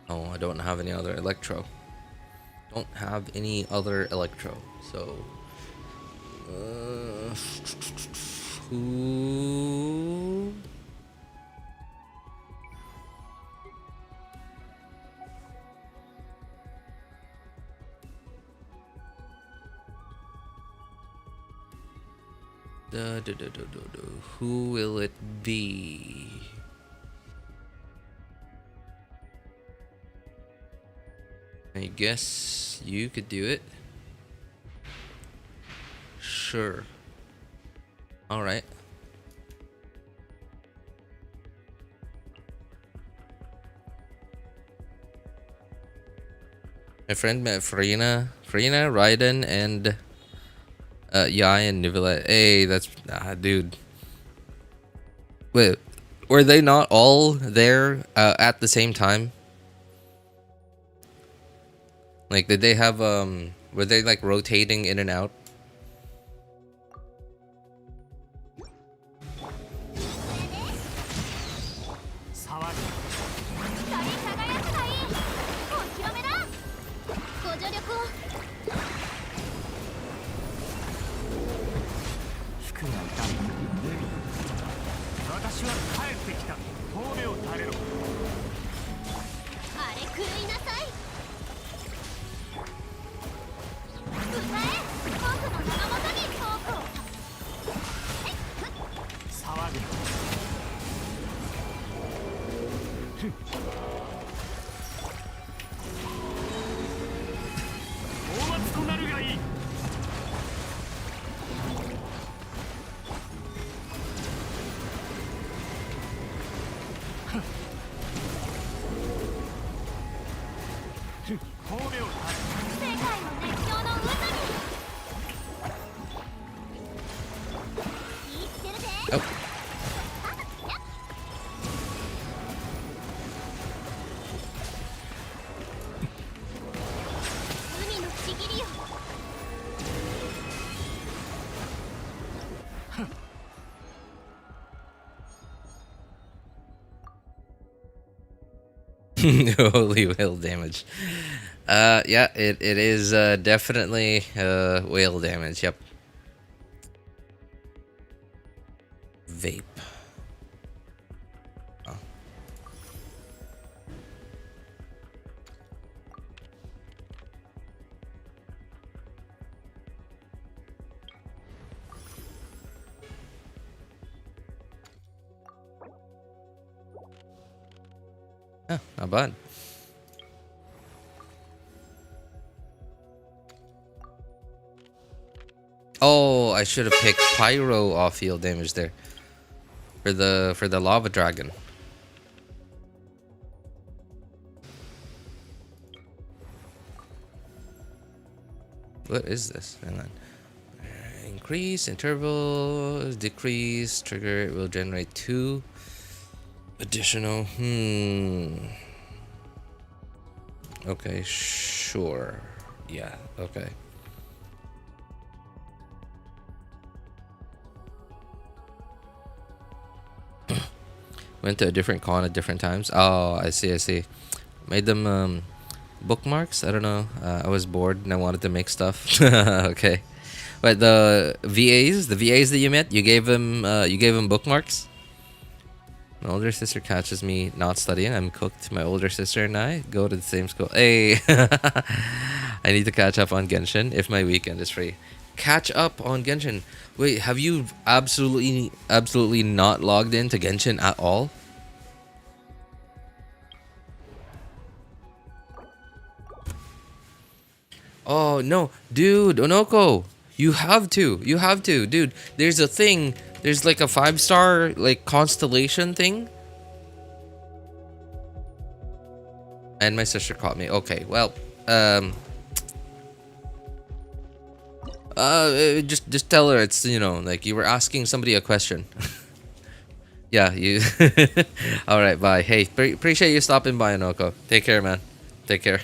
Oh, I don't have any other electro. So who? Who will it be? I guess you could do it. Sure. All right. My friend met Farina, Raiden, and Yai and Nivela. Hey, that's dude. Wait, were they not all there at the same time? Like, did they have were they like rotating in and out? 世界を熱狂の渦に生きてるぜ Oh. 海のちぎりよ Holy whale damage. Yeah, it is definitely whale damage. Yep. Vape. Oh. Oh, not bad. Oh, I should have picked pyro off field damage there for the lava dragon. What is this? Hang on. Increase interval, decrease trigger will generate 2 additional. Okay, sure. Yeah, okay. Went to a different con at different times. Oh, I see. Made them bookmarks. I don't know. I was bored and I wanted to make stuff. Okay. But the VAs that you met, you gave them bookmarks. My older sister catches me not studying. I'm cooked. My older sister and I go to the same school. Hey, I need to catch up on Genshin if my weekend is free. Catch up on Genshin. Wait, have you absolutely not logged into Genshin at all? Oh no, dude, Onoko, you have to, dude. There's a thing. There's like a 5-star like constellation thing. And my sister caught me. Okay, well, just tell her it's, you know, like you were asking somebody a question. Yeah, you. All right, bye. Hey, appreciate you stopping by, Onoko. Take care, man. Take care.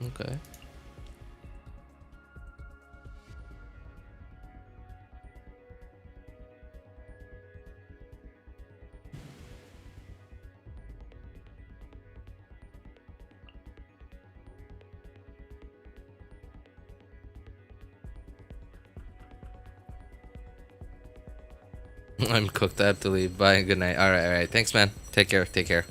Okay. I'm cooked. I have to leave. Bye. Good night. All right. Thanks, man. Take care. Take care.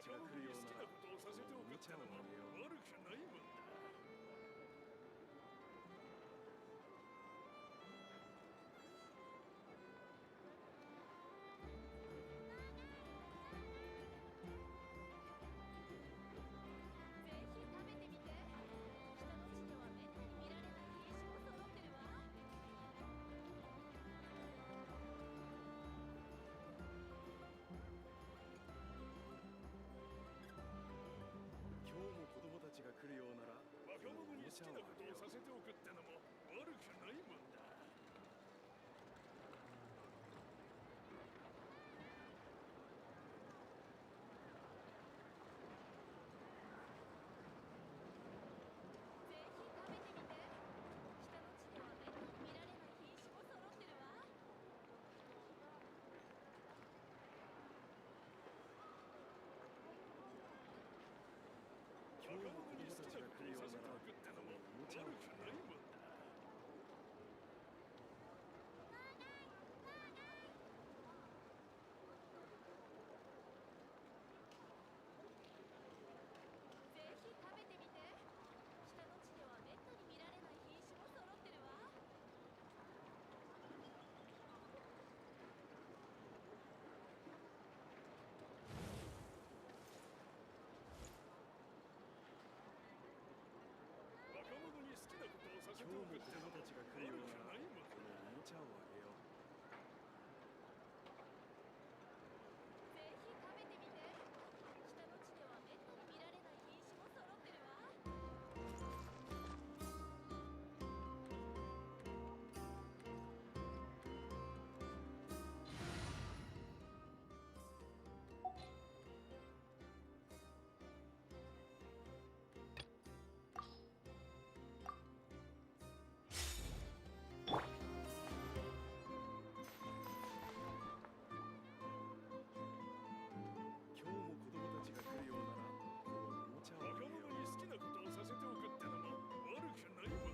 ちが来るようならおもちゃをあげよう。悪くないもんだ。ぜひ食べてみて。北の地ではめったに見られない品種も揃ってるわ。今日も子供たちが来るようなら若者に好きなことをさせておくってのも悪くないもんだ。ぜひ食べてみて。北の地ではめったに見られない品種も揃ってるわ。今日も子供たちが来るようならおもちゃをあげよう。ぜひ食べてみて。北の地ではめったに見られない品種も揃ってるわ。若者に好きなことをさせておくってのも子供たちが来るようならこのおもちゃをあげよう。ぜひ食べてみて。北の地ではめったに見られない品種も揃ってるわ。今日も子供たちが来るようならこのおもちゃをあげよう。若者に好きなことをさせておくってのも悪くないもんだ。今日も子供たちが来るようならこのおもちゃをあげよう。若者に好きなことをさせておくってのも悪くないもんだ。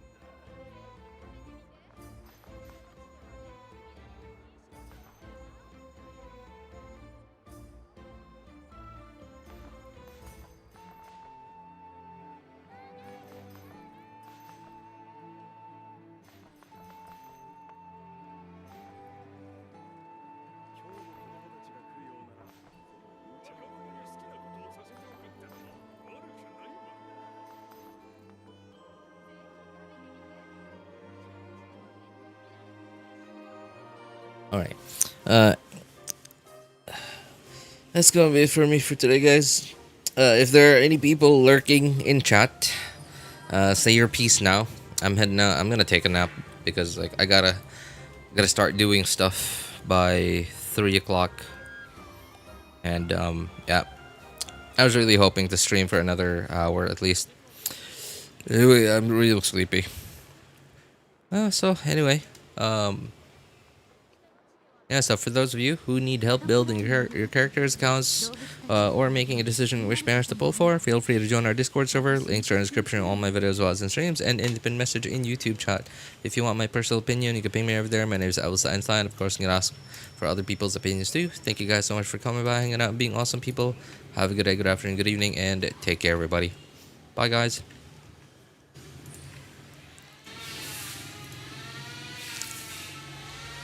All right. That's gonna be it for me for today, guys. If there are any people lurking in chat, say your piece now. I'm heading out. I'm gonna take a nap because like I gotta start doing stuff by 3 o'clock. And yeah, I was really hoping to stream for another hour at least. Anyway, I'm real sleepy. So anyway, yeah, so for those of you who need help building your characters' accounts or making a decision which banners to pull for, feel free to join our Discord server. Links are in the description of all my videos, as well as in streams, and in the pinned message in YouTube chat. If you want my personal opinion, you can ping me over there. My name is Elsa Einstein. Of course, you can ask for other people's opinions too. Thank you guys so much for coming by, hanging out, and being awesome people. Have a good day, good afternoon, good evening, and take care, everybody. Bye, guys.